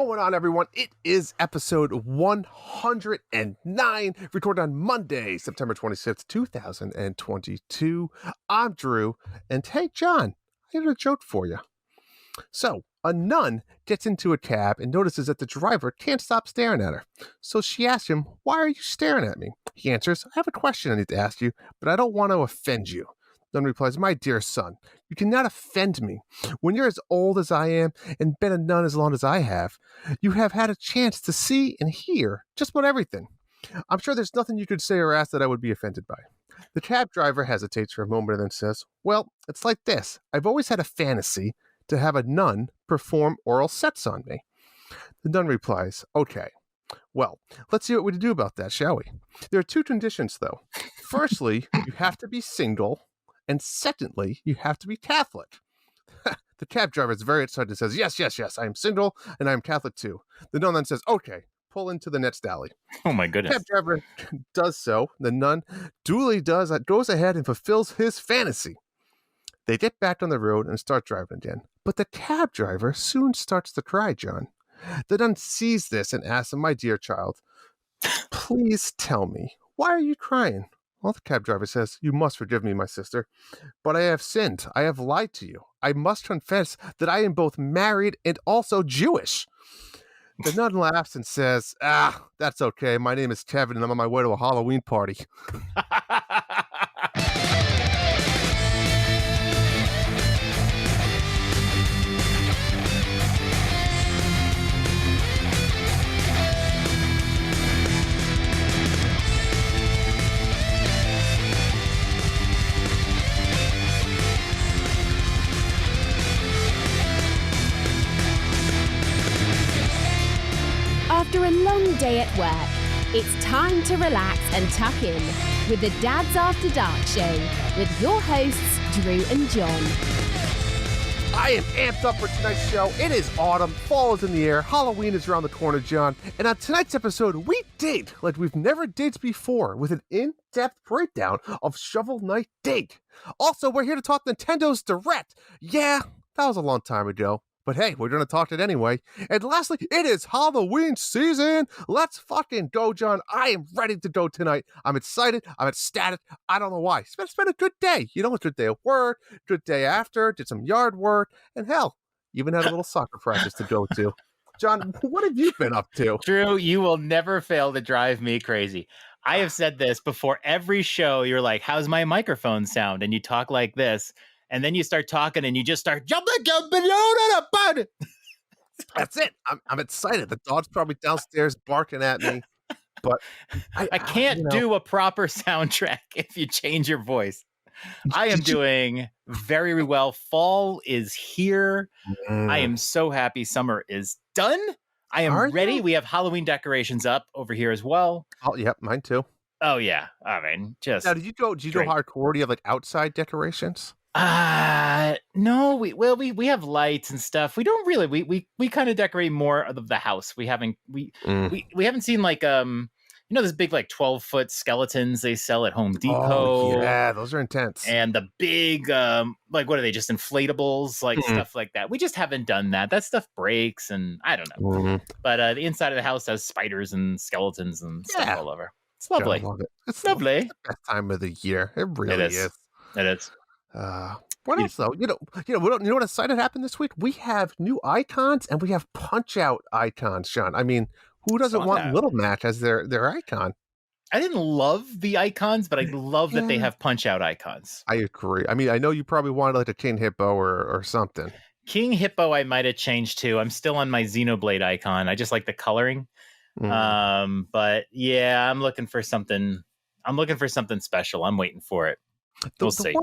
going on, everyone? It is episode 109, recorded on Monday, September 26th, 2022. I'm Drew, and hey, John, I have a joke for you. So, a nun gets into a cab and notices that the driver can't stop staring at her. So she asks him, "Why are you staring at me?" He answers, "I have a question I need to ask you, but I don't want to offend you." Nun replies, "My dear son, you cannot offend me. When you're as old as I am and been a nun as long as I have, you have had a chance to see and hear just about everything. I'm sure there's nothing you could say or ask that I would be offended by." The cab driver hesitates for a moment and then says, "Well, it's like this. I've always had a fantasy to have a nun perform oral sets on me." The nun replies, "Okay, well, let's see what we can do about that, shall we? There are two conditions, though. Firstly, you have to be single. And secondly, you have to be Catholic." The cab driver is very excited and says, yes, I am single and I am Catholic too. The nun then says, "Okay, pull into the next alley." Oh my goodness. The cab driver does so. The nun duly goes ahead and fulfills his fantasy. They get back on the road and start driving again. But the cab driver soon starts to cry, John. The nun sees this and asks him, "My dear child, please tell me, why are you crying?" Well, the cab driver says, "You must forgive me, my sister, but I have sinned. I have lied to you. I must confess that I am both married and also Jewish." The nun laughs and says, "That's okay. My name is Kevin and I'm on my way to a Halloween party." After a long day at work, it's time to relax and tuck in with the Dads After Dark show with your hosts, Drew and John. I am amped up for tonight's show. It is autumn, fall is in the air, Halloween is around the corner, John. And on tonight's episode, we dig like we've never digged before with an in-depth breakdown of Shovel Knight Dig. Also, we're here to talk Nintendo's Direct. Yeah, that was a long time ago. But hey, we're going to talk it anyway. And lastly, it is Halloween season. Let's fucking go, John. I am ready to go tonight. I'm excited. I'm ecstatic. I don't know why. It's been a good day. You know, a good day at work, good day after, did some yard work, and hell, even had a little soccer practice to go to. John, what have you been up to? Drew, you will never fail to drive me crazy. I have said this before every show. You're like, "How's my microphone sound?" And you talk like this. And then you start talking and you just start jumping about it. That's it. I'm excited. The dog's probably downstairs barking at me. But I can't do a proper soundtrack if you change your voice. I am doing very well. Fall is here. I am so happy summer is done. I am ready. We have Halloween decorations up over here as well. Oh, yep, mine too. Oh, yeah. I mean, just... Now, did you go hardcore? Do you have like outside decorations? No, we have lights and stuff. We don't really, we kind of decorate more of the house. We haven't seen like, this big, like 12-foot skeletons they sell at Home Depot. Oh, yeah, those are intense. And the big, like, what are they? Just inflatables, like stuff like that. We just haven't done that. That stuff breaks and I don't know. Mm-hmm. But the inside of the house has spiders and skeletons and stuff all over. It's lovely. I love it. It's lovely. It's the best time of the year. It really is. It is. What else though? You know what excited happened this week? We have new icons and we have punch out icons, Sean. I mean, who doesn't want Little Mac as their icon? I didn't love the icons, but I love that they have punch out icons. I agree. I mean, I know you probably wanted like a King Hippo or something. King Hippo I might have changed too. I'm still on my Xenoblade icon. I just like the coloring. But yeah, I'm looking for something special. I'm waiting for it. We'll see.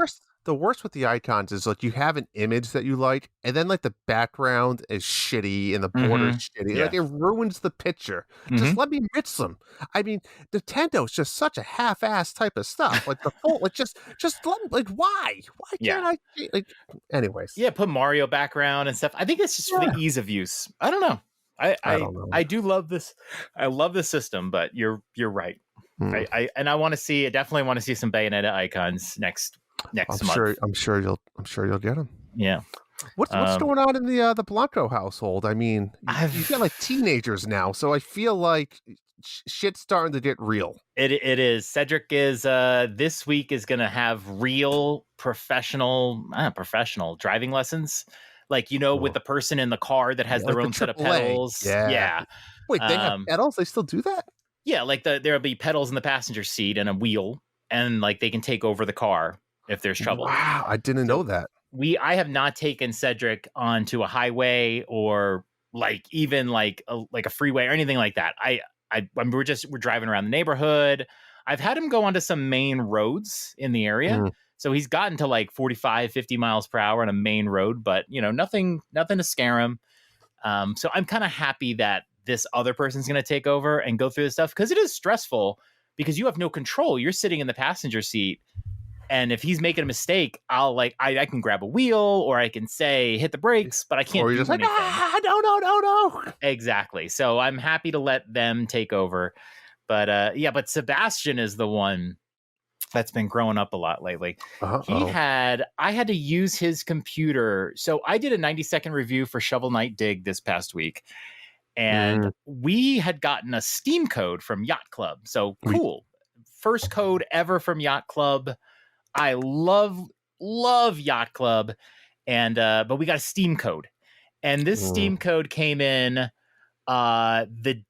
The worst with the icons is like you have an image that you like, and then like the background is shitty and the border is shitty. Yeah. Like it ruins the picture. Just let me mix them. I mean, Nintendo's just such a half-ass type of stuff. Like the full, like just let me, like why? Why can't I? Like, anyways. Yeah, put Mario background and stuff. I think it's just for the ease of use. I don't know. I don't know. I do love this. I love this system, but you're right. I definitely want to see some Bayonetta icons next month. I'm sure you'll get them. Yeah. What's going on in the Blanco household? I mean, you've got like teenagers now, so I feel like shit's starting to get real. It is. Cedric is this week is going to have real professional driving lessons. Like, with the person in the car that has their own set of pedals. Yeah. Wait, they have pedals? They still do that? Yeah, like there'll be pedals in the passenger seat and a wheel, and like they can take over the car if there's trouble. Wow, I didn't know that. I have not taken Cedric onto a highway or like even like a freeway or anything like that. We're driving around the neighborhood. I've had him go onto some main roads in the area. So he's gotten to like 45, 50 miles per hour on a main road, but nothing to scare him. So I'm kind of happy that this other person's going to take over and go through this stuff, because it is stressful because you have no control. You're sitting in the passenger seat, and if he's making a mistake, I can grab a wheel, or I can say hit the brakes, but I can't. Or you're just anything. Like, no. Exactly. So I'm happy to let them take over. But but Sebastian is the one that's been growing up a lot lately. I had to use his computer. So I did a 90-second review for Shovel Knight Dig this past week. And we had gotten a Steam code from Yacht Club. So cool. First code ever from Yacht Club. I love Yacht Club. And but we got a Steam code. And this Steam code came in the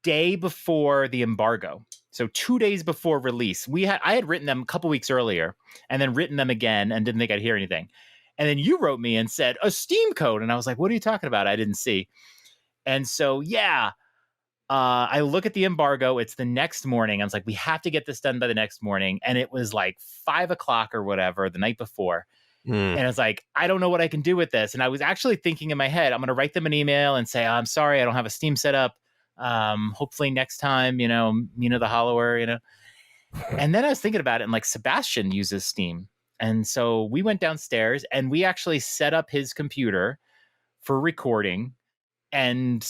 day before the embargo. So 2 days before release. I had written them a couple weeks earlier and then written them again and didn't think I'd hear anything. And then you wrote me and said, a Steam code. And I was like, what are you talking about? I didn't see. And so, I look at the embargo. It's the next morning. I was like, we have to get this done by the next morning. And it was like 5 o'clock or whatever the night before. And I was like, I don't know what I can do with this. And I was actually thinking in my head, I'm going to write them an email and say, I'm sorry, I don't have a Steam set up. Hopefully next time, Mina the Hollower, And then I was thinking about it, and like Sebastian uses Steam. And so we went downstairs and we actually set up his computer for recording. And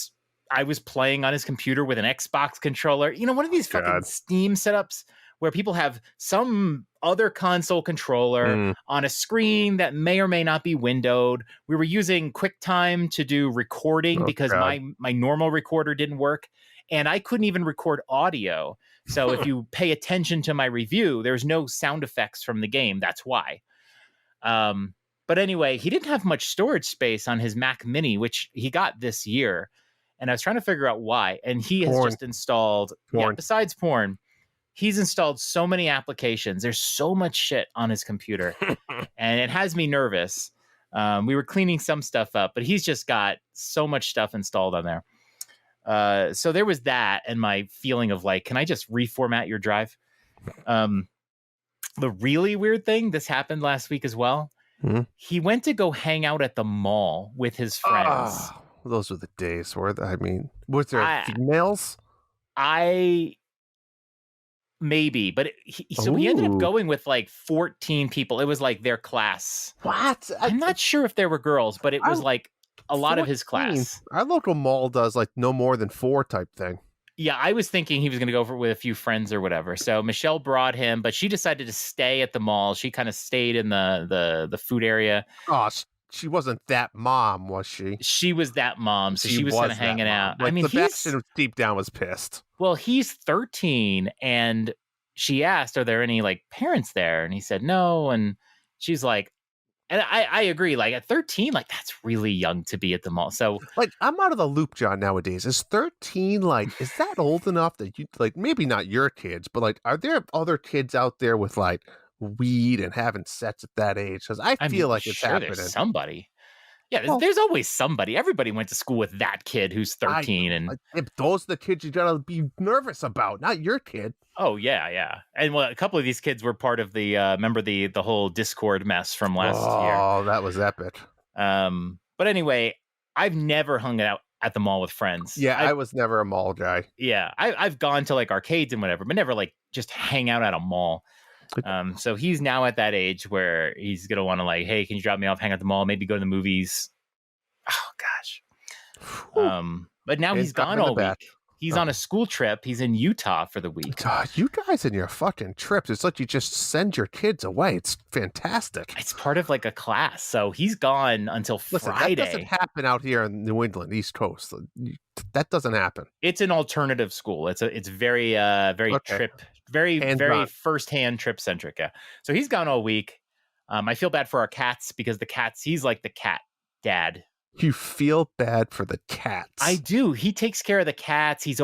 I was playing on his computer with an Xbox controller. One of these fucking Steam setups where people have some other console controller on a screen that may or may not be windowed. We were using QuickTime to do recording because my normal recorder didn't work. And I couldn't even record audio. So if you pay attention to my review, there's no sound effects from the game. That's why. But anyway, he didn't have much storage space on his Mac Mini, which he got this year. And I was trying to figure out why. And he has just installed, besides porn, he's installed so many applications. There's so much shit on his computer. And it has me nervous. We were cleaning some stuff up, but he's just got so much stuff installed on there. So there was that, and my feeling of like, can I just reformat your drive? The really weird thing, this happened last week as well. He went to go hang out at the mall with his friends. Those were the days where, was there females? Maybe, but he ended up going with like 14 people. It was like their class. What? I'm not sure if there were girls, but it was like a lot of his class. Our local mall does like no more than 4 type thing. Yeah, I was thinking he was going to go with a few friends or whatever. So Michelle brought him, but she decided to stay at the mall. She kind of stayed in the food area. Oh, she wasn't that mom, was she? She was that mom, so she was kind of hanging out. Like, I mean, Sebastian deep down was pissed. Well, he's 13, and she asked, "Are there any like parents there?" And he said no. And she's like, and I agree. Like at 13, like that's really young to be at the mall. So like I'm out of the loop, John. Nowadays, is 13 like is that old enough that you like maybe not your kids, but like are there other kids out there with like weed and having sex at that age? Because I feel like it's happening. There's somebody. Yeah, there's always somebody. Everybody went to school with that kid who's 13, and those are the kids you gotta be nervous about, not your kid. Oh yeah, and well, a couple of these kids were part of the remember the whole Discord mess from last year. Oh, that was epic. But anyway, I've never hung out at the mall with friends. Yeah, I was never a mall guy. Yeah, I've gone to like arcades and whatever, but never like just hang out at a mall. So he's now at that age where he's gonna want to like, hey, can you drop me off, hang out at the mall, maybe go to the movies? Oh gosh. But now he's gone all week. He's on a school trip. He's in Utah for the week. God, you guys and your fucking trips. It's like you just send your kids away. It's fantastic. It's part of like a class. So he's gone until Friday. That doesn't happen out here in New England, East Coast. That doesn't happen. It's an alternative school. It's very trip, very firsthand trip centric. Yeah. So he's gone all week. I feel bad for our cats because he's like the cat dad. You feel bad for the cats. I do. He takes care of the cats. He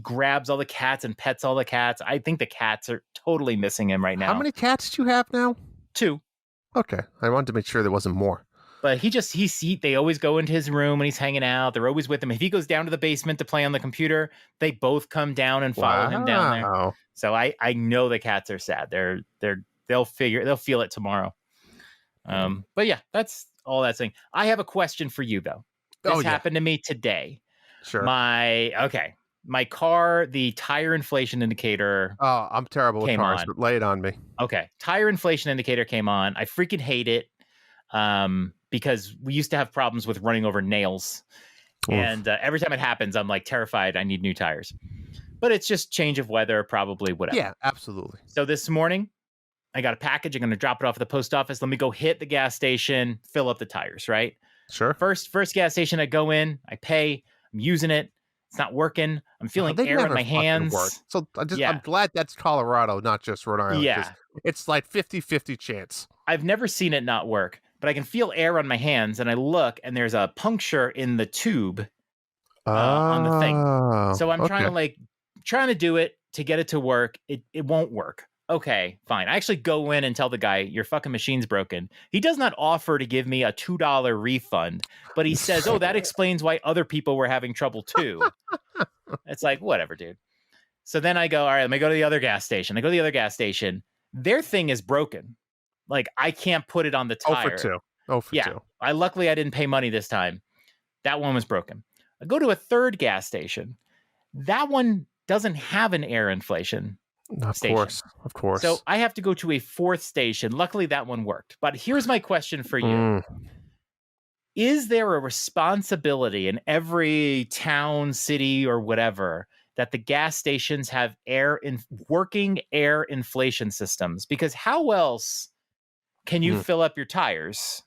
grabs all the cats and pets all the cats. I think the cats are totally missing him right now. How many cats do you have now? 2. Okay. I wanted to make sure there wasn't more. But they always go into his room when he's hanging out. They're always with him. If he goes down to the basement to play on the computer, they both come down and follow him down there. So I know the cats are sad. They'll feel it tomorrow. But yeah, that's all that thing. I have a question for you though. This happened to me today. Sure. My car, the tire inflation indicator. Oh, I'm terrible with cars, but lay it on me. Okay. Tire inflation indicator came on. I freaking hate it. Because we used to have problems with running over nails. Oof. And every time it happens, I'm like terrified I need new tires. But it's just change of weather, probably whatever. Yeah, absolutely. So this morning, I got a package. I'm going to drop it off at the post office. Let me go hit the gas station, fill up the tires, right? Sure. First gas station I go in, I pay, I'm using it. It's not working. I'm feeling air in my hands. So I'm glad that's Colorado, not just Rhode Island. Yeah. It's like 50-50 chance. I've never seen it not work, but I can feel air on my hands and I look and there's a puncture in the tube on the thing. So I'm trying to do it to get it to work. It won't work. Okay, fine. I actually go in and tell the guy, your fucking machine's broken. He does not offer to give me a $2 refund, but he says, oh, that explains why other people were having trouble too. It's like, whatever, dude. So then I go, all right, let me go to the other gas station. I go to the other gas station. Their thing is broken. Like, I can't put it on the tire. 0 for 2. Luckily, I didn't pay money this time. That one was broken. I go to a third gas station. That one doesn't have an air inflation. Of course. So I have to go to a fourth station. Luckily, that one worked. But here's my question for you. Is there a responsibility in every town, city, or whatever that the gas stations have working air inflation systems? Because how else can you fill up your tires?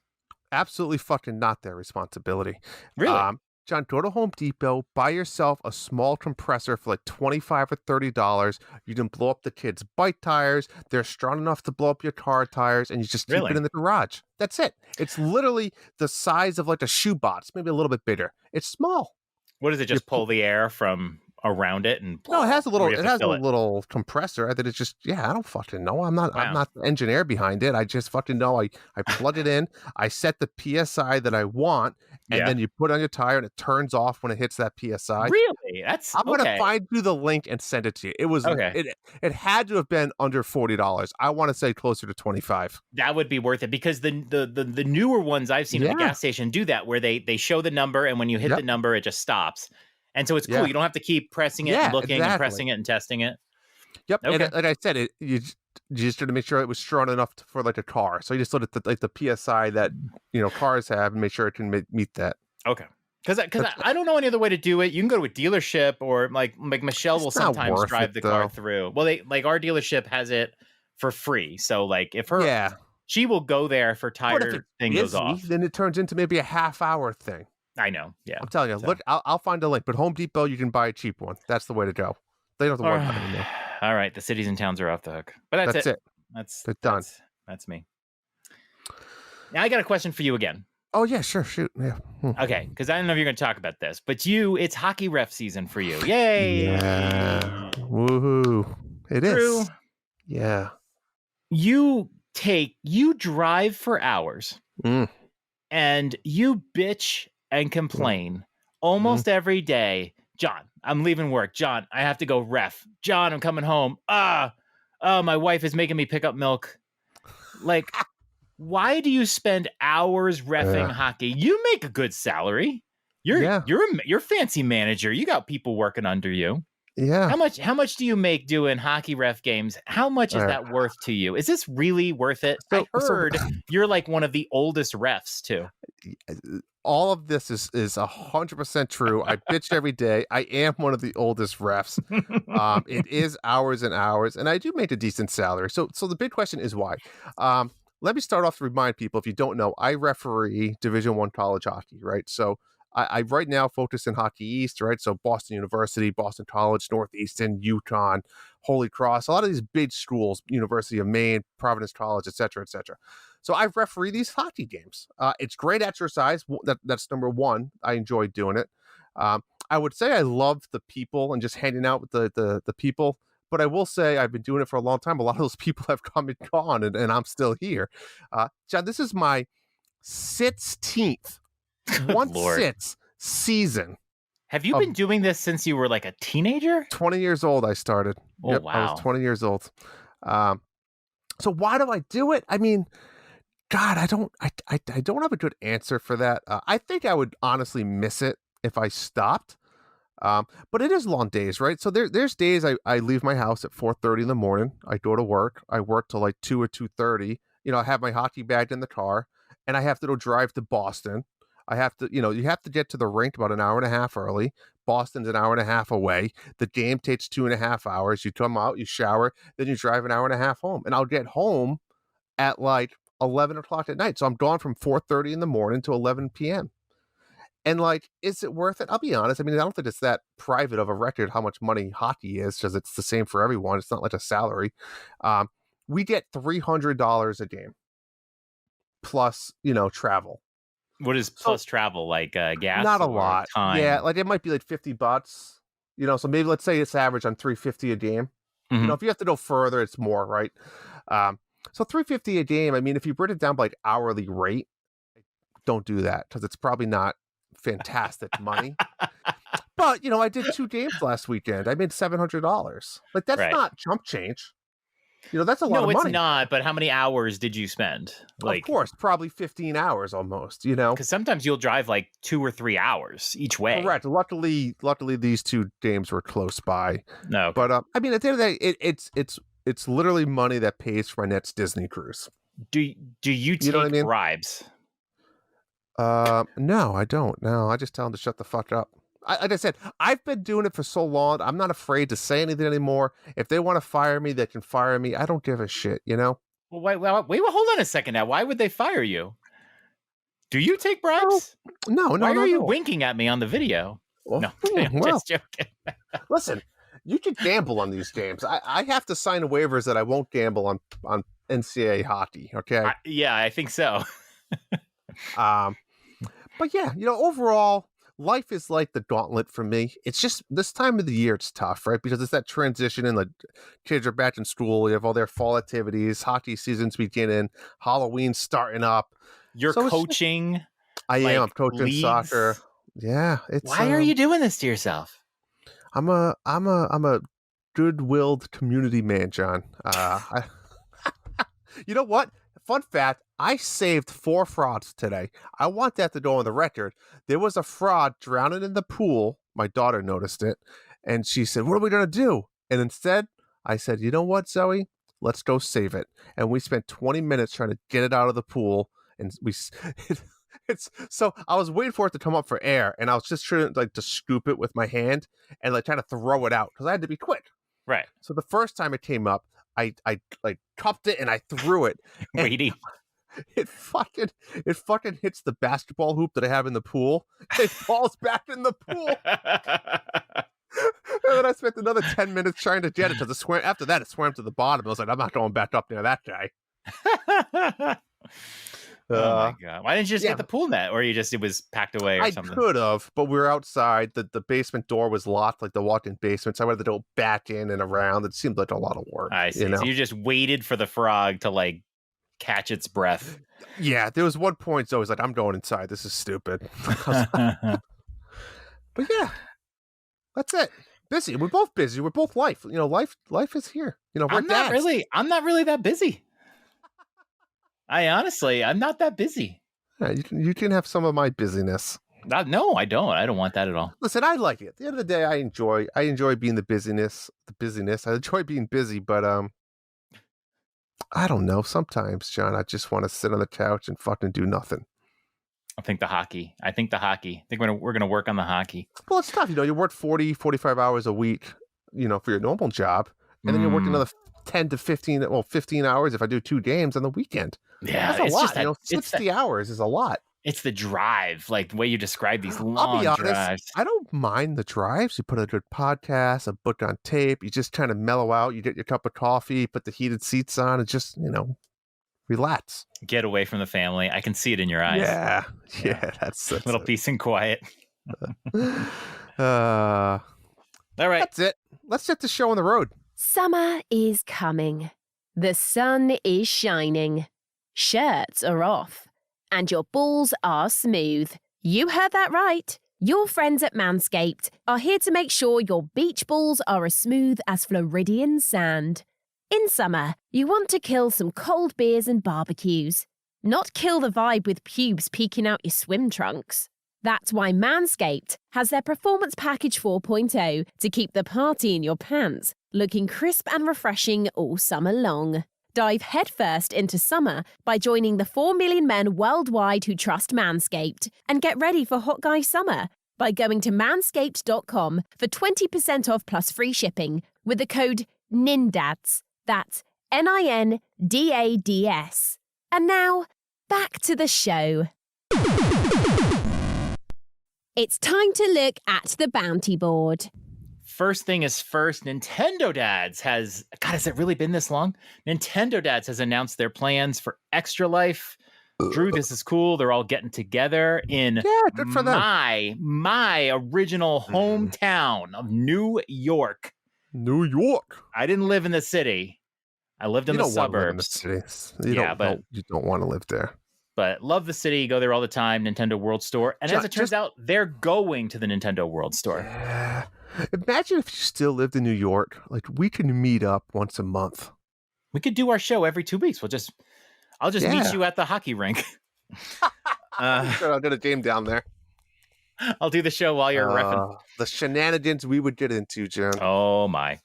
Absolutely fucking not their responsibility. Really? John, go to Home Depot, buy yourself a small compressor for like $25 or $30. You can blow up the kids' bike tires. They're strong enough to blow up your car tires, and you just keep it in the garage. That's it. It's literally the size of like a shoebox, maybe a little bit bigger. It's small. What does it just pull the air from around it and no, it has a little compressor. I think it's just I don't fucking know. I'm not the engineer behind it. I just fucking know I plug it in, I set the PSI that I want, and then you put on your tire and it turns off when it hits that PSI. Really? I'm gonna find you the link and send it to you. It was it had to have been under $40. I want to say closer to $25. That would be worth it because the newer ones I've seen at the gas station do that where they show the number and when you hit the number it just stops. And so it's cool. You don't have to keep pressing it and looking and pressing it and testing it. Yep. Okay. And like I said, you just had to make sure it was strong enough for like a car. So you just look at the PSI that cars have and make sure it can meet that. Okay. Because I don't know any other way to do it. You can go to a dealership or like Michelle will sometimes drive the car through. Well, our dealership has it for free. So like if she will go there if her tire thing goes off. Then it turns into maybe a half-hour thing. I know. Yeah. I'm telling you, look, I'll find a link, but Home Depot, you can buy a cheap one. That's the way to go. They don't have to worry about it anymore. All right. The cities and towns are off the hook, but that's it. They're done. That's me. Now I got a question for you again. Oh yeah, sure. Shoot. Yeah. Okay. Because I don't know if you're going to talk about this, but it's hockey ref season for you. Yay. Yeah. Woohoo. It is. Yeah. You drive for hours and you bitch and complain almost every day. John, I'm leaving work. John, I have to go ref. John, I'm coming home. My wife is making me pick up milk. Like, why do you spend hours reffing hockey? You make a good salary. You're a fancy manager. You got people working under you. Yeah. How much do you make doing hockey ref games? How much is that worth to you? Is this really worth it? I heard you're like one of the oldest refs too. All of this is 100% true. I bitch every day. I am one of the oldest refs. It is hours and hours, and I do make a decent salary. So the big question is why. Let me start off to remind people, if you don't know, I referee Division I college hockey, right? So I right now focus in Hockey East, right? So Boston University, Boston College, Northeastern, UConn, Holy Cross, a lot of these big schools, University of Maine, Providence College, et cetera, et cetera. So I referee these hockey games. It's great exercise. That's number one. I enjoy doing it. I would say I love the people and just hanging out with the people. But I will say I've been doing it for a long time. A lot of those people have come and gone, and I'm still here. John, this is my 16th season. Have you been doing this since you were like a teenager? 20 years old, I started. Oh, wow. I was 20 years old. So why do I do it? I mean, God, I don't have a good answer for that. I think I would honestly miss it if I stopped. But it is long days, right? So there's days I leave my house at 4:30 in the morning. I go to work. I work till like 2 or 2:30. I have my hockey bag in the car, and I have to go drive to Boston. I have to, you have to get to the rink about an hour and a half early. Boston's an hour and a half away. The game takes 2.5 hours. You come out, you shower, then you drive an hour and a half home. And I'll get home at like 11 o'clock at night. So I'm gone from 4:30 in the morning to 11 p.m. And like, is it worth it? I'll be honest. I mean, I don't think it's that private of a record how much money hockey is, because it's the same for everyone. It's not like a salary. We get $300 a game plus, travel. What is plus travel, like gas? Not a lot. Time? Yeah, like it might be like $50. So maybe let's say it's average on $350 a game. Mm-hmm. If you have to go further, it's more, right? So $350 a game. I mean, if you bring it down by like hourly rate, don't do that, because it's probably not fantastic money. But I did 2 games last weekend. I made $700. Like, that's not chump change. That's a lot of money. No, it's not. But how many hours did you spend? Of course, probably 15 hours almost. Because sometimes you'll drive like 2 or 3 hours each way. Correct. Luckily, these 2 games were close by. No, but I mean, at the end of the day, it's literally money that pays for my next Disney cruise. Do you take bribes? No, I don't. No, I just tell them to shut the fuck up. Like I said, I've been doing it for so long. I'm not afraid to say anything anymore. If they want to fire me, they can fire me. I don't give a shit, Well, wait, hold on a second now. Why would they fire you? Do you take bribes? No. Why are you winking at me on the video? Well, no, I'm just joking. Listen, you can gamble on these games. I have to sign waivers that I won't gamble on NCAA hockey, okay? I think so. But yeah, overall, life is like the gauntlet for me. It's just this time of the year, it's tough, right? Because it's that transition, and the kids are back in school. You have all their fall activities, hockey season's beginning, Halloween's starting up. You're coaching. I am. I'm coaching leagues. Soccer. Yeah. Why are you doing this to yourself? I'm a good-willed community man, John. You know what? Fun fact, I saved 4 frauds today. I want that to go on the record. There was a fraud drowning in the pool. My daughter noticed it, and she said, "What are we going to do?" And instead, I said, "You know what, Zoe? Let's go save it." And we spent 20 minutes trying to get it out of the pool, and so I was waiting for it to come up for air, and I was just trying to scoop it with my hand and trying to throw it out, because I had to be quick. Right. So the first time it came up, I cupped it and I threw it. Waiting. It fucking hits the basketball hoop that I have in the pool. It falls back in the pool. And then I spent another 10 minutes trying to get it, because after that it swam to the bottom. I was like, I'm not going back up near that guy. Oh my god! Why didn't you just get the pool net, or it was packed away or something? I could have, but we were outside. The basement door was locked, like the walk-in basement, so I had to go back in and around. It seemed like a lot of work. I see. So you just waited for the frog to catch its breath. Yeah, there was one point, so I was like, I'm going inside. This is stupid. But yeah, that's it. Busy. We're both busy. We're both life. Life is here. We're I'm not really that busy. I'm not that busy. Yeah, you can have some of my busyness. No, I don't. I don't want that at all. Listen, I like it. At the end of the day, I enjoy being the busyness. I enjoy being busy, but I don't know. Sometimes, John, I just want to sit on the couch and fucking do nothing. I think the hockey. I think we're gonna work on the hockey. Well, it's tough. You work 40, 45 hours a week, for your normal job, and then you're working another 10 to 15 hours if I do 2 games on the weekend. Yeah, that's a lot. 60 hours is a lot. It's the drive, like the way you describe these long drives. I don't mind the drives. You put a good podcast, a book on tape. You just kind of mellow out. You get your cup of coffee, put the heated seats on, and just, relax. Get away from the family. I can see it in your eyes. Yeah. That's a little peace and quiet. All right. That's it. Let's get the show on the road. Summer is coming. The sun is shining. Shirts are off. And your balls are smooth. You heard that right. Your friends at Manscaped are here to make sure your beach balls are as smooth as Floridian sand. In summer, you want to kill some cold beers and barbecues. Not kill the vibe with pubes peeking out your swim trunks. That's why Manscaped has their Performance Package 4.0 to keep the party in your pants looking crisp and refreshing all summer long. Dive headfirst into summer by joining the 4 million men worldwide who trust Manscaped and get ready for hot guy summer by going to manscaped.com for 20% off plus free shipping with the code NINDADS. That's NINDADS. And now, back to the show. It's time to look at the bounty board. First thing is first, Nintendo Dads has it really been this long? Nintendo Dads has announced their plans for Extra Life. Drew, this is cool. They're all getting together in good for them. my original hometown of New York. New York. I didn't live in the city. I lived in the suburbs. You don't want to live there. But love the city, go there all the time, Nintendo World Store. And as it turns out, they're going to the Nintendo World Store. Yeah. Imagine if you still lived in New York. Like, we can meet up once a month. We could do our show every 2 weeks. I'll just meet you at the hockey rink. I'll get a game down there. I'll do the show while you're reffing. The shenanigans we would get into, Jim. Oh, my.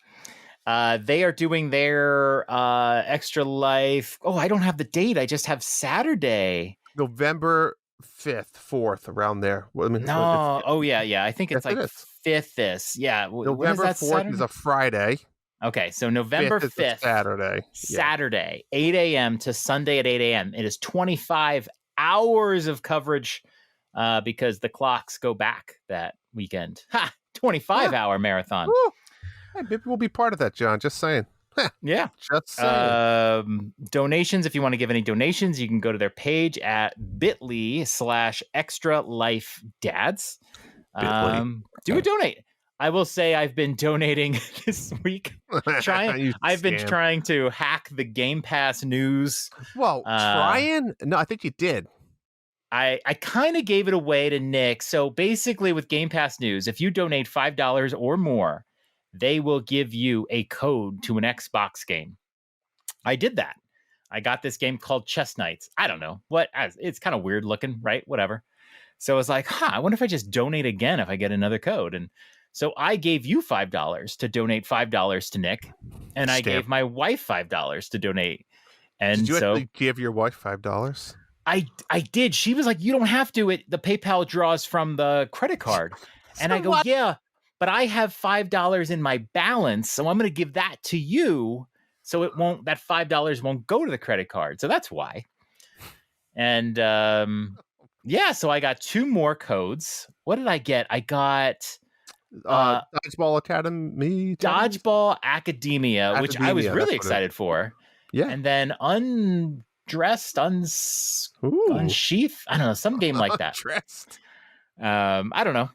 They are doing their Extra Life. Oh, I don't have the date. I just have Saturday. November 5th, 4th, around there. Yeah. I think it's like 5th. Yeah. November 4th is a Friday. Okay, so November 5th. Saturday. Saturday, 8 a.m. to Sunday at 8 a.m. It is 25 hours of coverage because the clocks go back that weekend. 25-hour marathon. Woo. Hey, maybe we'll be part of that, John. Just saying. Yeah. Just saying. Donations, if you want to give any donations, you can go to their page at bit.ly/extralifedads. Do a donate. I will say I've been donating this week. I've been trying to hack the Game Pass news. Well, trying? No, I think you did. I kind of gave it away to Nick. So basically with Game Pass news, if you donate $5 or more, they will give you a code to an Xbox game. I did that. I got this game called Chess Knights. I don't know what. It's kind of weird looking, right? Whatever. So I was like, I wonder if I just donate again if I get another code. And so I gave you $5 to donate $5 to Nick, and I gave my wife $5 to donate. And did you actually give your wife $5? I did. She was like, "You don't have to. The PayPal draws from the credit card." And I go, "Yeah, but I have $5 in my balance, so I'm going to give that to you, so that $5 won't go to the credit card." So that's why. And so I got 2 more codes. What did I get? I got Dodgeball Academy. Dodgeball Academia, which I was really excited for. Yeah. And then Unsheath. I don't know, some game like that. Undressed. I don't know.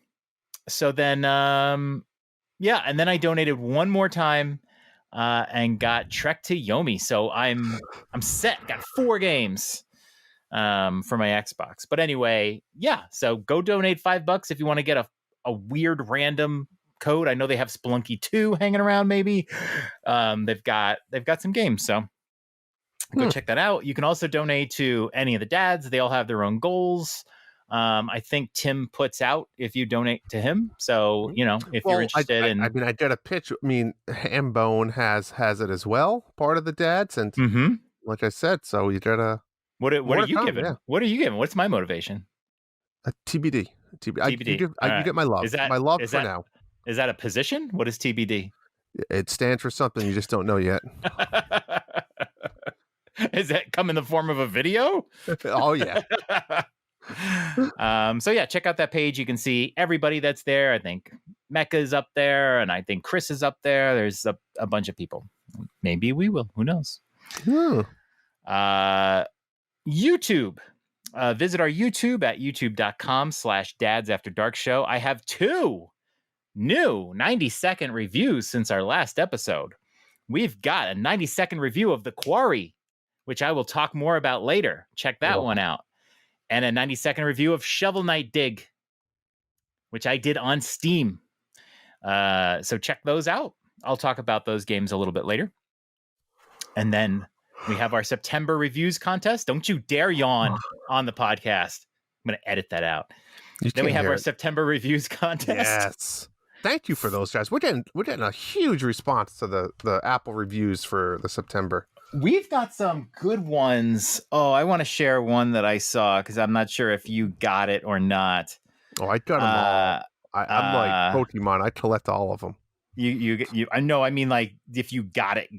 So then, and then I donated one more time and got Trek to Yomi. So I'm set. Got 4 games for my Xbox. But anyway, so go donate $5 if you want to get a weird random code. I know they have Spelunky 2 hanging around. Maybe they've got some games. So go check that out. You can also donate to any of the dads. They all have their own goals. I think Tim puts out if you donate to him. So, if you're interested I mean, I did a pitch. I mean, Hambone has it as well, part of the dads. And like I said, so you did a. What are you giving? Yeah. What are you giving? What's my motivation? A TBD. TBD. You get my love. My love for now. Is that a position? What is TBD? It stands for something you just don't know yet. Is that come in the form of a video? Oh, yeah. So yeah, check out that page. You can see everybody that's there. I think Mecca's up there, and I think Chris is up there. There's a bunch of people. Maybe we will. Who knows? YouTube. Visit our YouTube at youtube.com/dadsafterdarkshow. I have 2 new 90-second reviews since our last episode. We've got a 90-second review of The Quarry, which I will talk more about later. Check that one out. And a 90-second review of Shovel Knight Dig, which I did on Steam. So check those out. I'll talk about those games a little bit later. And then we have our September reviews contest. Don't you dare yawn on the podcast. I'm going to edit that out. Then we have our September reviews contest. Yes. Thank you for those, guys. We're getting a huge response to the Apple reviews for the September. We've got some good ones. Oh, I want to share one that I saw because I'm not sure if you got it or not. Oh, I got them all. I'm like Pokemon. I collect all of them. You. I know. I mean, like, if you got it.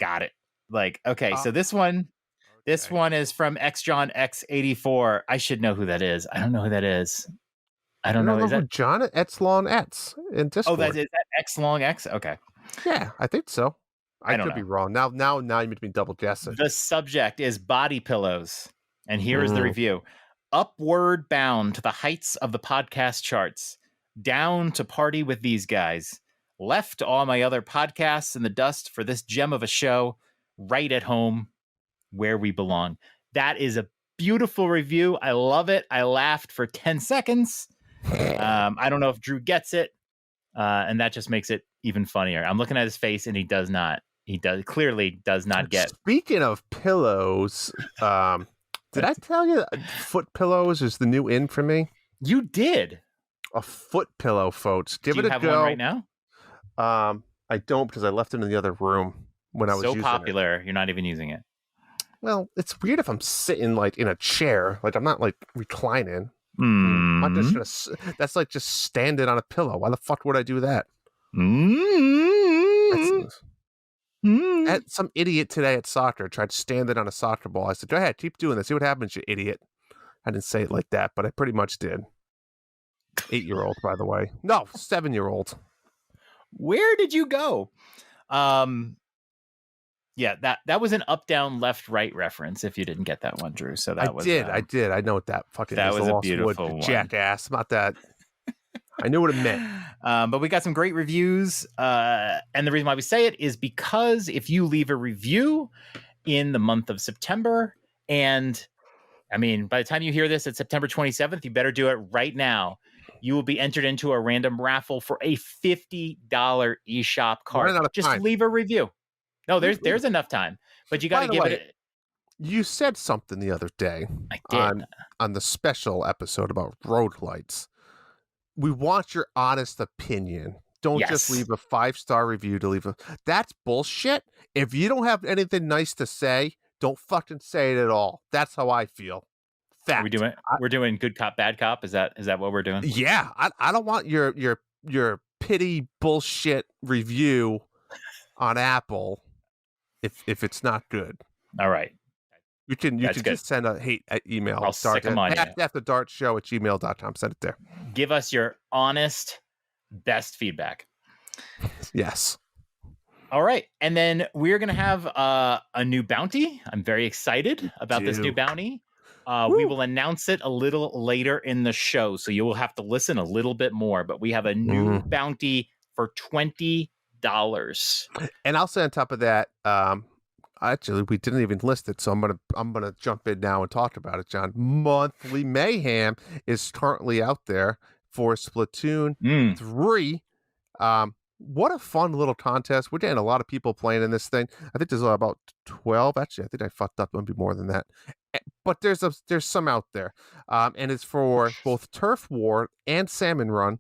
Like, okay, so this one is from XJohn X84. I should know who that is. I don't know who that is. I don't know. Is that John Etzlong Etz in Discord? Oh, is that X-Long X? Okay. Yeah, I think so. I could be wrong. Now you made me double guess it. The subject is body pillows. And here is the review. Upward bound to the heights of the podcast charts. Down to party with these guys. Left all my other podcasts in the dust for this gem of a show. Right at home where we belong. That is a beautiful review. I love it. I laughed for 10 seconds. I don't know if Drew gets it. And that just makes it even funnier. I'm looking at his face and he clearly does not get. Speaking of pillows, did I tell you foot pillows is the new in for me? You did. A foot pillow, folks. Give it a go. Do you have one right now? I don't because I left it in the other room when I was using popular. You're not even using it. Well, it's weird if I'm sitting like in a chair, like I'm not like reclining. I'm just gonna. That's like just standing on a pillow. Why the fuck would I do that? Some idiot today at soccer tried standing on a soccer ball. I said, "Go ahead, keep doing this. See what happens, you idiot." I didn't say it like that, but I pretty much did. 8-year-old, by the way. No, 7-year-old. Where did you go? Yeah, that was an up, down, left, right reference. If you didn't get that one, Drew, so I did. I know what that fucking. That is. Was a beautiful one. Jackass. Not that. I knew what it meant. But we got some great reviews, and the reason why we say it is because if you leave a review in the month of September, and I mean, by the time you hear this, it's September 27th. You better do it right now. You will be entered into a random raffle for a $50 eShop card. Just leave a review. No, there's enough time, but you got to give it. You said something the other day I did. on the special episode about road lights. We want your honest opinion. Don't just leave a 5-star review to leave a. That's bullshit. If you don't have anything nice to say, don't fucking say it at all. That's how I feel. Fact. We're doing good cop, bad cop. Is that what we're doing? Yeah, I don't want your pity bullshit review on Apple. If it's not good, all right, you can just send a hate email. I'll stick them on you. afterdartshow@gmail.com. Send it there. Give us your honest, best feedback. Yes. All right, and then we're gonna have a new bounty. I'm very excited about this new bounty. We will announce it a little later in the show, so you will have to listen a little bit more. But we have a new bounty for $20. And I'll say on top of that, actually we didn't even list it, so I'm gonna jump in now and talk about it, John. Monthly Mayhem is currently out there for Splatoon 3. what a fun little contest. We're getting a lot of people playing in this thing. I think there's about 12. Actually, I think I fucked up. Maybe more than that. But there's some out there. And it's for both Turf War and Salmon Run.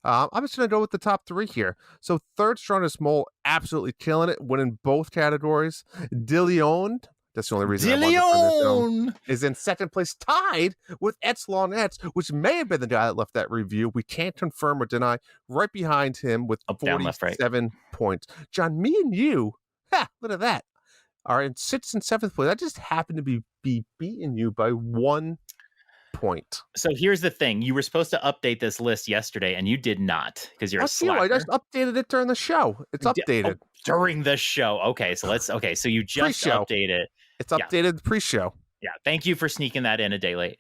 I'm just going to go with the top 3 here. So third strongest mole, absolutely killing it, winning both categories. DeLeon, that's the only reason I wanted to turn this down, is in second place, tied with Epsilon Ets, which may have been the guy that left that review. We can't confirm or deny. Right behind him with 47 points. John, me and you, look at that, are in 6th and 7th place. I just happen to be beating you by 1 point. So here's the thing. You were supposed to update this list yesterday, and you did not because you're a slacker. I just updated it during the show. It's updated. During the show. Okay, so so you just update it. It's updated pre-show. Yeah, thank you for sneaking that in a day late.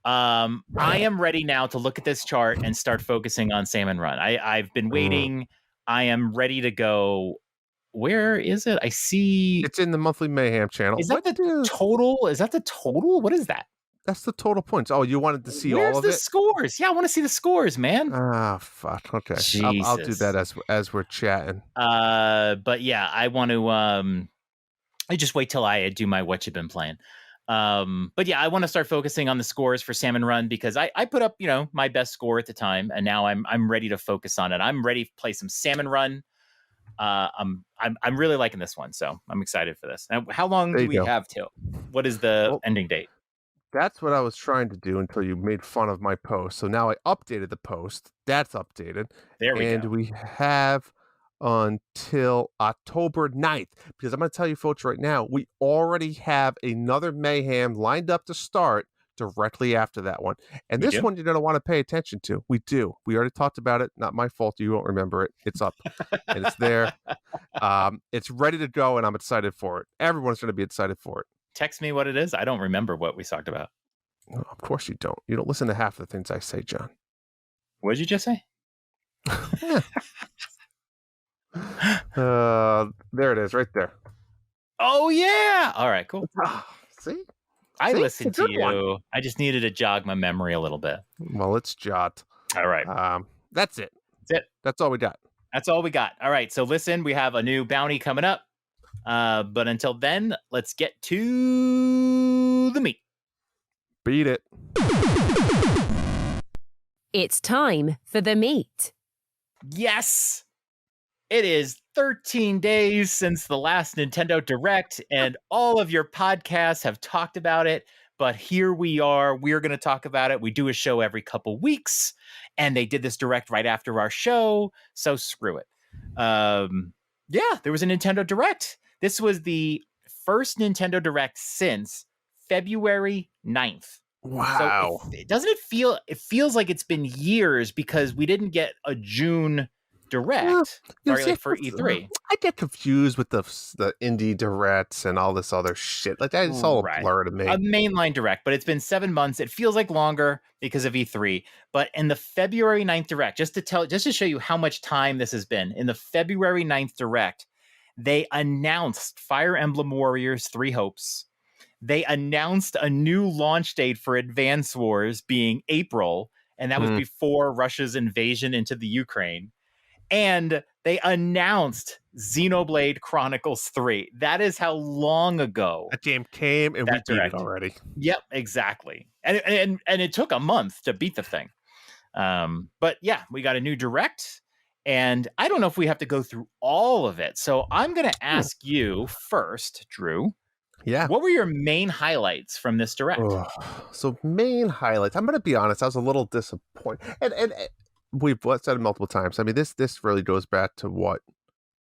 I am ready now to look at this chart and start focusing on Salmon Run. I've been waiting. I am ready to go. Where is it? I see. It's in the Monthly Mayhem channel. Is that the total? Is that the total? What is that? That's the total points. Oh, you wanted to see all of it? Where's the scores? Yeah, I want to see the scores, man. Ah, fuck. Okay. I'll do that as we're chatting. But yeah, I want to I just wait till I do my what you've been playing. But yeah, I want to start focusing on the scores for Salmon Run because I put up, my best score at the time, and now I'm ready to focus on it. I'm ready to play some Salmon Run. I'm really liking this one, so I'm excited for this. Now, how long do we have till? What is the ending date? That's what I was trying to do until you made fun of my post. So now I updated the post. That's updated. There we go. And we have until October 9th. Because I'm going to tell you folks right now, we already have another Mayhem lined up to start directly after that one. And this one you're going to want to pay attention to. We do. We already talked about it. Not my fault. You won't remember it. It's up. And it's there. It's ready to go, and I'm excited for it. Everyone's going to be excited for it. Text me what it is. I don't remember what we talked about. No, of course you don't. You don't listen to half the things I say, John. What did you just say? There it is, right there. Oh, yeah. All right, cool. See? I listened to you. One. I just needed to jog my memory a little bit. Well, let's jot. All right. That's it. That's it. That's all we got. That's all we got. All right. So listen, we have a new bounty coming up. But until then, let's get to the meat. Beat it. It's time for the meat. Yes. It is 13 days since the last Nintendo Direct, and all of your podcasts have talked about it. But here we are. We're going to talk about it. We do a show every couple weeks, and they did this Direct right after our show. So screw it. Yeah, there was a Nintendo Direct. This was the first Nintendo Direct since February 9th. Wow. So it feels like it's been years because we didn't get a June Direct for E3. I get confused with the indie Directs and all this other shit. Like that, it's all a blur to me. A mainline Direct, but it's been 7 months. It feels like longer because of E3. But in the February 9th Direct, just to show you how much time this has been, in the February 9th Direct, they announced Fire Emblem Warriors 3 Hopes. They announced a new launch date for Advance Wars being April, and that was before Russia's invasion into the Ukraine. And they announced Xenoblade Chronicles 3. That is how long ago that game came, and we beat it already. Yep, exactly. And it took a month to beat the thing. But yeah, we got a new Direct. And I don't know if we have to go through all of it. So I'm going to ask you first, Drew. Yeah. What were your main highlights from this Direct? So main highlights. I'm going to be honest. I was a little disappointed. And we've said it multiple times. I mean, this really goes back to what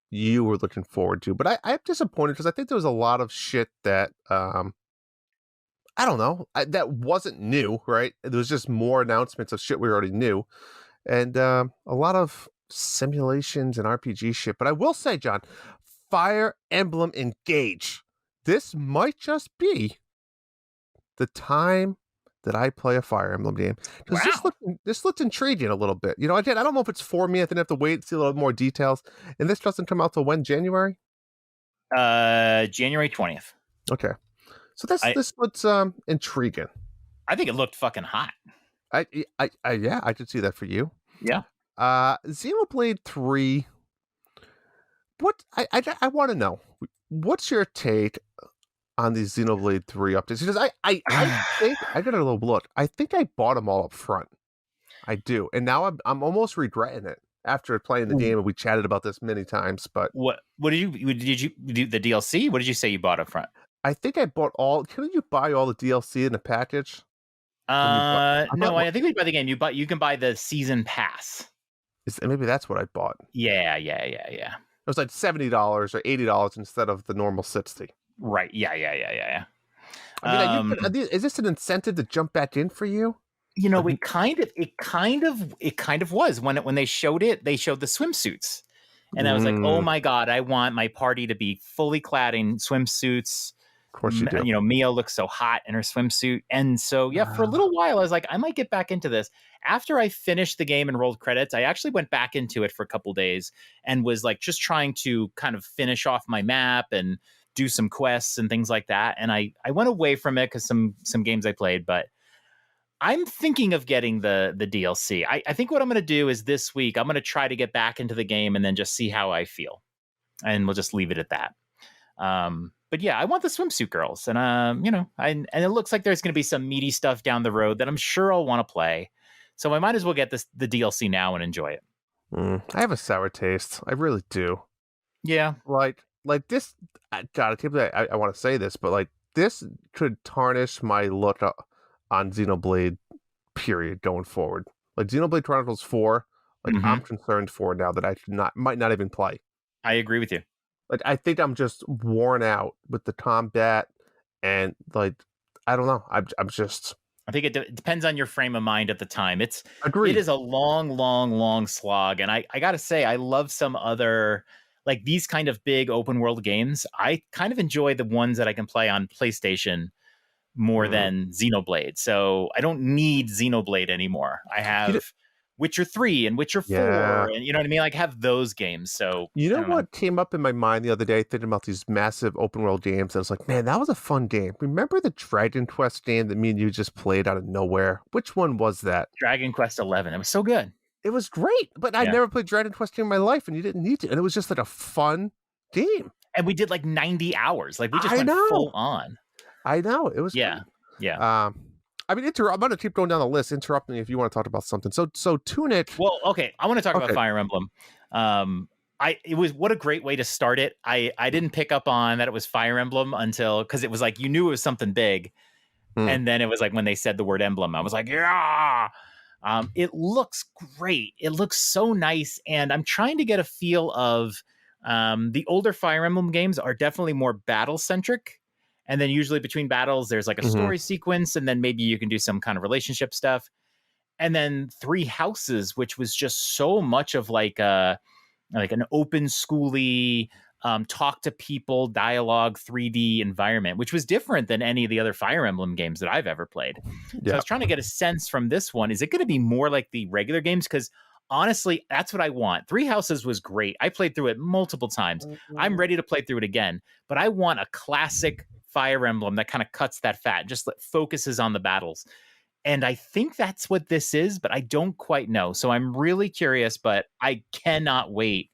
you were looking forward to. But I'm disappointed because I think there was a lot of shit that, I don't know, that wasn't new, right? There was just more announcements of shit we already knew. And a lot of simulations and RPG shit. But I will say, John, Fire Emblem Engage. This might just be the time that I play a Fire Emblem game. Because this looked intriguing a little bit. You know, I don't know if it's for me. I didn't have to wait to see a little more details. And this doesn't come out till when? January? January 20th. Okay. So this looks intriguing. I think it looked fucking hot. Yeah, I could see that for you. Yeah. Xenoblade 3. what I want to know, what's your take on these Xenoblade 3 updates? Because I think I got a little look. I think I bought them all up front. I do, and now I'm almost regretting it after playing the game. And we chatted about this many times, but what did you do the DLC? What did you say you bought up front? I think I bought all. Couldn't you buy all the DLC in the package? No, I think when you buy the game, you can buy the season pass. Maybe that's what I bought. Yeah. It was like $70 or $80 instead of the normal 60. Right. Yeah. I mean, is this an incentive to jump back in for you? You know, it kind of was when they showed it. They showed the swimsuits, and I was like, oh my god, I want my party to be fully clad in swimsuits. Of course you do. You know, Mia looks so hot in her swimsuit. And so, yeah, for a little while, I was like, I might get back into this. After I finished the game and rolled credits, I actually went back into it for a couple days and was like just trying to kind of finish off my map and do some quests and things like that. And I went away from it because some games I played, but I'm thinking of getting the DLC. I think what I'm going to do is this week, I'm going to try to get back into the game and then just see how I feel. And we'll just leave it at that. But yeah, I want the swimsuit girls, and you know, and it looks like there's going to be some meaty stuff down the road that I'm sure I'll want to play. So I might as well get the DLC now and enjoy it. I have a sour taste. I really do. Yeah, like this. God, I can't believe I want to say this, but like this could tarnish my look on Xenoblade. Period. Going forward, like Xenoblade Chronicles 4, like I'm concerned for now that I might not even play. I agree with you. Like, I think I'm just worn out with the combat, and like, I don't know. I'm just. I think it depends on your frame of mind at the time. Agreed. It is a long slog, and I gotta say, I love some other like these kind of big open world games. I kind of enjoy the ones that I can play on PlayStation more than Xenoblade. So I don't need Xenoblade anymore. I have Witcher 3 and Witcher 4, and you know what I mean? Like, have those games. So you know what came up in my mind the other day thinking about these massive open world games? I was like, man, that was a fun game. Remember the Dragon Quest game that me and you just played out of nowhere? Which one was that? Dragon Quest 11. It was so good. It was great, but I never played Dragon Quest in my life, and you didn't need to. And it was just like a fun game. And we did like 90 hours. Like we just went full on. I know. It was great. I mean, I'm going to keep going down the list. Interrupt me if you want to talk about something. So Tunic. Well, okay. I want to talk about Fire Emblem. It was what a great way to start it. I didn't pick up on that it was Fire Emblem until because it was like you knew it was something big, and then it was like when they said the word emblem, I was like, yeah. It looks great. It looks so nice, and I'm trying to get a feel of the older Fire Emblem games are definitely more battle centric. And then usually between battles, there's like a story sequence, and then maybe you can do some kind of relationship stuff. And then Three Houses, which was just so much of like an open schooly, talk to people, dialogue, 3D environment, which was different than any of the other Fire Emblem games that I've ever played. So I was trying to get a sense from this one. Is it going to be more like the regular games? Because honestly, that's what I want. Three Houses was great. I played through it multiple times. I'm ready to play through it again, but I want a classic Fire Emblem that kind of cuts that fat, just focuses on the battles. And I think that's what this is, but I don't quite know. So I'm really curious, but I cannot wait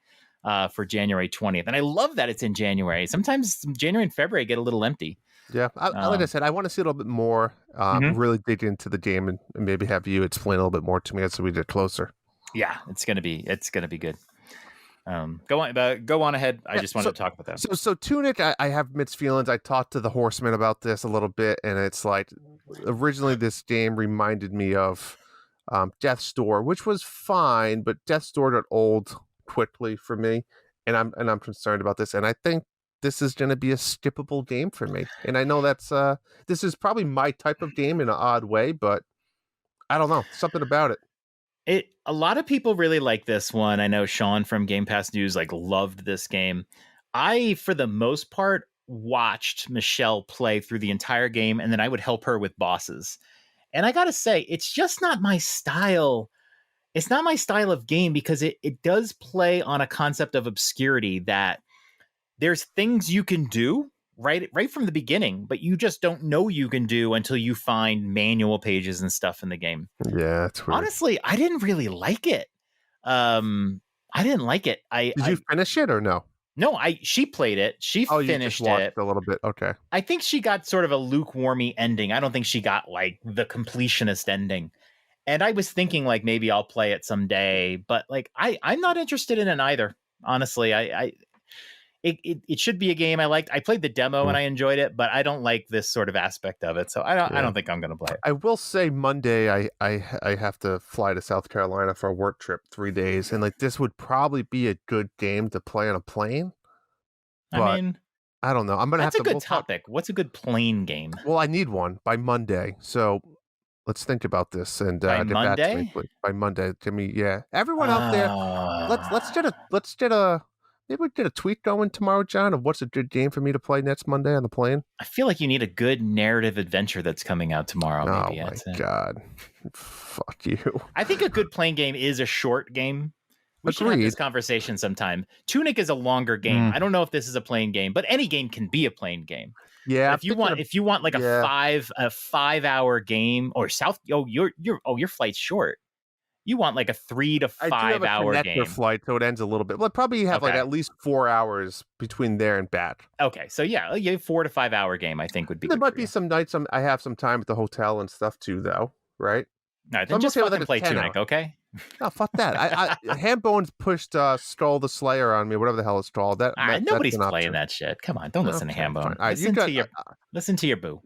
for January 20th. And I love that it's in January. Sometimes January and February get a little empty. Yeah. Like I said, I want to see a little bit more, really dig into the game and maybe have you explain a little bit more to me as we get closer. Yeah, it's gonna be good. Go on ahead. I just wanted to talk about that. So Tunic, I have mixed feelings. I talked to the Horseman about this a little bit, and it's like originally this game reminded me of Death's Door, which was fine, but Death's Door got old quickly for me, and I'm concerned about this. And I think this is going to be a skippable game for me. And I know that's this is probably my type of game in an odd way, but I don't know, something about it. A lot of people really like this one. I know Sean from Game Pass News loved this game. I, for the most part, watched Michelle play through the entire game, and then I would help her with bosses. And I gotta say, it's just not my style. It's not my style of game because it does play on a concept of obscurity that there's things you can do right from the beginning, but you just don't know you can do until you find manual pages and stuff in the game. Yeah, it's weird. Honestly, I didn't really like it. I didn't like it. Did you finish it or no? No, she played it. She Oh, you just finished watched it. a little bit. Okay. I think she got sort of a lukewarmy ending. I don't think she got like the completionist ending. And I was thinking like maybe I'll play it someday, but like I'm not interested in it either. Honestly, it should be a game I liked. I played the demo and I enjoyed it, but I don't like this sort of aspect of it. So I don't think I'm going to play it. I will say Monday I have to fly to South Carolina for a work trip 3 days, and like this would probably be a good game to play on a plane. But I mean, I don't know. I'm gonna that's have to. a good topic. What's a good plane game? Well, I need one by Monday, so let's think about this and By get back to me, Monday? please. By Monday, Jimmy. Yeah, everyone out there, let's get a maybe we get a tweet going tomorrow, John, of what's a good game for me to play next Monday on the plane. I feel like you need a good narrative adventure that's coming out tomorrow. Maybe. Oh my god, fuck you! I think a good plane game is a short game. We should have this conversation sometime. Tunic is a longer game. I don't know if this is a plane game, but any game can be a plane game. Yeah, if you want like a 5 hour game or your flight's short. You want like a 3 to 5 hour game. Flight, so it ends a little bit. Well, probably have like at least 4 hours between there and back. Okay, so yeah, a 4 to 5 hour game I think would be. There might be some nights I have some time at the hotel and stuff too, though. Right? All right, then just fucking play Tunic, okay? No, fuck that. I Handbones pushed Stroll the Slayer on me, whatever the hell it's called. Nobody's playing that shit. Come on, don't listen to Handbone. Listen to your boo.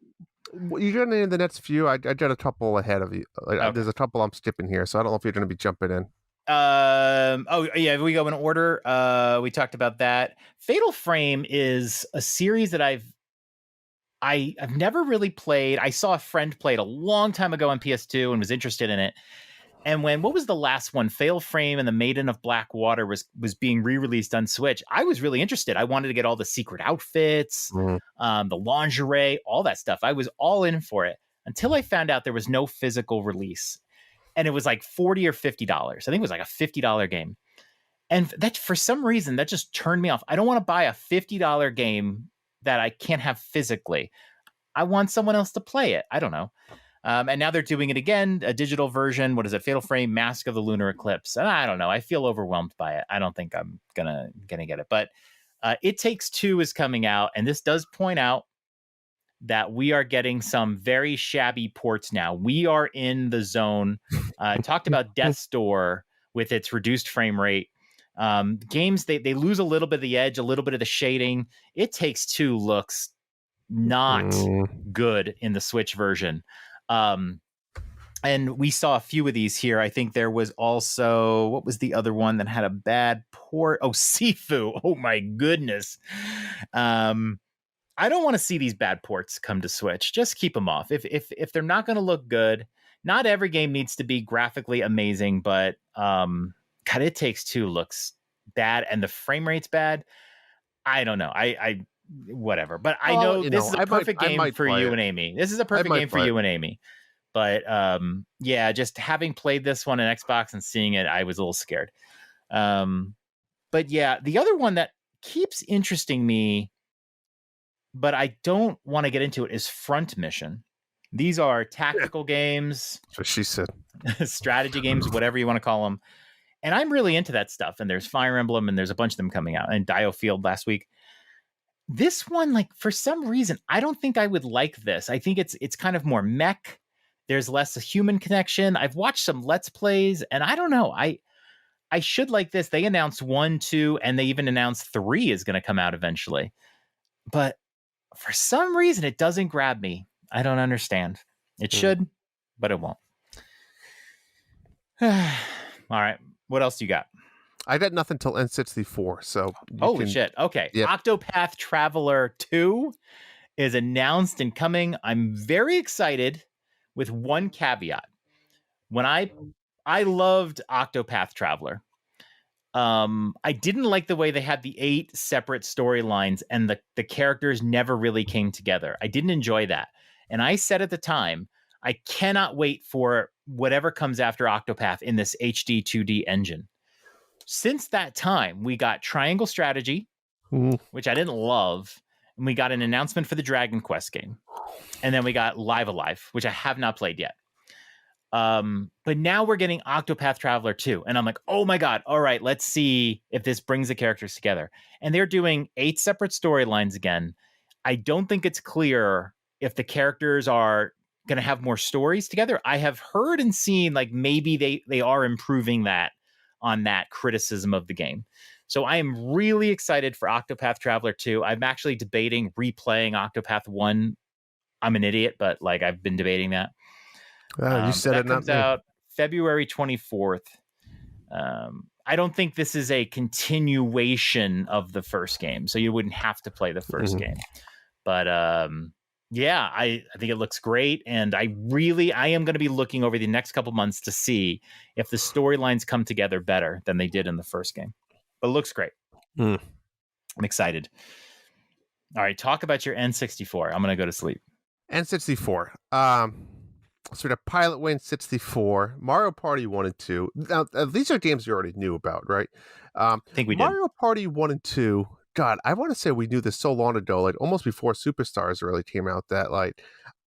You're going to in the next few. I got a couple ahead of you. There's a couple I'm skipping here, so I don't know if you're going to be jumping in. If we go in order, we talked about that. Fatal Frame is a series that I've never really played. I saw a friend play it a long time ago on PS2 and was interested in it. And what was the last one? Fatal Frame and the Maiden of Black Water was being re-released on Switch. I was really interested. I wanted to get all the secret outfits, the lingerie, all that stuff. I was all in for it until I found out there was no physical release. And it was like $40 or $50. I think it was like a $50 game. And that, for some reason, that just turned me off. I don't want to buy a $50 game that I can't have physically. I want someone else to play it. I don't know. And now they're doing it again, a digital version. What is it? Fatal Frame, Mask of the Lunar Eclipse. And I don't know. I feel overwhelmed by it. I don't think I'm gonna get it. But It Takes Two is coming out, and this does point out that we are getting some very shabby ports now. We are in the zone. Talked about Death's Door with its reduced frame rate. Games, they lose a little bit of the edge, a little bit of the shading. It Takes Two looks not good in the Switch version. And we saw a few of these here. I think there was also, what was the other one that had a bad port? Oh, Sifu. Oh my goodness. I don't want to see these bad ports come to Switch. Just keep them off. If they're not going to look good, not every game needs to be graphically amazing, but God, It Takes Two looks bad and the frame rate's bad. I don't know. I whatever. But I know this is a perfect game for you and Amy. This is a perfect game for you and Amy. But yeah, just having played this one on Xbox and seeing it, I was a little scared. But yeah, the other one that keeps interesting me, but I don't want to get into it, is Front Mission. These are tactical games. That's what she said. Strategy games, whatever you want to call them. And I'm really into that stuff. And there's Fire Emblem, and there's a bunch of them coming out. And Diofield last week. This one, like, for some reason, I don't think I would like this. I think it's kind of more mech. There's less a human connection. I've watched some Let's Plays, and I don't know. I should like this. They announced 1, 2, and they even announced 3 is going to come out eventually. But for some reason, it doesn't grab me. I don't understand. It should, but it won't. All right. What else do you got? I got nothing till N64, so holy shit. Okay. Yep. Octopath Traveler 2 is announced and coming. I'm very excited with one caveat. When I loved Octopath Traveler. I didn't like the way they had the 8 separate storylines and the characters never really came together. I didn't enjoy that. And I said at the time, I cannot wait for whatever comes after Octopath in this HD 2D engine. Since that time, we got Triangle Strategy, which I didn't love. And we got an announcement for the Dragon Quest game. And then we got Live Alive, which I have not played yet. But now we're getting Octopath Traveler 2. And I'm like, oh my God, all right, let's see if this brings the characters together. And they're doing 8 separate storylines again. I don't think it's clear if the characters are going to have more stories together. I have heard and seen like maybe they are improving that on that criticism of the game. So I am really excited for Octopath Traveler 2. I'm actually debating replaying Octopath 1. I'm an idiot, but like I've been debating that. You said that it, comes out February 24th. I don't think this is a continuation of the first game, so you wouldn't have to play the first game. But yeah, I think it looks great, and I am going to be looking over the next couple months to see if the storylines come together better than they did in the first game. But it looks great. I'm excited. All right, talk about your N64. I'm going to go to sleep. N64. Sort of Pilot Wayne 64, Mario Party 1 and 2. Now, these are games you already knew about, right? I think we did. Mario Party 1 and 2, God, I want to say we knew this so long ago, like almost before Superstars really came out, that like,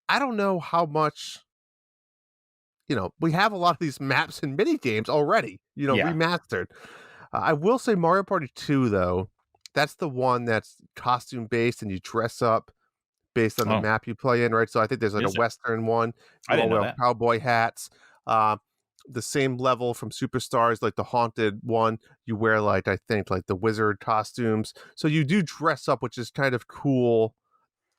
I don't know how much, we have a lot of these maps and mini games already, remastered. I will say Mario Party 2, though, that's the one that's costume based and you dress up based on the map you play in, right? So I think there's like a Western one. I didn't know that. Cowboy hats. The same level from Superstars, like the Haunted one, you wear like, I think, like the wizard costumes. So you do dress up, which is kind of cool.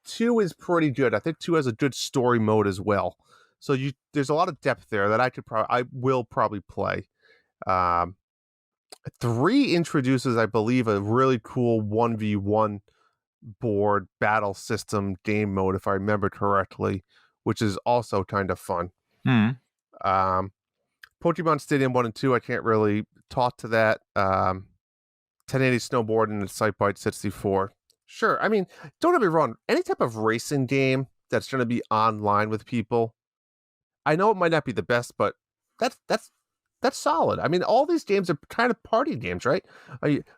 2 is pretty good. I think 2 has a good story mode as well. So there's a lot of depth there that I will probably play. 3 introduces, I believe, a really cool 1v1 board battle system game mode, if I remember correctly, which is also kind of fun. Pokemon Stadium 1 and 2, I can't really talk to that. 1080 snowboard and the Sightbite 64. Sure, I mean, don't get me wrong, any type of racing game that's going to be online with people, I know it might not be the best, but that's solid. I mean, all these games are kind of party games, right?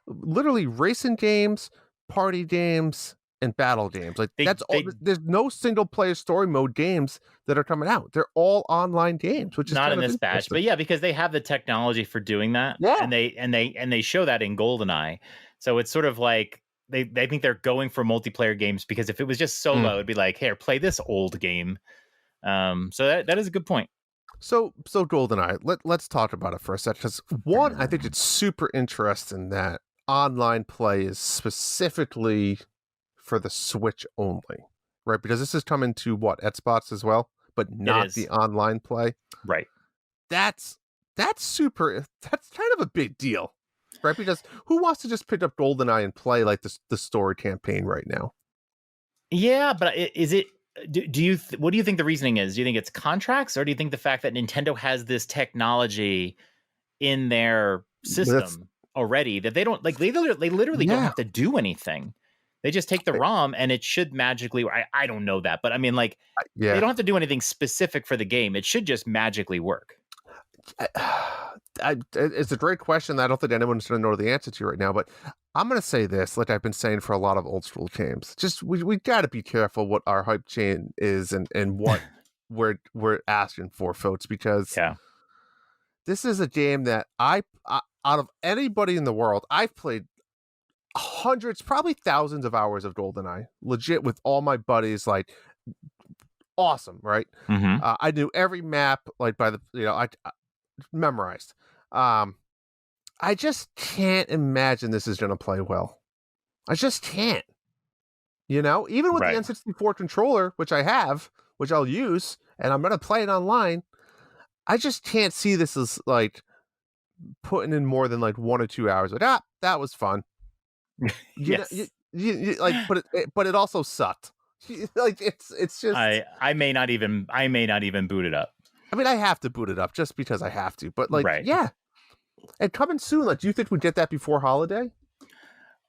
Literally racing games, party games, and battle games. Like there's no single player story mode games that are coming out. They're all online games, which is not in this batch. But yeah, because they have the technology for doing that. Yeah. And they show that in Goldeneye. So it's sort of like they think they're going for multiplayer games, because if it was just solo, it'd be like, here, play this old game. So that is a good point. So Goldeneye, let's talk about it for a second, because one, I think it's super interesting that online play is specifically for the Switch only, right? Because this is coming to Xbox as well, but not the online play. Right. That's kind of a big deal, right? Because who wants to just pick up Goldeneye and play like the story campaign right now? Yeah, but is it? What do you think the reasoning is? Do you think it's contracts, or do you think the fact that Nintendo has this technology in their system already that they don't like? They literally don't have to do anything. They just take the ROM and it should magically. I don't know that, but I mean, like, they don't have to do anything specific for the game. It should just magically work. It's a great question that I don't think anyone's going to know the answer to right now, but I'm going to say this, like I've been saying for a lot of old school games. Just we got to be careful what our hype chain is and what we're asking for, folks, because this is a game that I out of anybody in the world, I've played hundreds, probably thousands of hours of GoldenEye, legit, with all my buddies. Like, awesome, right? I knew every map, like by the I memorized. I just can't imagine this is going to play well. I just can't. Even with the N64 controller, which I have, which I'll use, and I'm going to play it online, I just can't see this as like putting in more than like 1 or 2 hours. Like, that was fun. Yes. But it also sucked. Like it's just. I may not even boot it up. I mean, I have to boot it up just because I have to. But yeah. And coming soon, like, do you think we get that before holiday?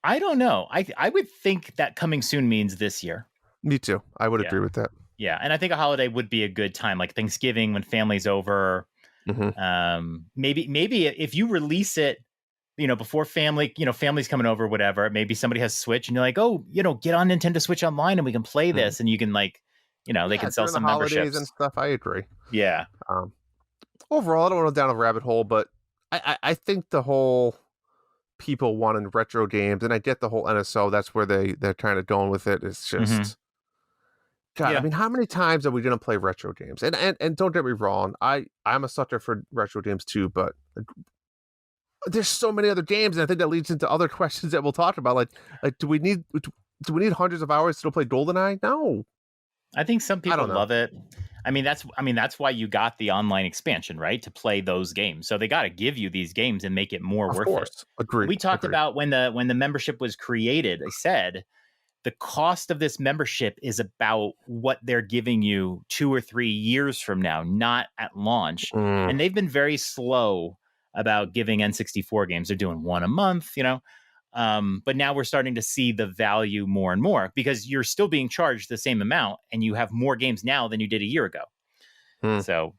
I don't know. I would think that coming soon means this year. Me too. I would agree with that. Yeah, and I think a holiday would be a good time, like Thanksgiving when family's over. Maybe if you release it, before family's coming over, whatever. Maybe somebody has Switch, and you're like, oh, get on Nintendo Switch Online, and we can play this, and you can they can sell some holidays memberships and stuff. I agree. Yeah. overall, I don't want to go down a rabbit hole, but I think the whole people wanting retro games, and I get the whole NSO. That's where they're kind of going with it. It's just God. I mean, how many times are we going to play retro games? And don't get me wrong, I'm a sucker for retro games too, but there's so many other games, and I think that leads into other questions that we'll talk about. Like do we need hundreds of hours to play GoldenEye? No. I think some people love it. I mean, that's why you got the online expansion, right? To play those games. So they got to give you these games and make it more worth it. Agreed. We talked about when the membership was created, I said the cost of this membership is about what they're giving you 2 or 3 years from now, not at launch. And they've been very slow about giving N64 games. They're doing one a month, but now we're starting to see the value more and more because you're still being charged the same amount and you have more games now than you did a year ago. So,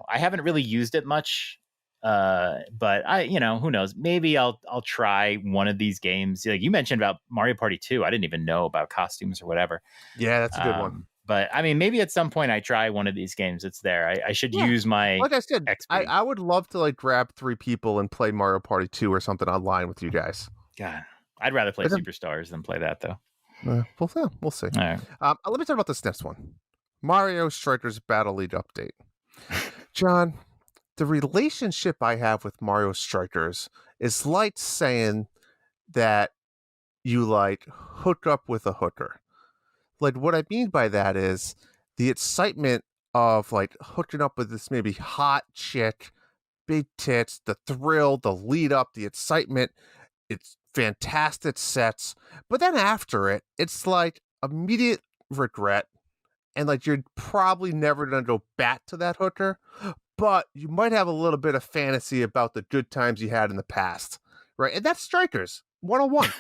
I haven't really used it much, but who knows? Maybe I'll try one of these games. Like you mentioned about Mario Party 2. I didn't even know about costumes or whatever. Yeah, that's a good one. But I mean, maybe at some point I try one of these games. It's there. I should use my like I said. XP. I would love to grab 3 people and play Mario Party 2 or something online with you guys. God, I'd rather play Superstars than play that though. We'll see. All right. Let me talk about this next one. Mario Strikers Battle League update. John, the relationship I have with Mario Strikers is like saying that you hook up with a hooker. Like what I mean by that is the excitement of hooking up with this maybe hot chick, big tits, the thrill, the lead up, the excitement. It's fantastic sets, but then after it, it's immediate regret, and you're probably never gonna go back to that hooker, but you might have a little bit of fantasy about the good times you had in the past, right? And that's Strikers 101.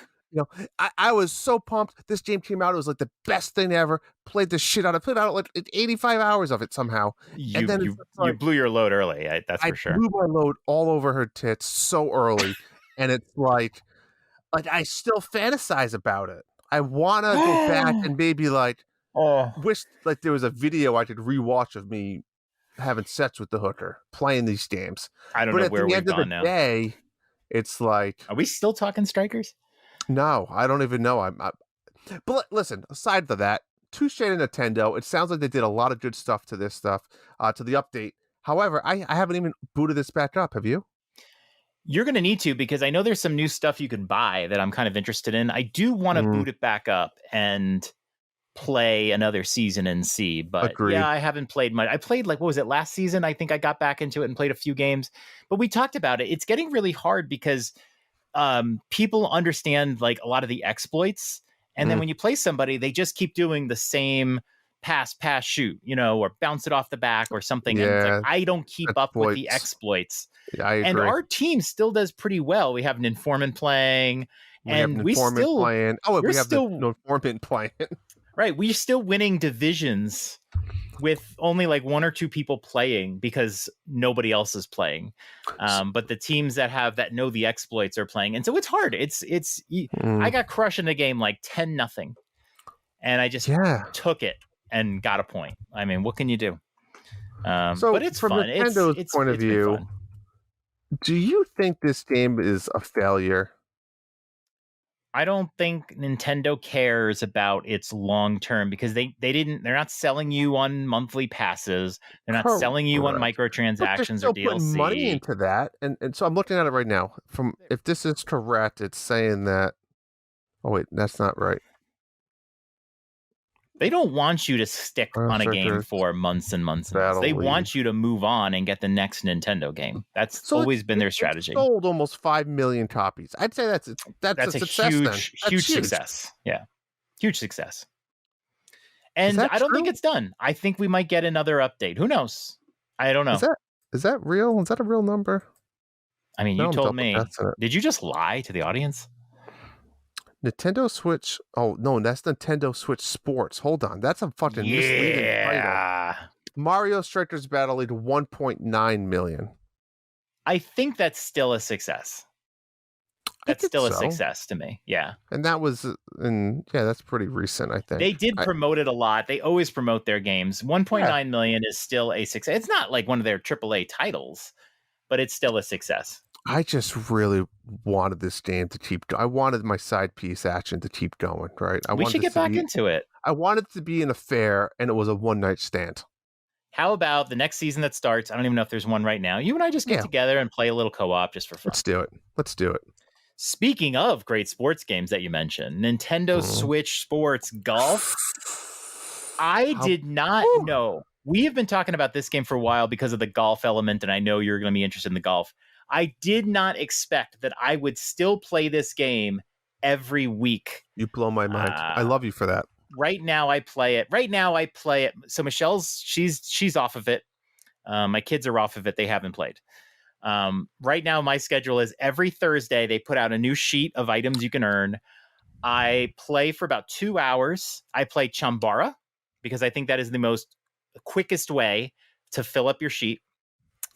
I was so pumped. This game came out. It was the best thing ever. Played the shit out. I played out 85 hours of it somehow. And then you blew your load early. That's for sure. I blew my load all over her tits so early, and it's I still fantasize about it. I want to go back and maybe wish there was a video I could rewatch of me having sex with the hooker playing these games. I don't know where we've gone now. Day, it's are we still talking Strikers? No, I don't even know. But listen, aside from that, touche to Nintendo. It sounds like they did a lot of good stuff to this stuff, to the update. However, I haven't even booted this back up. Have you? You're going to need to, because I know there's some new stuff you can buy that I'm kind of interested in. I do want to boot it back up and play another season and see, but yeah, I haven't played much. I played what was it, last season? I think I got back into it and played a few games, but we talked about it. It's getting really hard because people understand a lot of the exploits, and then when you play somebody, they just keep doing the same pass, shoot, or bounce it off the back or something. Yeah, and I don't keep up with the exploits. Yeah, I agree. And our team still does pretty well. We have an informant playing, we have an informant playing. Right, we're still winning divisions with only 1 or 2 people playing because nobody else is playing. But the teams that know the exploits are playing, and so it's hard. I got crushed in a game 10-0, and I just took it and got a point. I mean, what can you do? But it's from fun. Nintendo's point of view, do you think this game is a failure? I don't think Nintendo cares about its long term, because they're not selling you on monthly passes. They're not selling you on microtransactions or DLC. Putting money into that, and so I'm looking at it right now. If this is correct, it's saying that. Oh wait, that's not right. They don't want you to stick on a game for months and months and months. They want you to move on and get the next Nintendo game. That's always been their strategy. It's sold almost 5 million copies. I'd say that's a success, huge success. Yeah, huge success. And I don't think it's done. I think we might get another update. Who knows? I don't know. Is that real? Is that a real number? I mean, you told me. Did you just lie to the audience? Nintendo Switch. Oh no, that's Nintendo Switch Sports. Hold on, that's a fucking misleading title. Mario Strikers Battle League 1.9 million. I think that's still a success. That's still a so. success to me. Yeah. And that was, that's pretty recent, I think. They did promote it a lot. They always promote their games. 1.9 million is still a success. It's not like one of their AAA titles, but it's still a success. I just really wanted this game to keep. I wanted my side piece action to keep going. Right. We should get back into it. I wanted it to be an affair, and it was a one-night stand. How about the next season that starts? I don't even know if there's one right now. You and I just get together and play a little co-op just for fun. Let's do it. Speaking of great sports games that you mentioned, Nintendo Switch Sports Golf. I did not know. We have been talking about this game for a while because of the golf element, and I know you're going to be interested in the golf. I did not expect that I would still play this game every week. You blow my mind. I love you for that. Right now I play it. So Michelle's she's off of it. My kids are off of it. They haven't played. Right now my schedule is every Thursday they put out a new sheet of items you can earn. I play for about 2 hours. I play Chambara because I think that is the quickest way to fill up your sheet.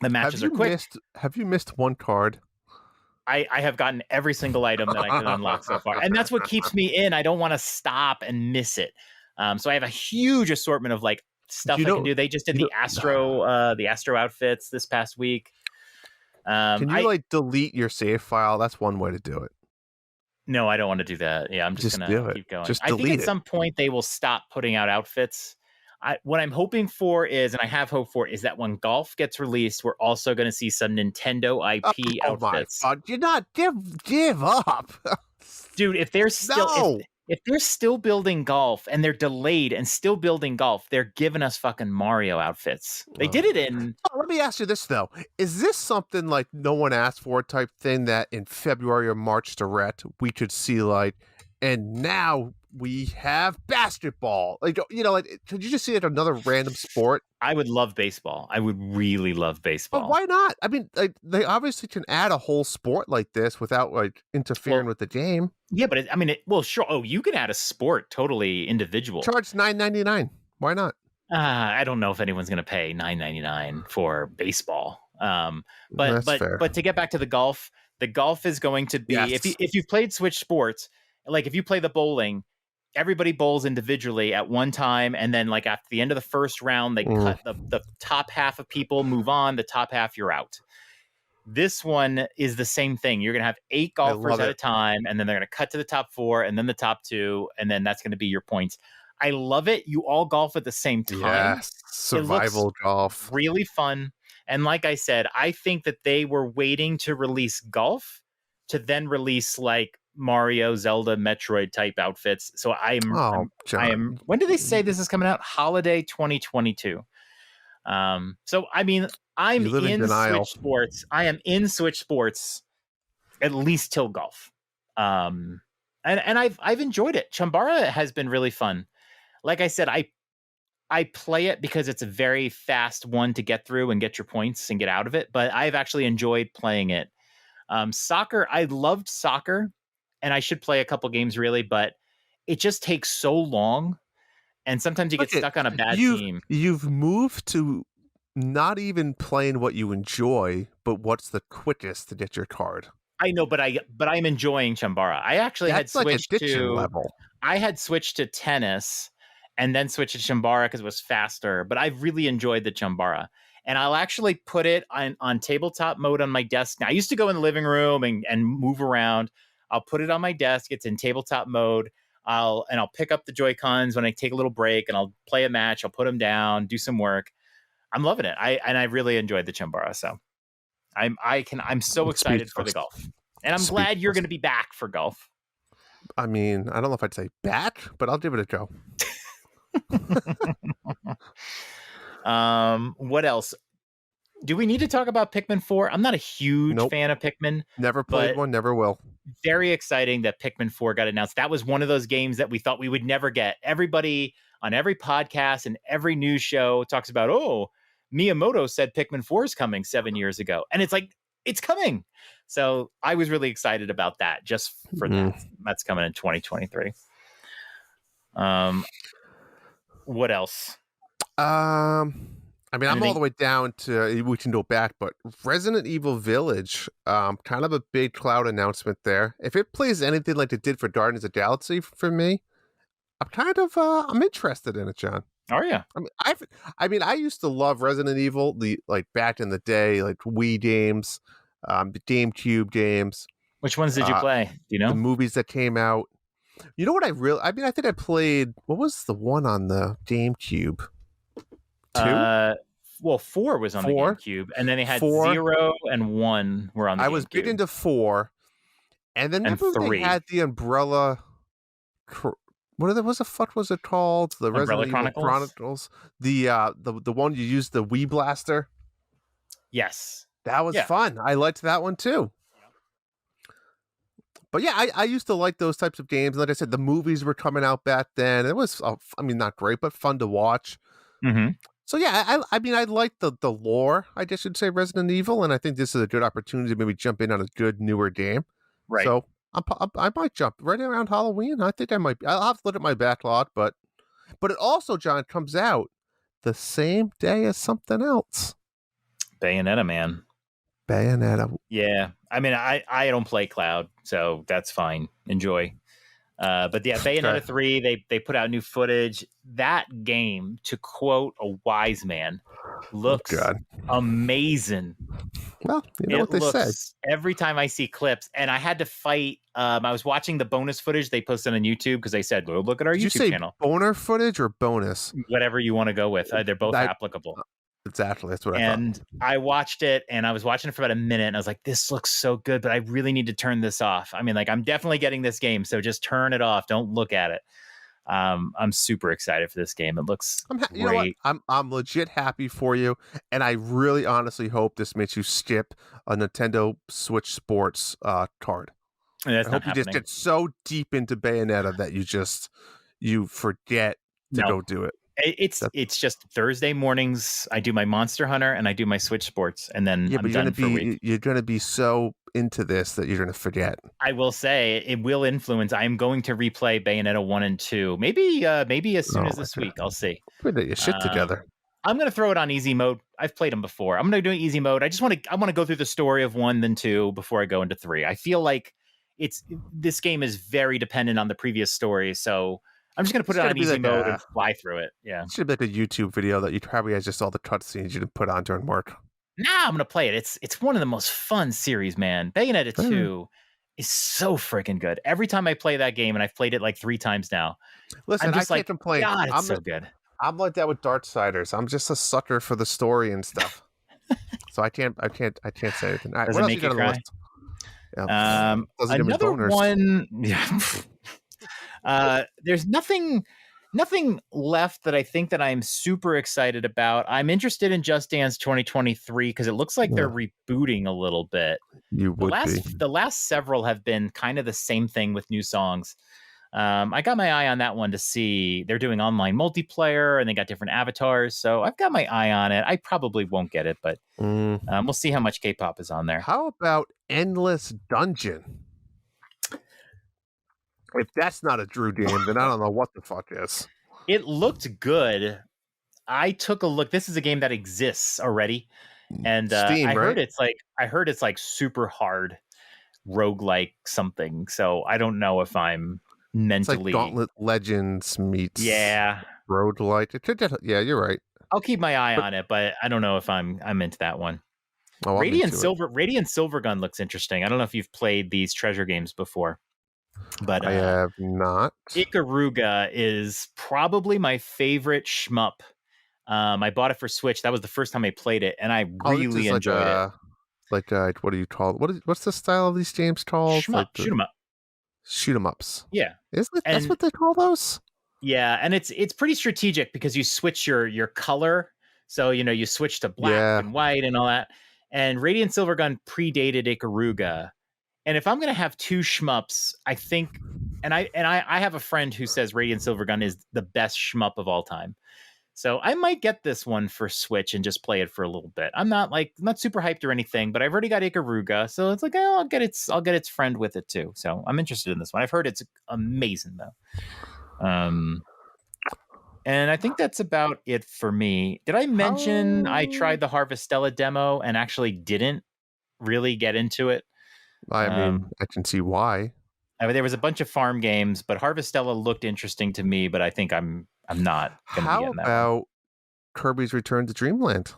The matches are quick. Have you missed one card? I have gotten every single item that I can unlock so far. And that's what keeps me in. I don't want to stop and miss it. So I have a huge assortment of like stuff I can do. They just did the Astro outfits this past week. Can you delete your save file? That's one way to do it. No, I don't want to do that. Yeah, I'm just going to keep going. I think at some point they will stop putting out outfits. What I'm hoping for is, and I have hope for, is that when golf gets released, we're also going to see some Nintendo IP outfits. My God. You're not give up, dude. If they're still if they're still building golf and they're delayed and still building golf, they're giving us fucking Mario outfits. They did it in. Let me ask you this though: is this something like no one asked for type thing that in February or March Direct we could see and now we have basketball. Could you just see another random sport? I would love baseball. I would really love baseball. But why not? I mean, they obviously can add a whole sport like this without interfering with the game. Yeah, but sure. Oh, you can add a sport totally individual. Charge $9.99. Why not? I don't know if anyone's going to pay $9.99 for baseball. But to get back to the golf is going to be if you've played Switch Sports, like if you play the bowling. Everybody bowls individually at one time, and then at the end of the first round, they cut the top half of people, move on, the top half, you're out. This one is the same thing. You're going to have 8 golfers at a time, and then they're going to cut to the top 4, and then the top 2, and then that's going to be your points. I love it. You all golf at the same time. Yes, survival golf. Really fun. And like I said, I think that they were waiting to release golf to then release Mario, Zelda, Metroid type outfits. So I am. When did they say this is coming out? Holiday 2022. So I mean, I'm in Switch Sports. I am in Switch Sports at least till golf. And I've enjoyed it. Chambara has been really fun. Like I said, I play it because it's a very fast one to get through and get your points and get out of it. But I've actually enjoyed playing it. Soccer, I loved soccer. And I should play a couple games really, but it just takes so long. And sometimes you get stuck on a bad team. You've moved to not even playing what you enjoy, but what's the quickest to get your card. I know, but I'm enjoying Chambara. I actually had switched level. I had switched to tennis and then switched to Chambara because it was faster. But I've really enjoyed the Chambara. And I'll actually put it on tabletop mode on my desk. Now, I used to go in the living room and move around. I'll put it on my desk. It's in tabletop mode. I'll pick up the Joy-Cons when I take a little break and I'll play a match. I'll put them down, do some work. I'm loving it. I really enjoyed the Chambara. So I'm so excited for the golf. And I'm glad you're going to be back for golf. I mean, I don't know if I'd say back, but I'll give it a go. What else? Do we need to talk about Pikmin 4? I'm not a huge fan of Pikmin. Never played one, never will. Very exciting that Pikmin 4 got announced. That was one of those games that we thought we would never get. Everybody on every podcast and every news show talks about, Miyamoto said Pikmin 4 is coming 7 years ago. And it's it's coming. So I was really excited about that just for that. That's coming in 2023. What else? I mean, I'm all the way down to, we can go back, but Resident Evil Village, kind of a big cloud announcement there. If it plays anything like it did for Guardians of the Galaxy for me, I'm kind of, I'm interested in it, John. Oh yeah. I mean, I used to love Resident Evil, like back in the day, like Wii games, the GameCube games. Which ones did you play? Do you know? The movies that came out. You know what I think I played, what was the one on the GameCube? 2? Well, 4 was on the GameCube, and then they had 0 and 1 were on the GameCube. I was big into 4, and then they had the Umbrella. What the fuck was it called? The Umbrella Resident Evil Chronicles. The one you used the Wii Blaster. Yes, that was fun. I liked that one too. But yeah, I used to like those types of games. Like I said, the movies were coming out back then. It was, I mean, not great, but fun to watch. Mm-hmm. So yeah, I mean, I like the lore, I guess you'd say, Resident Evil, and I think this is a good opportunity to maybe jump in on a good newer game. Right. So I might jump right around Halloween. I think I might. I'll have to look at my backlog, but it also, John, comes out the same day as something else. Bayonetta, man. Bayonetta. Yeah, I mean, I don't play Cloud, so that's fine. Enjoy. But yeah, Bayonetta 3, they put out new footage. That game, to quote a wise man, looks amazing. Well, you know what they say. Every time I see clips, and I had to fight. I was watching the bonus footage they posted on YouTube because they said, "Well, look at our YouTube channel." Boner footage or bonus? Whatever you want to go with. They're both applicable. Exactly. That's what I thought. And I watched it, and I was watching it for about a minute, and I was like, this looks so good, but I really need to turn this off. I mean, like, I'm definitely getting this game, so just turn it off. Don't look at it. I'm super excited for this game. It looks great. You know what? I'm legit happy for you, and I really honestly hope this makes you skip a Nintendo Switch Sports card. I hope you just get so deep into Bayonetta that you forget to go do it. It's just Thursday mornings. I do my Monster Hunter and I do my Switch Sports, and then I'm done for a week. You're going to be so into this that you're going to forget. I will say it will influence. I am going to replay Bayonetta 1 and 2. Maybe as soon as this week. I'll see. Put your shit together. I'm going to throw it on easy mode. I've played them before. I'm going to do easy mode. I want to go through the story of 1 then 2 before I go into 3. I feel like this game is very dependent on the previous story, so I'm just going to put it on easy mode and fly through it. Yeah. It should be like a YouTube video that you probably has just all the cutscenes you can put on during work. Nah, I'm going to play it. It's one of the most fun series, man. Bayonetta 2 is so freaking good. Every time I play that game, and I've played it like 3 times now. Listen, I can't complain. God, it's so good. I'm like that with Darksiders. I'm just a sucker for the story and stuff. So I can't say anything. All right, what else you got on the list? Yeah. Another one. Yeah. There's nothing left that I think that I'm super excited about. I'm interested in Just Dance 2023 because it looks like they're rebooting a little bit. The last several have been kind of the same thing with new songs. I got my eye on that one to see. They're doing online multiplayer and they got different avatars, so I've got my eye on it. I probably won't get it, but we'll see how much K-pop is on there. How about Endless Dungeon? If that's not a Drew game, then I don't know what the fuck is. It looked good. I took a look. This is a game that exists already, and Steam, I heard it's like super hard roguelike something. So I don't know if I'm mentally. It's like Gauntlet Legends meets roguelike. Yeah, you're right. I'll keep my eye on it, but I don't know if I'm into that one. Oh, Radiant Silvergun looks interesting. I don't know if you've played these treasure games before. But I have not. Ikaruga is probably my favorite shmup. I bought it for Switch. That was the first time I played it, and I really enjoyed it. Like what do you call it? What's the style of these games called? Shmup, shoot 'em up. Shoot 'em ups. Yeah, that's what they call those. Yeah, and it's pretty strategic because you switch your color. So you switch to black and white and all that. And Radiant Silvergun predated Ikaruga. And if I'm going to have 2 shmups, I think, and I have a friend who says Radiant Silvergun is the best shmup of all time. So I might get this one for Switch and just play it for a little bit. I'm not super hyped or anything, but I've already got Ikaruga, so it's like I'll get its friend with it too. So I'm interested in this one. I've heard it's amazing though. And I think that's about it for me. Did I mention I tried the Harvestella demo and actually didn't really get into it? I mean, I can see why. I mean, there was a bunch of farm games, but Harvestella looked interesting to me, but I think I'm not going to be How getting that one. about Kirby's Return to Dreamland?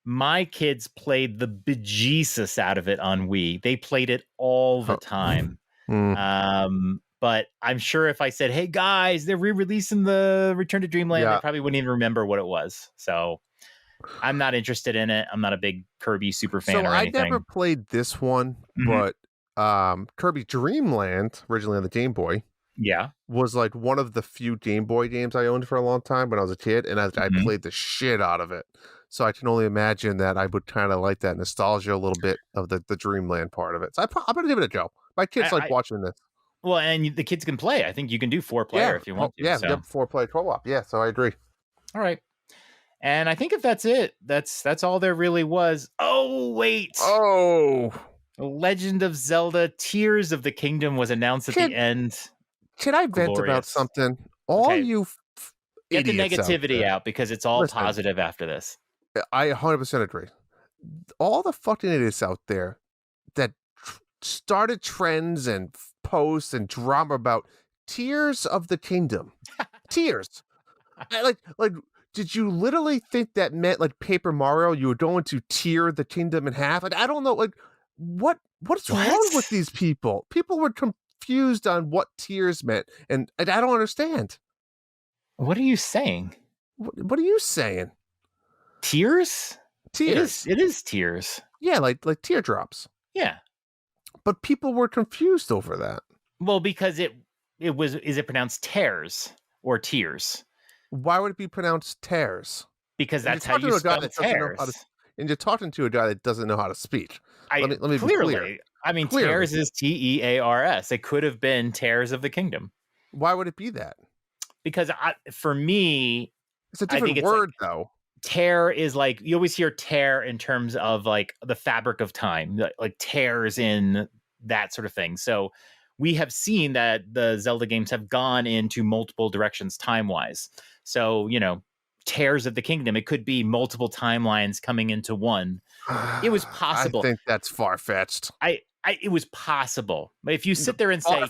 My kids played the bejesus out of it on Wii. They played it all the time. But I'm sure if I said, hey guys, they're re-releasing the Return to Dreamland, they probably wouldn't even remember what it was. So I'm not interested in it. I'm not a big Kirby super fan or anything. I never played this one, but Kirby Dreamland, originally on the Game Boy, was like one of the few Game Boy games I owned for a long time when I was a kid, and I played the shit out of it. So I can only imagine that I would kind of like that nostalgia a little bit of the Dreamland part of it. So I'm going to give it a go. My kids like watching this. Well, and the kids can play. I think you can do 4-player if you want to. Yeah, so. 4-player co-op. Yeah, so I agree. All right. And I think if that's it, that's all there really was. Oh, wait. Oh. Legend of Zelda Tears of the Kingdom was announced at the end. Can I vent about something? All you get the negativity out because it's all positive after this. I 100% agree. All the fucking idiots out there that started trends and posts and drama about Tears of the Kingdom. Tears. Like, did you literally think that meant like Paper Mario? You were going to tear the kingdom in half? Like, I don't know. Like, what's wrong with these people? People were confused on what tears meant, and I don't understand. What are you saying? What are you saying? Tears? Tears. It is tears. Yeah, like teardrops. Yeah. But people were confused over that. Well, because is it pronounced tears or tears? Why would it be pronounced tears? Because that's how you spell tears. And you're talking to a guy that doesn't know how to speak. Let me clearly. be clear. I mean, tears is Tears. It could have been Tears of the Kingdom. Why would it be that? Because for me, it's a different word, though. Tear is like, you always hear tear in terms of like the fabric of time, like tears in that sort of thing. So we have seen that the Zelda games have gone into multiple directions time-wise. So, Tears of the Kingdom, it could be multiple timelines coming into one. It was possible. I think that's far-fetched. It was possible. But if you sit there and say,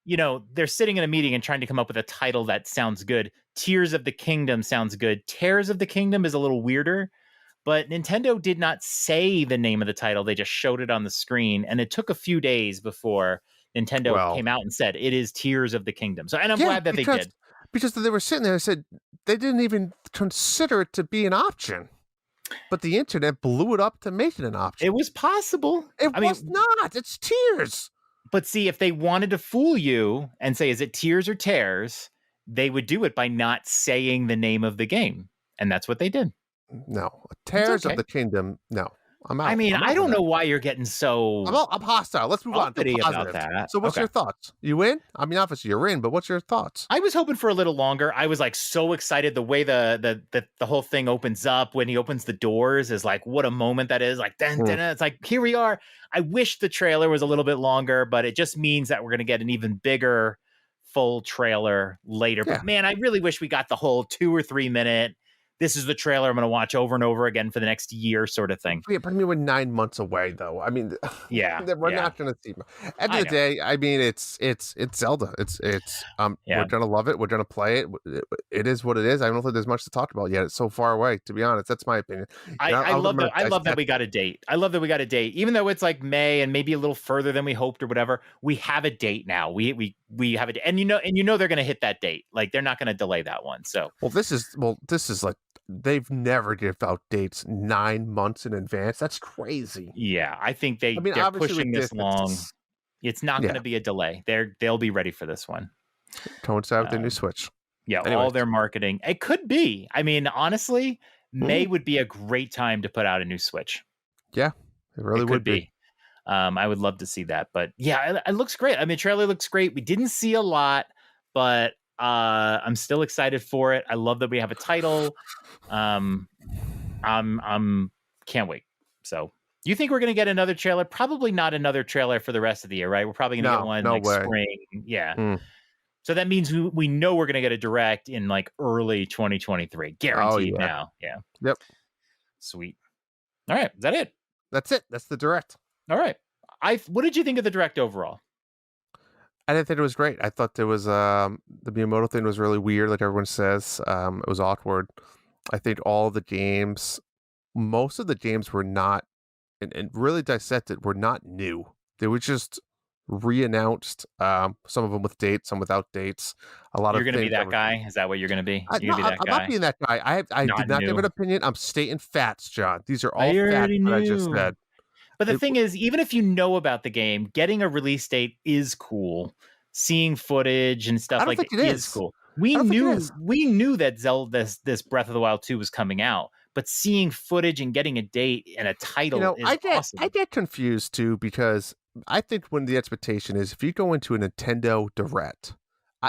they're sitting in a meeting and trying to come up with a title that sounds good. Tears of the Kingdom sounds good. Tears of the Kingdom is a little weirder, but Nintendo did not say the name of the title. They just showed it on the screen, and it took a few days before Nintendo came out and said it is Tears of the Kingdom. So, and I'm glad that they did. Because they were sitting there and said they didn't even consider it to be an option. But the internet blew it up to make it an option. It was possible. It was not. It's Tears. But see, if they wanted to fool you and say, is it Tears or Tears, they would do it by not saying the name of the game. And that's what they did. No. Tears of the Kingdom, no. I'm out. I mean, I don't know why you're getting so... I'm hostile. Let's move on to positive. About that. So what's your thoughts? You in? I mean, obviously you're in, but what's your thoughts? I was hoping for a little longer. I was like so excited. The way the whole thing opens up when he opens the doors is like, what a moment that is. Like, it's like, here we are. I wish the trailer was a little bit longer, but it just means that we're going to get an even bigger full trailer later. Yeah. But man, I really wish we got the whole 2 or 3 minute, this is the trailer I'm going to watch over and over again for the next year sort of thing. Yeah, but I mean, we're 9 months away, though. I mean, we're not going to see. At the end of the day, I mean, it's Zelda. We're going to love it. We're going to play it. It is what it is. I don't think there's much to talk about yet. It's so far away, to be honest. That's my opinion. I love that we got a date. I love that we got a date, even though it's like May and maybe a little further than we hoped or whatever. We have a date now. We have a date, and they're going to hit that date. Like they're not going to delay that one. So this is like. They've never give out dates 9 months in advance. That's crazy. Yeah, I think they're pushing this long. It's not going to be a delay. They'll be ready for this one. Coincide with the new Switch. Yeah, all their marketing. It could be. I mean, honestly, May would be a great time to put out a new Switch. Yeah, it really would be. I would love to see that. But yeah, it looks great. I mean, the trailer looks great. We didn't see a lot, but I'm still excited for it. I love that we have a title. I'm can't wait. So you think we're going to get another trailer? Probably not another trailer for the rest of the year, right? We're probably going to get one spring. Yeah. So that means we know we're going to get a direct in like early 2023. Guaranteed now. Yeah. Yep. Sweet. All right. Is that it? That's it. That's the direct. All right. What did you think of the direct overall? I didn't think it was great. I thought there was the Miyamoto thing was really weird, like everyone says. It was awkward. I think all the games, most of the games were not, and really dissected, were not new. They were just re-announced. Some of them with dates, some without dates. You're going to be that guy? Is that what you're going to be? You're going to be that I'm guy? not being that guy. I did not give an opinion. I'm stating facts, John. These are all facts that I just said. But the thing is, even if you know about the game, getting a release date is cool. Seeing footage and stuff like it is cool. We knew that this Breath of the Wild 2 was coming out, but seeing footage and getting a date and a title is awesome. I get confused too, because I think when the expectation is, if you go into a Nintendo Direct,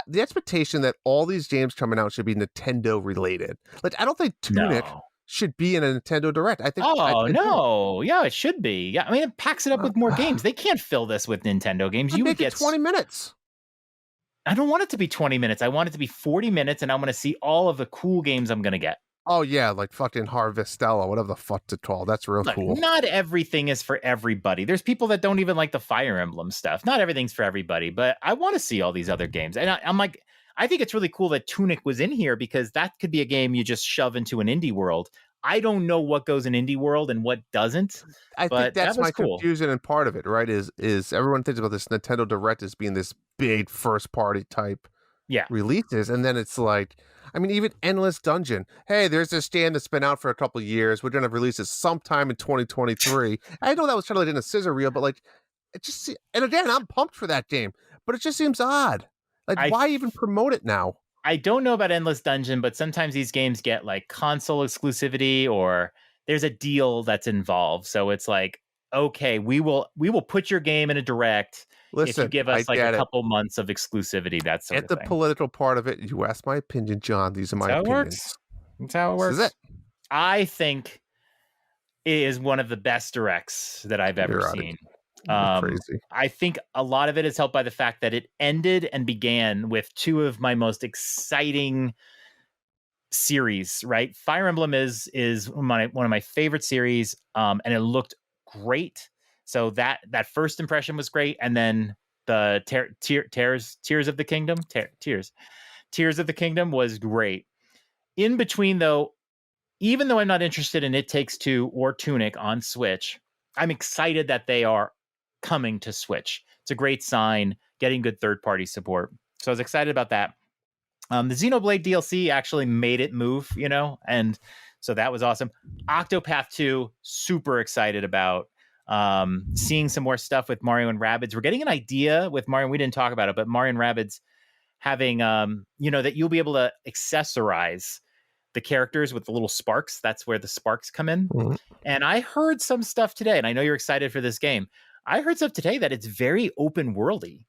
the expectation that all these games coming out should be Nintendo related. Like, I don't think Tunic should be in a Nintendo Direct. I think. No, yeah, it should be. Yeah, I mean, it packs it up with more games. They can't fill this with Nintendo games. You would get 20 minutes. I don't want it to be 20 minutes. I want it to be 40 minutes, and I'm going to see all of the cool games I'm going to get. Oh, yeah, like fucking Harvestella, whatever the fuck's it called. That's real cool. Not everything is for everybody. There's people that don't even like the Fire Emblem stuff. Not everything's for everybody, but I want to see all these other games. And I'm like, I think it's really cool that Tunic was in here, because that could be a game you just shove into an indie world. I don't know what goes in indie world and what doesn't. I think that's my confusion, and part of it, right, is everyone thinks about this Nintendo Direct as being this big first party type releases, and then it's like, I mean, even Endless Dungeon. Hey, there's this game that's been out for a couple of years. We're gonna release it sometime in 2023. I know that was kind of like in a scissor reel, but like, it just, and again, I'm pumped for that game, but it just seems odd. Like, why even promote it now? I don't know about Endless Dungeon, but sometimes these games get like console exclusivity, or there's a deal that's involved. So it's like, okay, we will put your game in a direct if you give us like a couple months of exclusivity. That sort of thing. At the political part of it, you asked my opinion, John. These are my opinions. That's how it works. This is it. I think it is one of the best directs that I've ever seen. Crazy. I think a lot of it is helped by the fact that it ended and began with two of my most exciting series, right? Fire Emblem is one of my favorite series, and it looked great. So that first impression was great, and then the Tears of the Kingdom, Tears of the Kingdom was great. In between, though, even though I'm not interested in It Takes Two or Tunic on Switch, I'm excited that they are coming to Switch. It's a great sign, getting good third-party support. So I was excited about that. The Xenoblade DLC actually made it move, and so that was awesome. Octopath 2, super excited about. Seeing some more stuff with Mario and Rabbids. We're getting an idea with Mario, we didn't talk about it, but Mario and Rabbids having, that you'll be able to accessorize the characters with the little sparks. That's where the sparks come in. Mm-hmm. And I heard some stuff today, and I know you're excited for this game. I heard stuff today that it's very open worldy,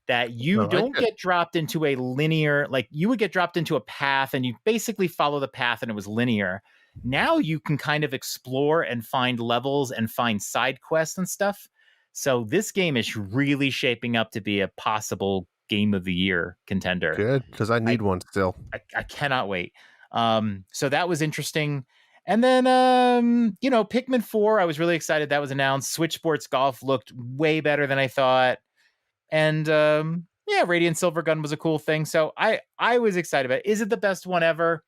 that you don't get dropped into a linear, like you would get dropped into a path and you basically follow the path and it was linear. Now you can kind of explore and find levels and find side quests and stuff. So this game is really shaping up to be a possible game of the year contender. Good, because I need one still. I cannot wait. So that was interesting. And then, Pikmin 4, I was really excited that was announced. Switch Sports Golf looked way better than I thought. And, Radiant Silvergun was a cool thing. So I was excited about it. Is it the best one ever?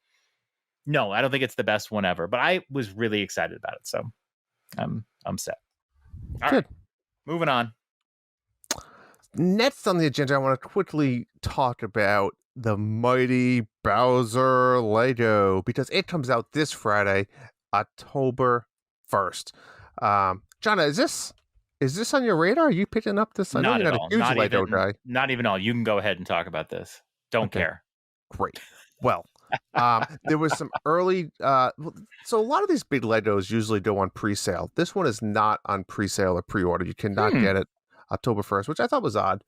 No, I don't think it's the best one ever, but I was really excited about it. So I'm set. All right, moving on. Next on the agenda, I want to quickly talk about the mighty Bowser Lego, because it comes out this Friday, October 1st. Jonna, is this on your radar? Are you picking up this? I know you're not a huge Lego guy. Not even all. You can go ahead and talk about this. Don't care. Great. Well, there was some early. So a lot of these big Legos usually go on pre-sale. This one is not on pre-sale or pre-order. You cannot get it October 1st, which I thought was odd.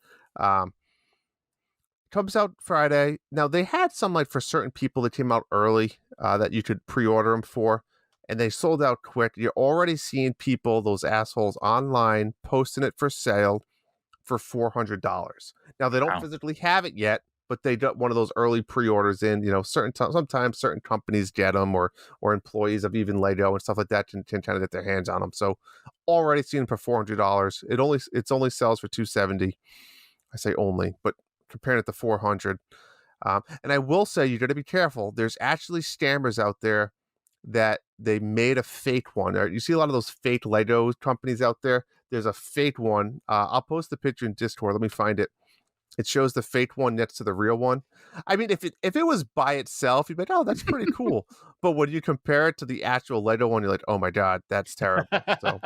Comes out Friday. Now they had some like for certain people that came out early that you could pre-order them for, and they sold out quick. You're already seeing people, those assholes online, posting it for sale for $400. Now they don't physically have it yet, but they got one of those early pre-orders in. Sometimes certain companies get them, or employees of even Lego and stuff like that can kind of get their hands on them. So already seen them for $400. It's only sells for $270. I say only, but comparing it to $400. And I will say, you got to be careful. There's actually scammers out there that they made a fake one. Right? You see a lot of those fake Lego companies out there. There's a fake one. I'll post the picture in Discord. Let me find it. It shows the fake one next to the real one. I mean, if it was by itself, you'd be like, oh, that's pretty cool. But when you compare it to the actual Lego one, you're like, oh my God, that's terrible. So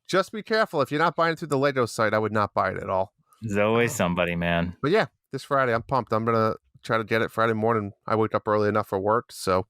just be careful. If you're not buying it through the Lego site, I would not buy it at all. There's always somebody, man. But yeah, this Friday, I'm pumped. I'm going to try to get it Friday morning. I wake up early enough for work, so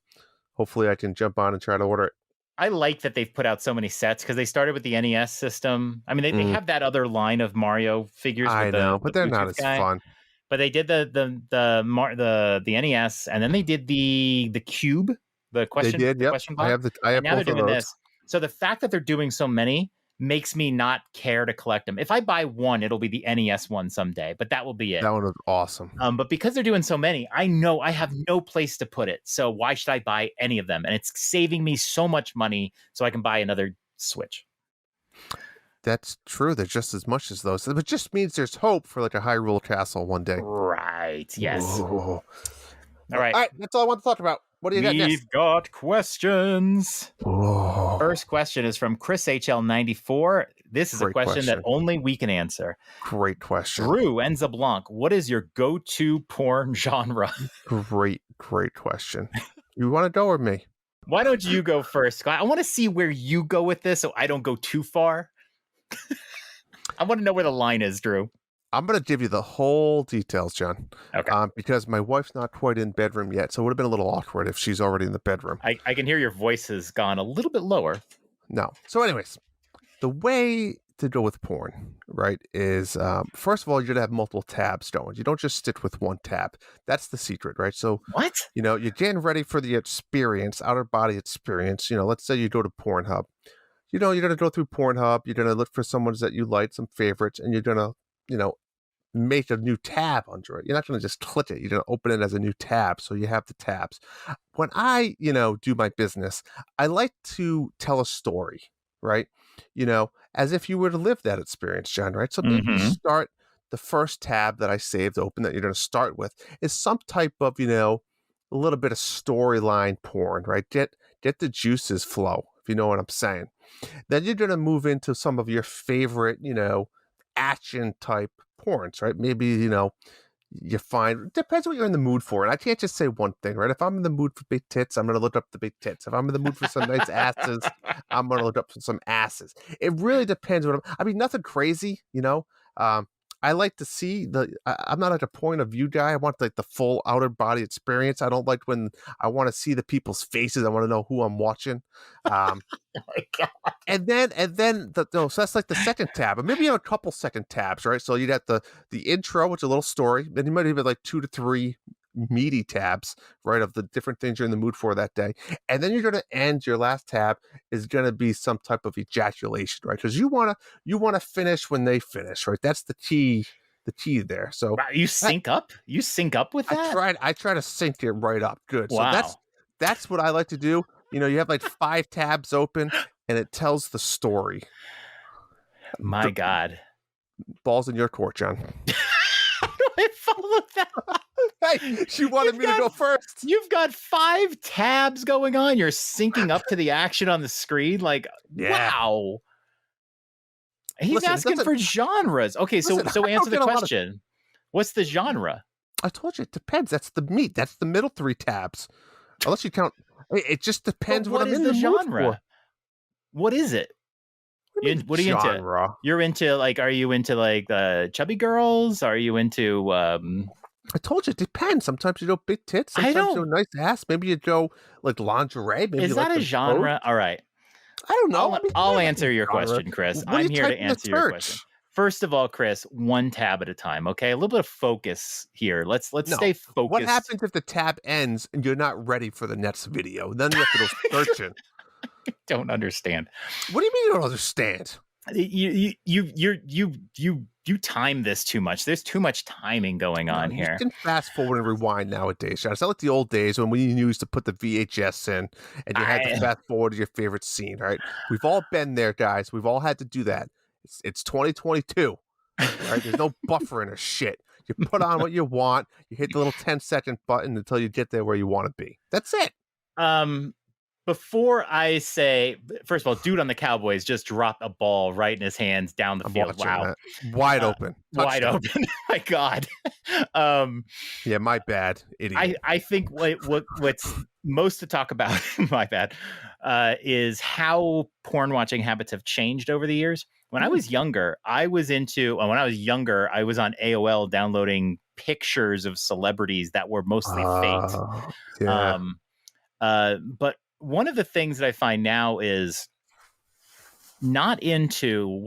hopefully I can jump on and try to order it. I like that they've put out so many sets because they started with the NES system. I mean, they have that other line of Mario figures. I know, but they're not as fun. But they did the NES, and then they did the Cube, the question. They did, yep. Question block. I have now both they're of doing those. this. So the fact that they're doing so many makes me not care to collect them. If I buy one, it'll be the NES one someday, but that will be it. That one was awesome. But because they're doing so many, I know I have no place to put it. So why should I buy any of them? And it's saving me so much money so I can buy another Switch. That's true. There's just as much as those. It just means there's hope for like a Hyrule Castle one day. Right. Yes. Whoa. All right. All right. That's all I want to talk about. What do you got next? We've got questions. Whoa. First question is from Chris HL94. This is a question that only we can answer. Great question. Drew Enza Blanc, what is your go-to porn genre? Great question. You want to go with me? Why don't you go first, Scott? I want to see where you go with this so I don't go too far. I want to know where the line is, Drew. I'm going to give you the whole details, John. Okay. Because my wife's not quite in bedroom yet, so it would have been a little awkward if she's already in the bedroom. I can hear your voice has gone a little bit lower. No. So anyways, the way to go with porn, right, is first of all, you're going to have multiple tabs going. You don't just stick with one tab. That's the secret, right? So what? You're getting ready for the experience, outer body experience. Let's say you go to Pornhub. You're going to go through Pornhub. You're going to look for someone that you like, some favorites, and you're going to, make a new tab under it. You're not going to just click it. You're going to open it as a new tab. So you have the tabs. When I, do my business, I like to tell a story, right? As if you were to live that experience, John, right? So maybe you start the first tab that I saved open that you're going to start with is some type of, a little bit of storyline porn, right? Get the juices flow, if you know what I'm saying. Then you're going to move into some of your favorite, action type porns, right? Maybe, you find, depends what you're in the mood for. And I can't just say one thing, right? If I'm in the mood for big tits, I'm going to look up the big tits. If I'm in the mood for some nice asses, I'm going to look up for some asses. It really depends nothing crazy, I like to see I'm not like a point of view guy. I want like the full outer body experience. I don't like when I want to see the people's faces. I want to know who I'm watching. Oh my God. And then so that's like the second tab, and maybe you have a couple second tabs, right? So you got the intro, which is a little story. Then you might have like 2 to 3 meaty tabs, right, of the different things you're in the mood for that day. And then you're going to end, your last tab is going to be some type of ejaculation, right? Because you want to finish when they finish, right? That's the key there. So wow, you sync up with that? I try to sync it right up. Good. Wow. So that's what I like to do. You have like 5 tabs open and it tells the story. My God. Balls in your court, John. How do I follow that? Hey, she wanted me to go first. You've got 5 tabs going on. You're syncing up to the action on the screen. Like, yeah. Wow. He's asking for genres. Okay, so answer the question. What's the genre? I told you it depends. That's the meat. That's the middle 3 tabs. Unless you count. It just depends what I'm in the genre. Mood for. What is it? What are you into? You're into are you into chubby girls? Are you into I told you it depends. Sometimes you go big tits, sometimes you go nice ass, maybe you go like lingerie. Maybe is that a genre? All right. I don't know. I'll answer your question, Chris. I'm here to answer your question. First of all, Chris, 1 tab at a time, okay? A little bit of focus here. Let's stay focused. What happens if the tab ends and you're not ready for the next video? Then you have to go searching. I don't understand. What do you mean you don't understand? You time this too much. There's too much timing going on You here. can fast forward and rewind nowadays, John. It's not like the old days when we used to put the VHS in and you had to fast forward to your favorite scene, right? We've all been there, guys. We've all had to do that. It's 2022, right? There's no buffering or shit. You put on what you want. You hit the little 10-second button until you get there where you want to be. That's it. Before I say, first of all, dude on the Cowboys just dropped a ball right in his hands down the field. Wow. That. Wide open. Wide open. My God. Yeah, my bad. Idiot. I think what's most to talk about, my bad, is how porn watching habits have changed over the years. When I was younger, I was on AOL downloading pictures of celebrities that were mostly faked. Yeah. But one of the things that I find now is I'm not into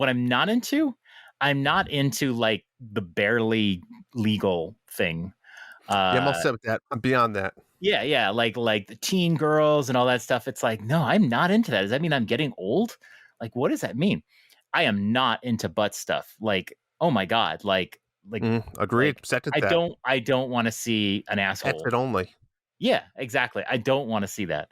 like the barely legal thing. Yeah, I'm all set with that. I'm beyond that. Yeah, like the teen girls and all that stuff. It's like, no, I'm not into that. Does that mean I'm getting old? Like, what does that mean? I am not into butt stuff. Like, oh my God, like agreed. Like, Second I that. don't want to see an asshole. That's it only. Yeah, exactly. I don't want to see that.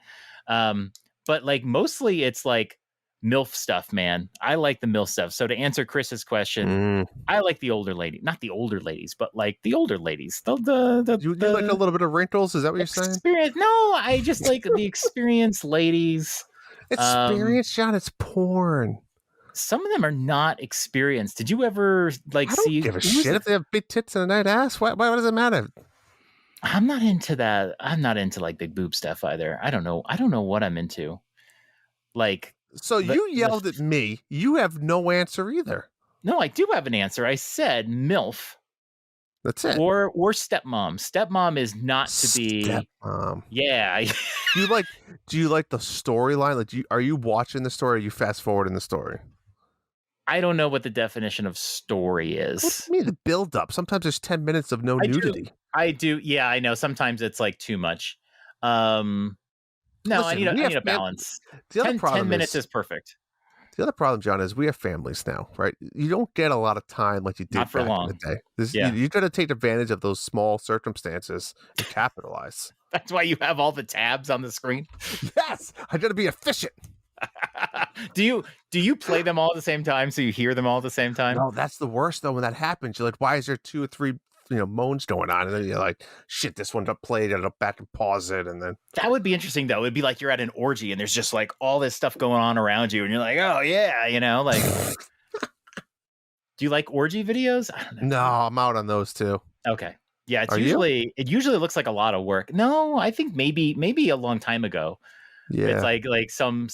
But like mostly it's like MILF stuff, man. I like the MILF stuff. So to answer Chris's question, I like the older lady, not the older ladies, but like the older ladies. You like a little bit of wrinkles? Is that what you're saying? No, I just like the experienced ladies. Experience, John. It's porn. Some of them are not experienced. Did you ever like see? I don't give a shit if they have big tits and a nice ass. Why does it matter? I'm not into that. I'm not into like big boob stuff either. I don't know what I'm into. Like, so you yelled at me. You have no answer either. No, I do have an answer. I said MILF. That's it. Or stepmom. Stepmom is not to be. Stepmom. Yeah. Do you like the storyline? Like, are you watching the story? Or are you fast forwarding the story? I don't know what the definition of story is. What do you mean the build up? Sometimes there's 10 minutes of no nudity. I do. Yeah, I know. Sometimes it's like too much. No, listen, I need a balance. 10 minutes is perfect. The other problem, John, is we have families now, right? You don't get a lot of time like you did Not for back long. in the day. You got to take advantage of those small circumstances and capitalize. That's why you have all the tabs on the screen. Yes, I got to be efficient. Do you play them all at the same time so you hear them all at the same time? No, that's the worst though. When that happens, you're like, why is there 2 or 3 moans going on? And then you're like, shit, this one got played. I got back and pause it, and then that would be interesting though. It'd be like you're at an orgy and there's just like all this stuff going on around you, and you're like, oh yeah, like. Do you like orgy videos? I don't know. No, I'm out on those too. Okay, yeah, it usually looks like a lot of work. No, I think maybe a long time ago. Yeah, it's like some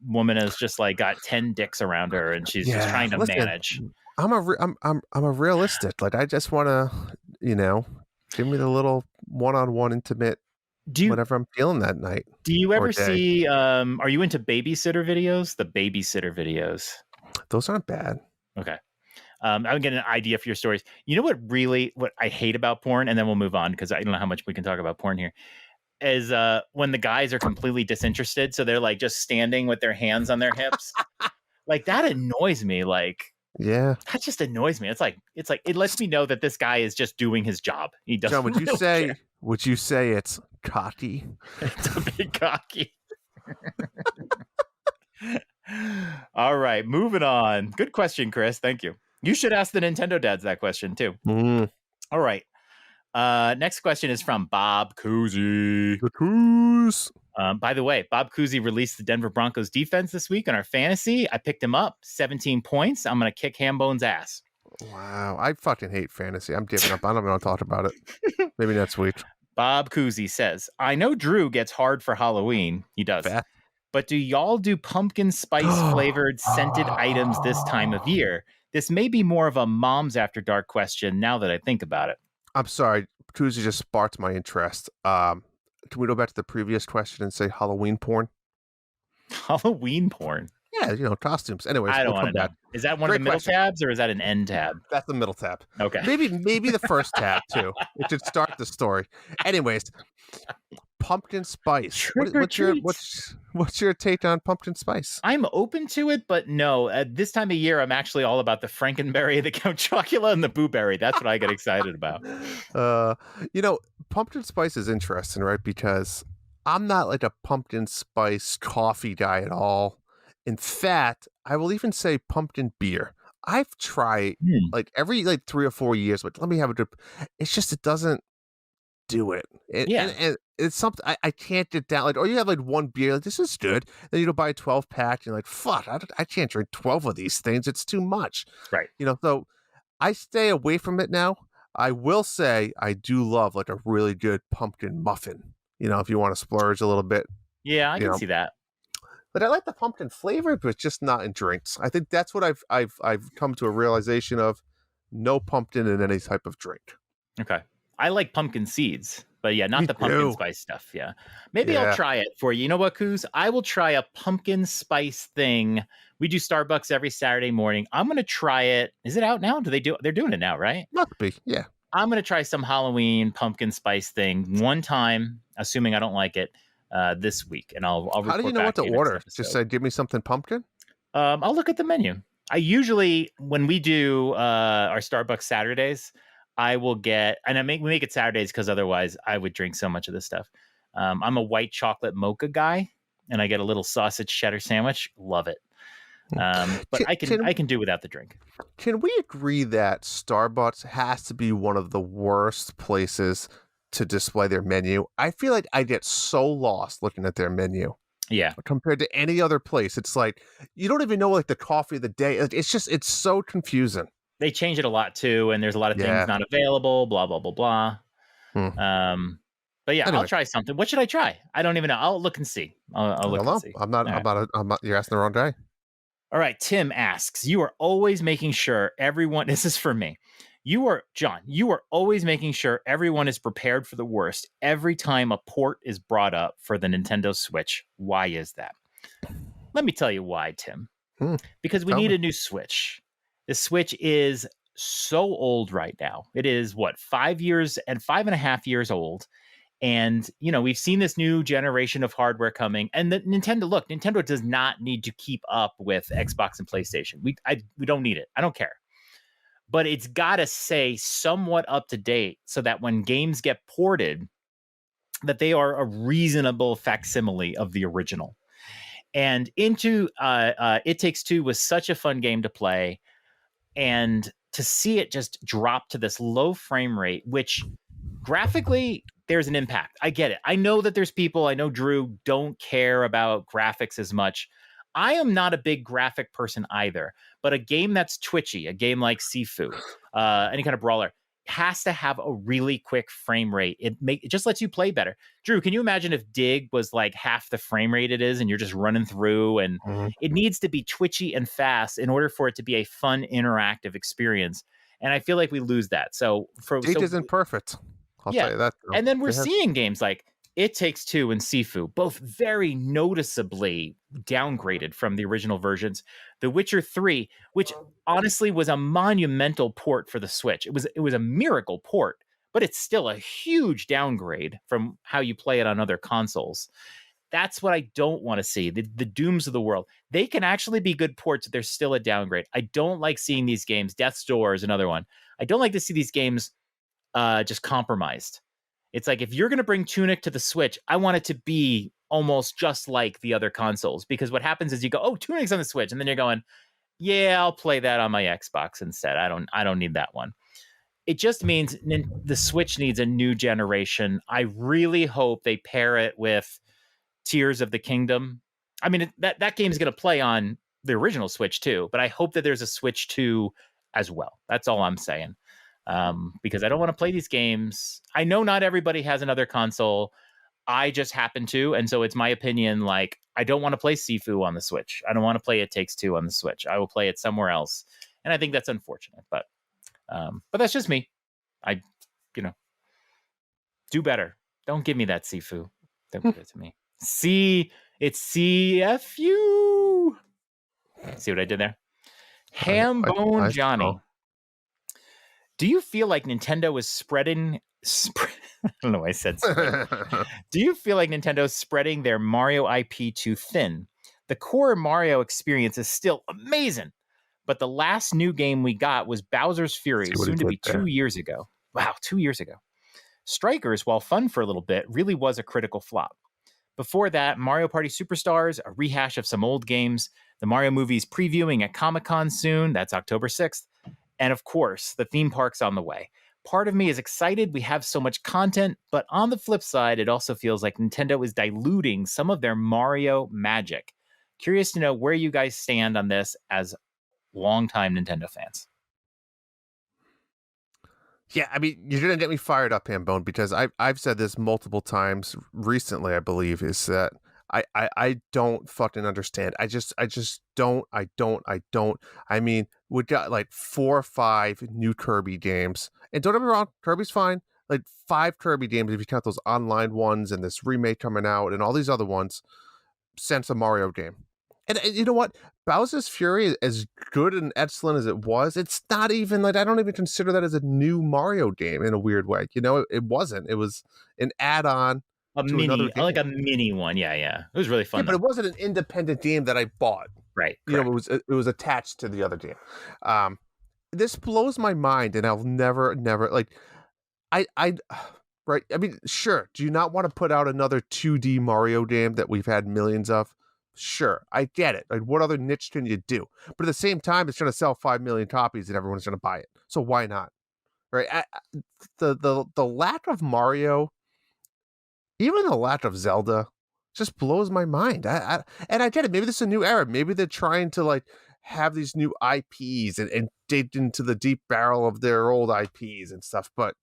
woman has just like got 10 dicks around her, and she's just trying to manage. I'm a realistic. Like, I just want to, give me the little one-on-one intimate, whatever I'm feeling that night. Do you ever see? Are you into babysitter videos? The babysitter videos. Those aren't bad. Okay. I'm getting an idea for your stories. You know what I hate about porn, and then we'll move on because I don't know how much we can talk about porn here. Is when the guys are completely disinterested, so they're like just standing with their hands on their hips. Like, that annoys me. Like, yeah, that just annoys me. It's like it lets me know that this guy is just doing his job. He doesn't. John, would you say it's cocky? It's a bit cocky. All right, moving on. Good question, Chris. Thank you. You should ask the Nintendo dads that question too. All right. Next question is from Bob Cousy. The Coos. By the way, Bob Cousy released the Denver Broncos defense this week in our fantasy. I picked him up, 17 points. I'm going to kick Hambone's ass. Wow. I fucking hate fantasy. I'm giving up. I don't want to talk about it. Maybe next week. Bob Cousy says, I know Drew gets hard for Halloween. He does. But do y'all do pumpkin spice flavored scented items this time of year? This may be more of a mom's after dark question now that I think about it. I'm sorry, Cousy just sparked my interest. Can we go back to the previous question and say Halloween porn? Halloween porn? Yeah, costumes. Anyways, I don't want to know. Is that one of the middle tabs or is that an end tab? That's the middle tab. Okay. Maybe the first tab too. It should start the story. Anyways, pumpkin spice. What's What's your take on pumpkin spice? I'm open to it, but no. At this time of year, I'm actually all about the Frankenberry, the Count Chocula, and the Blueberry. That's what I get excited about. You know, pumpkin spice is interesting, right? Because I'm not like a pumpkin spice coffee guy at all. In fact, I will even say pumpkin beer. I've tried like every like 3 or 4 years, but let me have a good. It's just it doesn't do it. And it's something I can't get down. Like, or you have like one beer, like this is good. Then you go buy a 12 pack, and you're like, fuck, I can't drink 12 of these things. It's too much. Right. So I stay away from it now. I will say I do love like a really good pumpkin muffin. If you want to splurge a little bit. Yeah, I can see that. But I like the pumpkin flavor, but just not in drinks. I think that's what I've come to a realization of. No pumpkin in any type of drink. Okay. I like pumpkin seeds, but yeah, not the pumpkin spice stuff. Yeah. Maybe I'll try it for you. You know what, Coos? I will try a pumpkin spice thing. We do Starbucks every Saturday morning. I'm going to try it. Is it out now? They're doing it now, right? Must be. Yeah. I'm going to try some Halloween pumpkin spice thing one time, assuming I don't like it, this week. And I'll report back. How do you know what to order? Just say, give me something pumpkin? I'll look at the menu. I usually, when we do our Starbucks Saturdays, I will get, and we make it Saturdays because otherwise I would drink so much of this stuff. I'm a white chocolate mocha guy, and I get a little sausage cheddar sandwich. Love it. But I can do without the drink. Can we agree that Starbucks has to be one of the worst places to display their menu? I feel like I get so lost looking at their menu. Yeah. Compared to any other place, it's like you don't even know like the coffee of the day. It's so confusing. They change it a lot too, and there's a lot of things not available. Blah blah blah blah. But yeah, anyway. I'll try something. What should I try? I don't even know. I'll look and see. I'll look and see. I'm not. You're asking the wrong guy. All right. Tim asks, you are always making sure everyone. This is for me. John. You are always making sure everyone is prepared for the worst every time a port is brought up for the Nintendo Switch. Why is that? Let me tell you why, Tim. Because we need a new Switch. The Switch is so old right now. It is 5.5 years old. And, we've seen this new generation of hardware coming, and Nintendo does not need to keep up with Xbox and PlayStation. We don't need it. I don't care. But it's got to stay somewhat up to date so that when games get ported, that they are a reasonable facsimile of the original. And into It Takes Two was such a fun game to play. And to see it just drop to this low frame rate, which graphically, there's an impact. I get it. I know that there's people, I know Drew, don't care about graphics as much. I am not a big graphic person either, but a game that's twitchy, a game like Sifu, any kind of brawler, has to have a really quick frame rate. It just lets you play better. Drew, can you imagine if Dig was like half the frame rate it is and you're just running through, and it needs to be twitchy and fast in order for it to be a fun, interactive experience. And I feel like we lose that. Dig isn't perfect. I'll tell you that. And then we're seeing games like It Takes Two and Sifu, both very noticeably downgraded from the original versions. The Witcher 3, which honestly was a monumental port for the Switch. It was a miracle port, but it's still a huge downgrade from how you play it on other consoles. That's what I don't want to see. The Dooms of the world. They can actually be good ports, but they're still a downgrade. I don't like seeing these games. Death's Door is another one. I don't like to see these games just compromised. It's like, if you're going to bring Tunic to the Switch, I want it to be almost just like the other consoles, because what happens is you go, oh, Tunic's on the Switch, and then you're going, yeah, I'll play that on my Xbox instead. I don't need that one. It just means the Switch needs a new generation. I really hope they pair it with Tears of the Kingdom. I mean, that game is going to play on the original Switch too, but I hope that there's a Switch 2 as well. That's all I'm saying. Because I don't want to play these games. I know not everybody has another console. I just happen to. And so it's my opinion, like, I don't want to play Sifu on the Switch. I don't want to play It Takes Two on the Switch. I will play it somewhere else. And I think that's unfortunate, but that's just me. Do better. Don't give me that Sifu. Don't give it to me. It's CFU. See what I did there? Hambone Johnny. Do you feel like Nintendo is spreading I don't know why I said spring. Do you feel like Nintendo's spreading their Mario IP too thin? The core Mario experience is still amazing, but the last new game we got was Bowser's Fury, See what he soon to did be there. 2 years ago. Wow, 2 years ago. Strikers, while fun for a little bit, really was a critical flop. Before that, Mario Party Superstars, a rehash of some old games, the Mario movies previewing at Comic-Con soon, that's October 6th, and of course, the theme park's on the way. Part of me is excited we have so much content, but on the flip side, it also feels like Nintendo is diluting some of their Mario magic. Curious to know where you guys stand on this as longtime Nintendo fans. Yeah, I mean, you're gonna get me fired up, Hambone, because I've said this multiple times recently. I believe is that I don't fucking understand. I just don't. I don't. I mean, we got like 4 or 5 new Kirby games, and don't get me wrong, Kirby's fine. Like 5 Kirby games if you count those online ones and this remake coming out and all these other ones since a Mario game. And you know what? Bowser's Fury, as good and excellent as it was, it's not even like I don't even consider that as a new Mario game in a weird way. You know, it wasn't. It was an add-on to another game. Like a mini one. Yeah. It was really fun. Yeah, but it wasn't an independent game that I bought. Right. You know, it was attached to the other game. This blows my mind, and I'll never like. I right. I mean, sure. Do you not want to put out another 2D Mario game that we've had millions of? Sure, I get it. Like, what other niche can you do? But at the same time, it's going to sell 5 million copies, and everyone's going to buy it. So why not? Right? The lack of Mario, even the lack of Zelda, just blows my mind. And I get it. Maybe this is a new era. Maybe they're trying to like have these new IPs and dig into the deep barrel of their old IPs and stuff. But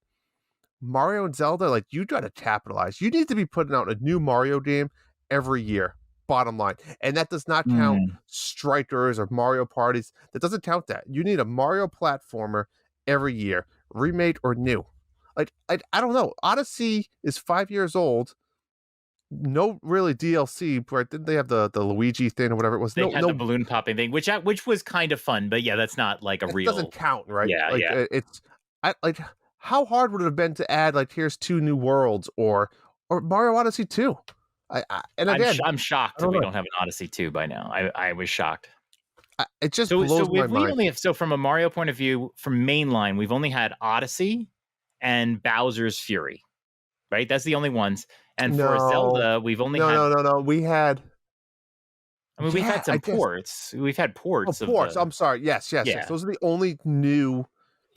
Mario and Zelda, like, you got to capitalize. You need to be putting out a new Mario game every year. Bottom line. And that does not count Strikers or Mario Parties. That doesn't count that. You need a Mario platformer every year, remade or new. Like, I don't know. Odyssey is 5 years old. No really DLC, right? Didn't they have the Luigi thing or whatever it was? They had the balloon popping thing, which was kind of fun, but yeah, that's not like a real. It doesn't count, right? Yeah, like, It's like, how hard would it have been to add like here's 2 new worlds or Mario Odyssey 2? I'm shocked that we don't have an Odyssey 2 by now. I was shocked. It just blows my mind. So from a Mario point of view, from mainline, we've only had Odyssey and Bowser's Fury, right? That's the only ones. And for Zelda, we've only had... No. We had... I mean, we've had some ports. We've had ports. Ports. I'm sorry. Yes. Those are the only new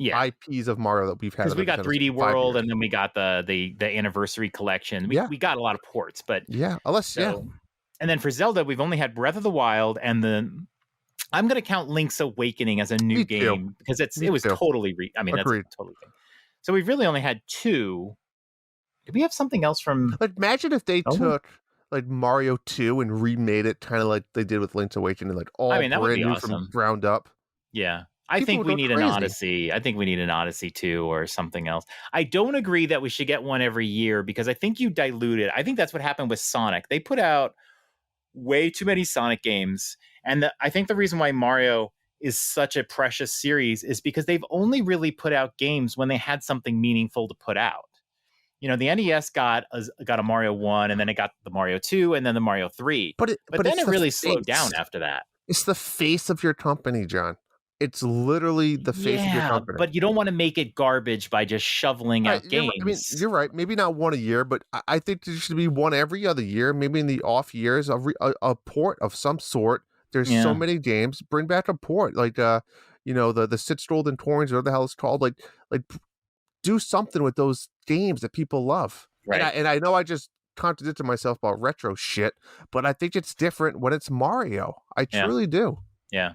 IPs of Mario that we've had. Because we got 3D World, and then we got the Anniversary Collection. We got a lot of ports, but and then for Zelda, we've only had Breath of the Wild, and then I'm going to count Link's Awakening as a new game because it was totally. That's a totally thing. So we've really only had 2. Did we have something else from? Like, imagine if they took like Mario 2 and remade it, kind of like they did with Link's Awakening, like all that would be new awesome. From ground up. Yeah. I think we need an Odyssey. I think we need an Odyssey 2 or something else. I don't agree that we should get one every year because I think you dilute it. I think that's what happened with Sonic. They put out way too many Sonic games. And I think the reason why Mario is such a precious series is because they've only really put out games when they had something meaningful to put out. You know, the NES got a Mario 1, and then it got the Mario 2, and then the Mario 3. But then it really slowed down after that. It's the face of your company, John. It's literally the face of your company. But you don't want to make it garbage by just shoveling out games. I mean, you're right. Maybe not one a year, but I think there should be one every other year. Maybe in the off years, a port of some sort. There's so many games. Bring back a port, like the Sit Strolled and Torrens, or whatever the hell it's called. Like do something with those games that people love. Right. And I know I just contradicted myself about retro shit, but I think it's different when it's Mario. I truly do. Yeah.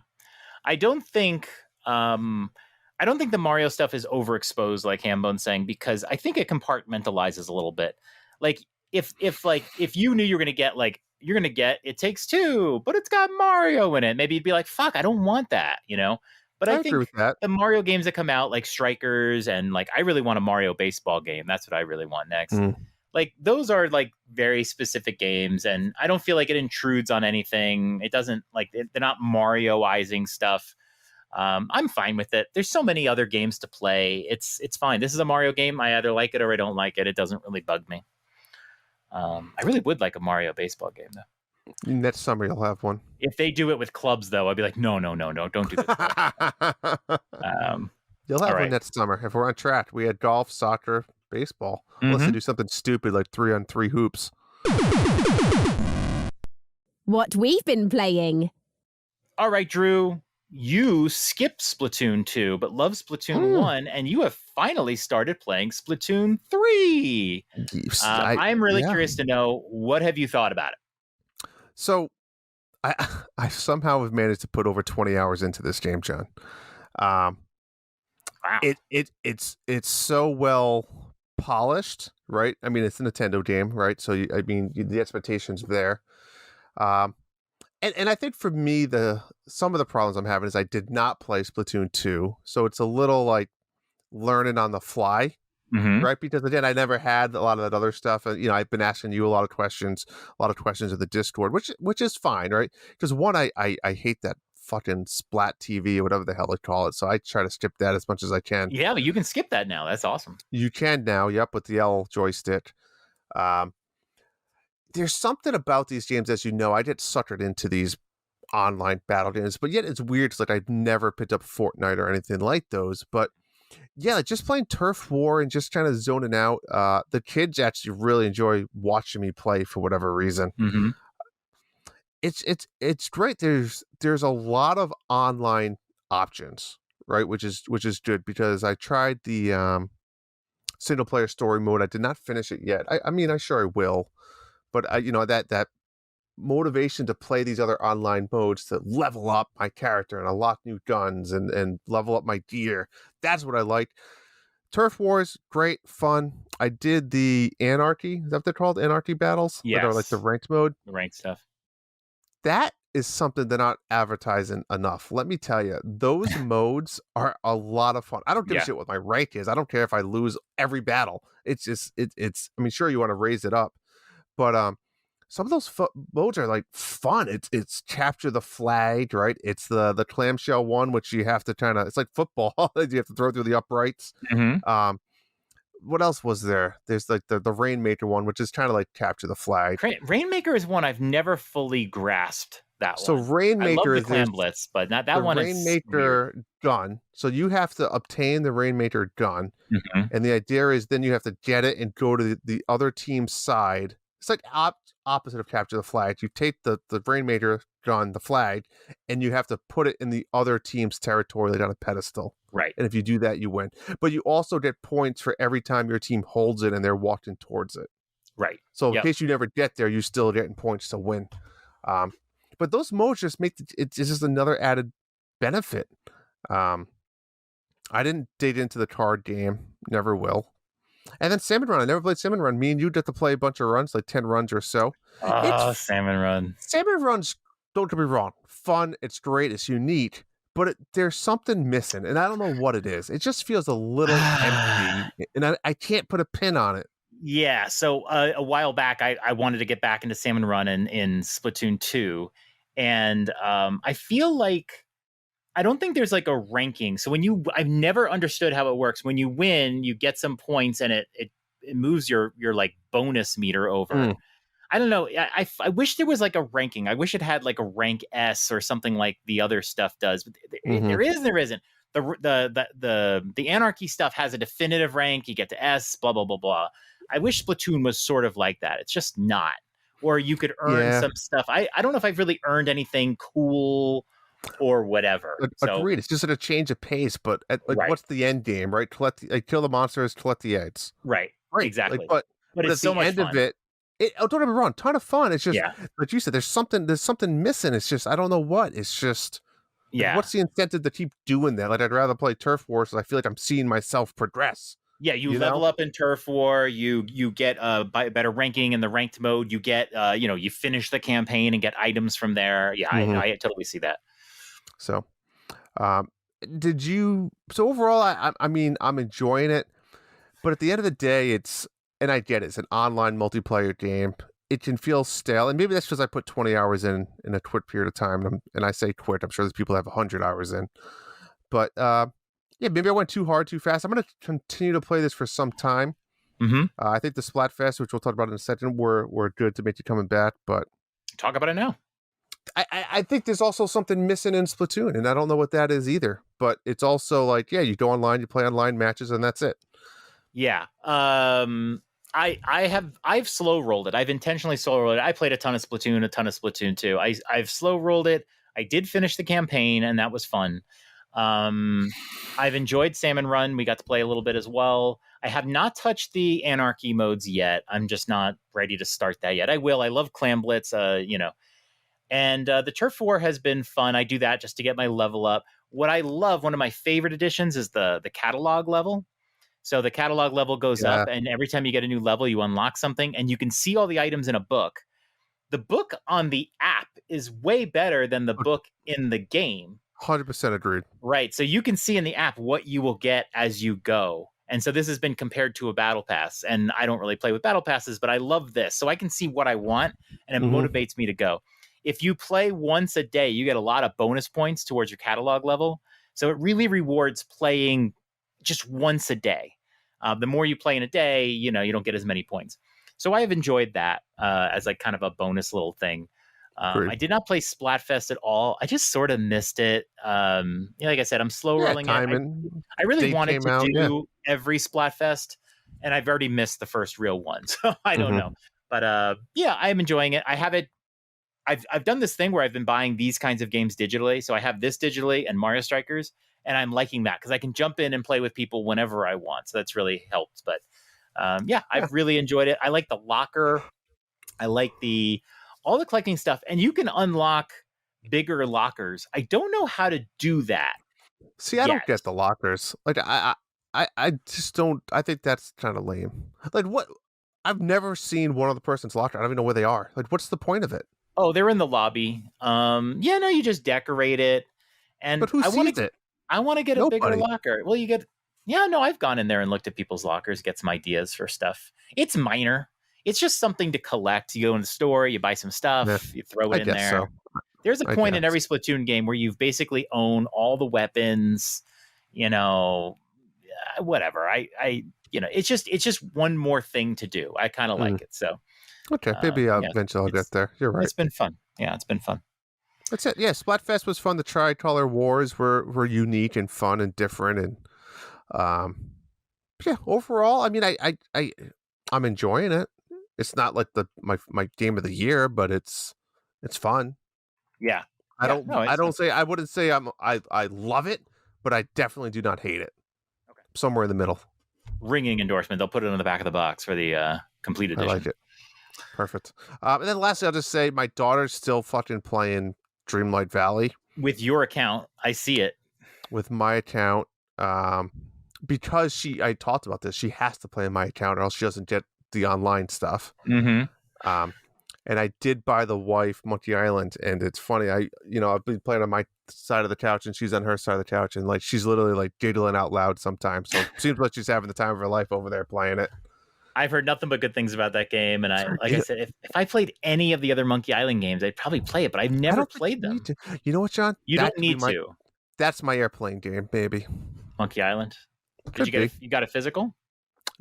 I don't think the Mario stuff is overexposed, like Hambone's saying, because I think it compartmentalizes a little bit. Like if you knew you're gonna get It Takes Two, but it's got Mario in it, maybe you'd be like, fuck, I don't want that, you know? But I think the Mario games that come out, like Strikers, and like I really want a Mario baseball game. That's what I really want next. Like those are like very specific games, and I don't feel like it intrudes on anything. It doesn't they're not Marioizing stuff. I'm fine with it. There's so many other games to play. It's fine. This is a Mario game. I either like it or I don't like it. It doesn't really bug me. I really would like a Mario baseball game, though. Next summer, you'll have one. If they do it with clubs, though, I'd be like, no, don't do that. You'll have one next summer. If we're on track, we had golf, soccer, baseball. Unless they do something stupid like 3-on-3 hoops. What we've been playing. All right, Drew. You skipped Splatoon 2, but love Splatoon 1, and you have finally started playing Splatoon 3. I'm really curious to know, what have you thought about it? So, I somehow have managed to put over 20 hours into this game, John. Wow. It's so well polished, right? I mean, it's a Nintendo game, right? So, the expectations there. And I think for me, some of the problems I'm having is I did not play Splatoon 2. So it's a little like learning on the fly, right? Because again, I never had a lot of that other stuff. I've been asking you a lot of questions in the Discord, which is fine, right? Because one, I hate that fucking Splat TV or whatever the hell they call it. So I try to skip that as much as I can. Yeah, but you can skip that now. That's awesome. You can now, yep, with the L joystick. There's something about these games, as you know, I get suckered into these online battle games, but yet it's weird. It's like I've never picked up Fortnite or anything like those. But yeah, just playing Turf War and just kind of zoning out. The kids actually really enjoy watching me play for whatever reason. It's great. There's a lot of online options, right? Which is good, because I tried the single player story mode. I did not finish it yet. I'm sure I will. But that motivation to play these other online modes to level up my character and unlock new guns and level up my gear, that's what I like. Turf Wars, great, fun. I did the Anarchy. Is that what they're called? Anarchy battles? Yes. That are like the ranked mode? The ranked stuff. That is something they're not advertising enough. Let me tell you, those modes are a lot of fun. I don't give a shit what my rank is. I don't care if I lose every battle. It's just, sure, you want to raise it up. But some of those modes are like fun. It's capture the flag, right? It's the clamshell one, which you have to it's like football. You have to throw through the uprights. What else was there? There's like the Rainmaker one, which is kind of like capture the flag. Rainmaker is one I've never fully grasped. That one. So Rainmaker is the Clam Blitz, but not that one. Rainmaker gun. So you have to obtain the Rainmaker gun, and the idea is then you have to get it and go to the other team's side. It's like opposite of capture the flag. You take the Rainmaker gun, the flag, and you have to put it in the other team's territory, like on a pedestal. Right. And if you do that, you win. But you also get points for every time your team holds it and they're walking towards it. Right. So in case you never get there, you're still getting points to win. But those modes just make it's just another added benefit. I didn't dig into the card game, never will. And then Salmon Run. I never played Salmon Run. Me and you get to play a bunch of runs, like 10 runs or so. Oh, Salmon Run. Salmon Run's, don't get me wrong, fun. It's great. It's unique. But there's something missing, and I don't know what it is. It just feels a little empty, and I can't put a pin on it. Yeah, so a while back, I wanted to get back into Salmon Run in Splatoon 2, and I feel like I don't think there's like a ranking. So I've never understood how it works. When you win, you get some points, and it moves your like bonus meter over. I don't know. I wish there was like a ranking. I wish it had like a rank S or something like the other stuff does. But there isn't. The Anarchy stuff has a definitive rank. You get to S, blah, blah, blah, blah. I wish Splatoon was sort of like that. It's just not. Or you could earn some stuff. I don't know if I've really earned anything cool or whatever. Agreed. It's just a change of pace, but what's the end game, right? Kill the monsters, collect the eggs. Right. Exactly. But it's at so the much end fun. of it, don't get me wrong, ton of fun. It's just, like you said, there's something missing. It's just, I don't know what. It's just, what's the incentive to keep doing that? Like, I'd rather play Turf Wars, so I feel like I'm seeing myself progress. Yeah, you level up in Turf War. You get a better ranking in the ranked mode. You get, you finish the campaign and get items from there. Yeah, I totally see that. So, so overall, I'm enjoying it, but at the end of the day, and I get it, it's an online multiplayer game. It can feel stale, and maybe that's because I put 20 hours in a quick period of time, and I say quick, I'm sure there's people that have 100 hours in. But yeah, maybe I went too hard, too fast. I'm going to continue to play this for some time. Mm-hmm. I think the Splatfest, which we'll talk about in a second, were good to make you coming back. But talk about it now. I think there's also something missing in Splatoon, and I don't know what that is either. But it's also like, yeah, you go online, you play online matches, and that's it. Yeah. I've slow rolled it. I've intentionally slow rolled it. I played a ton of Splatoon 2. I've slow rolled it. I did finish the campaign, and that was fun. I've enjoyed Salmon Run. We got to play a little bit as well. I have not touched the Anarchy modes yet. I'm just not ready to start that yet. I will. I love Clam Blitz, And the Turf War has been fun. I do that just to get my level up. What I love, one of my favorite additions, is the catalog level. So the catalog level goes up, and every time you get a new level, you unlock something, and you can see all the items in a book. The book on the app is way better than the book in the game. 100% agreed. Right. So you can see in the app what you will get as you go. And so this has been compared to a battle pass. And I don't really play with battle passes, but I love this. So I can see what I want, and it motivates me to go. If you play once a day, you get a lot of bonus points towards your catalog level. So it really rewards playing just once a day. The more you play in a day, you don't get as many points. So I have enjoyed that as like kind of a bonus little thing. I did not play Splatfest at all. I just sort of missed it. Like I said, I'm slow rolling it. I really wanted to do every Splatfest, and I've already missed the first real one, so I don't know. But I'm enjoying it. I have it. I've done this thing where I've been buying these kinds of games digitally. So I have this digitally and Mario Strikers, and I'm liking that because I can jump in and play with people whenever I want. So that's really helped. But I've really enjoyed it. I like the locker. I like all the collecting stuff, and you can unlock bigger lockers. I don't know how to do that. See, I don't get the lockers. Like I just don't. I think that's kind of lame. Like what? I've never seen one other person's locker. I don't even know where they are. Like, what's the point of it? Oh, they're in the lobby. You just decorate it. And but who sees it? I want to get a bigger locker. Well, you get. Yeah, no, I've gone in there and looked at people's lockers, get some ideas for stuff. It's minor. It's just something to collect. You go in the store, you buy some stuff, you throw it in there. So. There's a point in every Splatoon game where you basically own all the weapons, whatever. It's just one more thing to do. I kind of like it. So, okay, maybe eventually I'll get there. You're right. It's been fun. Yeah, it's been fun. That's it. Yeah, Splatfest was fun. The Tricolor Wars were unique and fun and different, and overall, I mean, I'm enjoying it. It's not like my game of the year, but it's fun. Yeah. I wouldn't say I love it, but I definitely do not hate it. Okay. Somewhere in the middle. Ringing endorsement. They'll put it on the back of the box for the complete edition. I like it. Perfect. And then lastly, I'll just say my daughter's still fucking playing Dreamlight Valley. With your account. I see it. With my account. Because I talked about this, she has to play in my account or else she doesn't get the online stuff. And I did buy the wife Monkey Island, and it's funny. I've been playing on my side of the couch, and she's on her side of the couch, and like she's literally like giggling out loud sometimes. So it seems like she's having the time of her life over there playing it. I've heard nothing but good things about that game, and I said, if I played any of the other Monkey Island games, I'd probably play it, but I've never played them. You know what, John? You don't need to. That's my airplane game, baby. Monkey Island. You got a physical?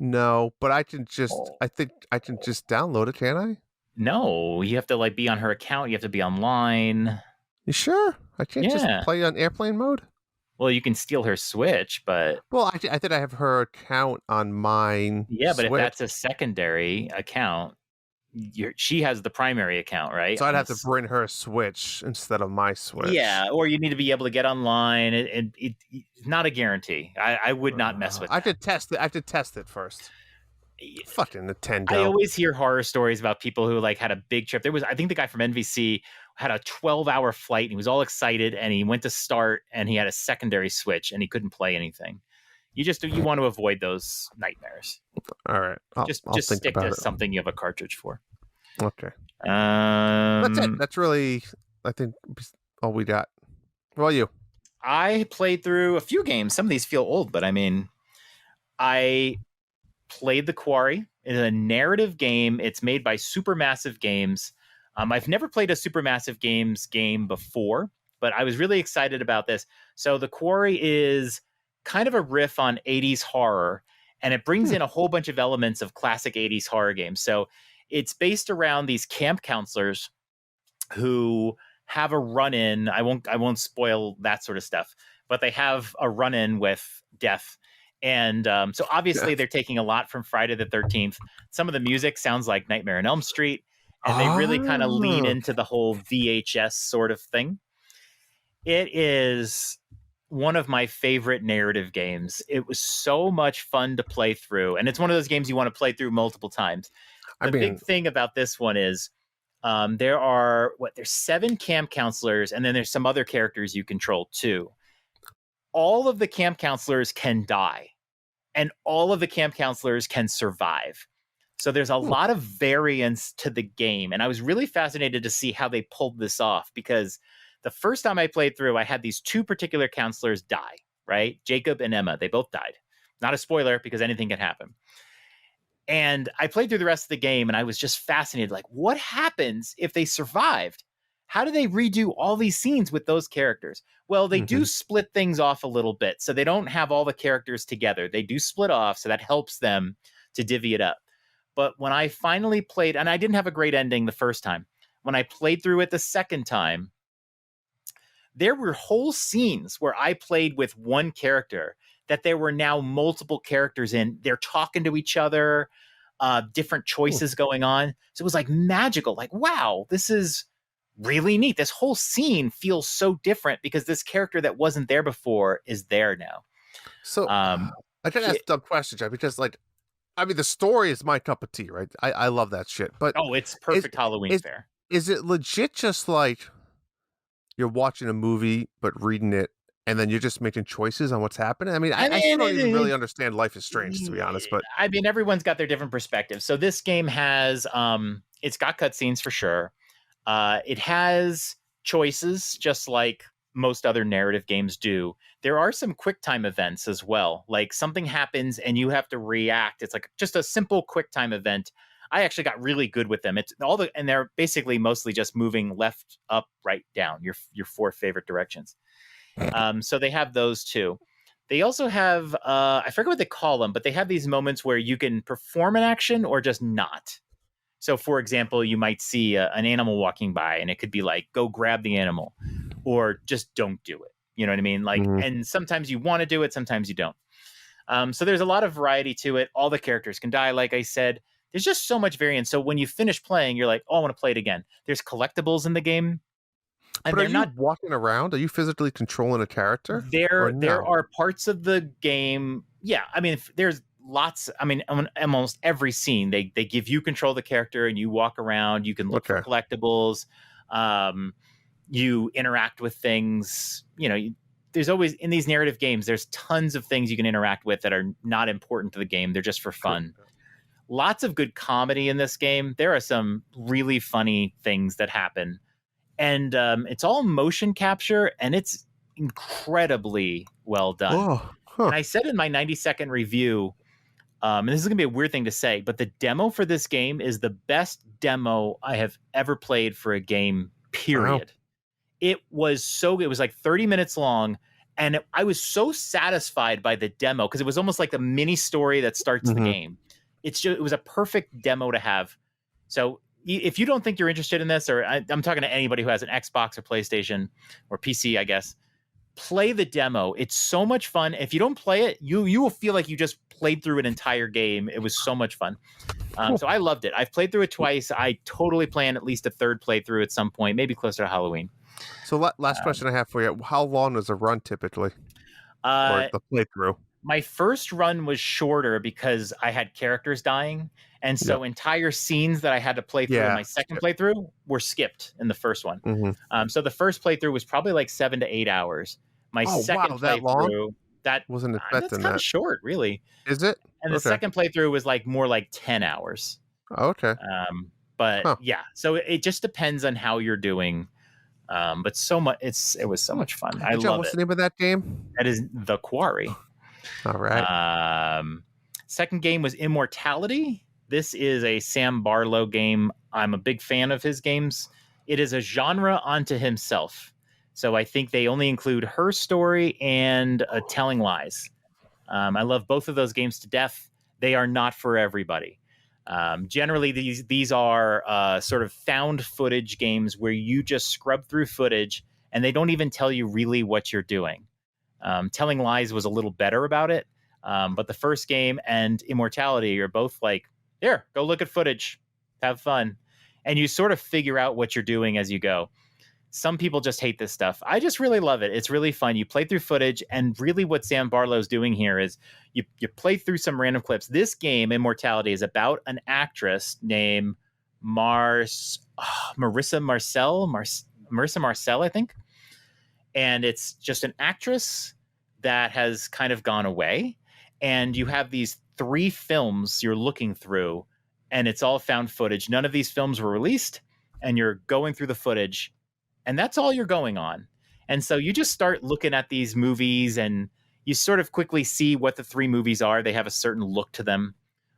No, but I can just. I think I can just download it. Can I? No, you have to be on her account. You have to be online. You sure? I can't just play on airplane mode? Well, you can steal her Switch, but... Well, I think I have her account on mine. Yeah, but Switch. If that's a secondary account, she has the primary account, right? So I'd have to bring her Switch instead of my Switch. Yeah, or you need to be able to get online. It's not a guarantee. I would not mess with it. I have to test it first. Fucking Nintendo. I always hear horror stories about people who had a big trip. I think the guy from NVC had a 12-hour flight and he was all excited and he went to start and he had a secondary Switch and he couldn't play anything. You want to avoid those nightmares. All right. Just stick to something you have a cartridge for. Okay. That's it. That's really, I think, all we got. What about you? I played through a few games. Some of these feel old, but I mean, I played the Quarry. It's a narrative game. It's made by Supermassive Games. I've never played a Supermassive Games game before, but I was really excited about this. So the Quarry is kind of a riff on 80s horror, and it brings in a whole bunch of elements of classic 80s horror games. So it's based around these camp counselors who have a run-in. I won't spoil that sort of stuff, but they have a run-in with death. And so obviously they're taking a lot from Friday the 13th. Some of the music sounds like Nightmare on Elm Street, and they really kind of lean into the whole VHS sort of thing. It is one of my favorite narrative games. It was so much fun to play through, and it's one of those games you want to play through multiple times. The big thing about this one is there's 7 camp counselors, and then there's some other characters you control too. All of the camp counselors can die, and all of the camp counselors can survive. So there's a lot of variance to the game, and I was really fascinated to see how they pulled this off, because the first time I played through, I had these 2 particular counselors die, right? Jacob and Emma, they both died. Not a spoiler, because anything can happen. And I played through the rest of the game, and I was just fascinated. Like, what happens if they survived? How do they redo all these scenes with those characters? Well, they do split things off a little bit. So they don't have all the characters together. They do split off, so that helps them to divvy it up. But when I finally played, and I didn't have a great ending the first time, when I played through it the second time, there were whole scenes where I played with one character that there were now multiple characters in. They're talking to each other, different choices going on. So it was like magical. Like, wow, this is really neat. This whole scene feels so different because this character that wasn't there before is there now. So I can ask a dumb question, Jeff, because the story is my cup of tea, right? I love that shit. But it's perfect Halloween fare. Is it legit just like you're watching a movie but reading it, and then you're just making choices on what's happening? I still don't even really understand Life is Strange, to be honest. But everyone's got their different perspectives. So this game has it's got cutscenes for sure. It has choices, just like most other narrative games do. There are some QuickTime events as well. Like something happens and you have to react. It's like just a simple QuickTime event. I actually got really good with them. And they're basically mostly just moving left, up, right, down, your 4 favorite directions. So they have those too. They also have, I forget what they call them, but they have these moments where you can perform an action or just not. So, for example, you might see an animal walking by, and it could be like, go grab the animal, or just don't do it. You know what I mean? Like, and sometimes you want to do it, sometimes you don't. So there's a lot of variety to it. All the characters can die, like I said. There's just so much variance. So when you finish playing, you're like, oh, I want to play it again. There's collectibles in the game. And but are you walking around? Are you physically controlling a character? There are parts of the game. Yeah, there's lots. Almost every scene they give you control of the character, and you walk around. You can look for collectibles. You interact with things. There's always, in these narrative games, there's tons of things you can interact with that are not important to the game. They're just for fun. Lots of good comedy in this game. There are some really funny things that happen. And it's all motion capture, and it's incredibly well done. And I said in my 90-second review, and this is going to be a weird thing to say, but the demo for this game is the best demo I have ever played for a game, period. Wow. It was like 30 minutes long, and I was so satisfied by the demo because it was almost like the mini story that starts the game. It was a perfect demo to have. So if you don't think you're interested in this, or I'm talking to anybody who has an Xbox or PlayStation or PC, I guess, play the demo. It's so much fun. If you don't play it, you will feel like you just played through an entire game. It was so much fun. So I loved it. I've played through it twice. I totally plan at least a third playthrough at some point, maybe closer to Halloween. So last question I have for you. How long is a run typically? Or the playthrough? My first run was shorter because I had characters dying. And so entire scenes that I had to play through in my second playthrough were skipped in the first one. So the first playthrough was probably like 7 to 8 hours. My second playthrough, that wasn't that's kind of short, really. Is it? And the second playthrough was more like 10 hours. Okay. But yeah, so it just depends on how you're doing. But so much, it was so much fun. I love it. What's the name of that game? That is The Quarry. All right. Second game was Immortality. This is a Sam Barlow game. I'm a big fan of his games. It is a genre unto himself. So I think they only include Her Story and Telling Lies. I love both of those games to death. They are not for everybody. Generally, these are sort of found footage games where you just scrub through footage and they don't even tell you really what you're doing. Telling Lies was a little better about it, but the first game and Immortality are both like, here, go look at footage, have fun, and you sort of figure out what you're doing as you go. Some people just hate this stuff. I just really love it. It's really fun. You play through footage, and really what Sam Barlow's doing here is you play through some random clips. This game, Immortality, is about an actress named Marissa Marcel, I think. And it's just an actress that has kind of gone away. And you have these 3 films you're looking through, and it's all found footage. None of these films were released, and you're going through the footage. And that's all you're going on. And so you just start looking at these movies and you sort of quickly see what the 3 movies are. They have a certain look to them.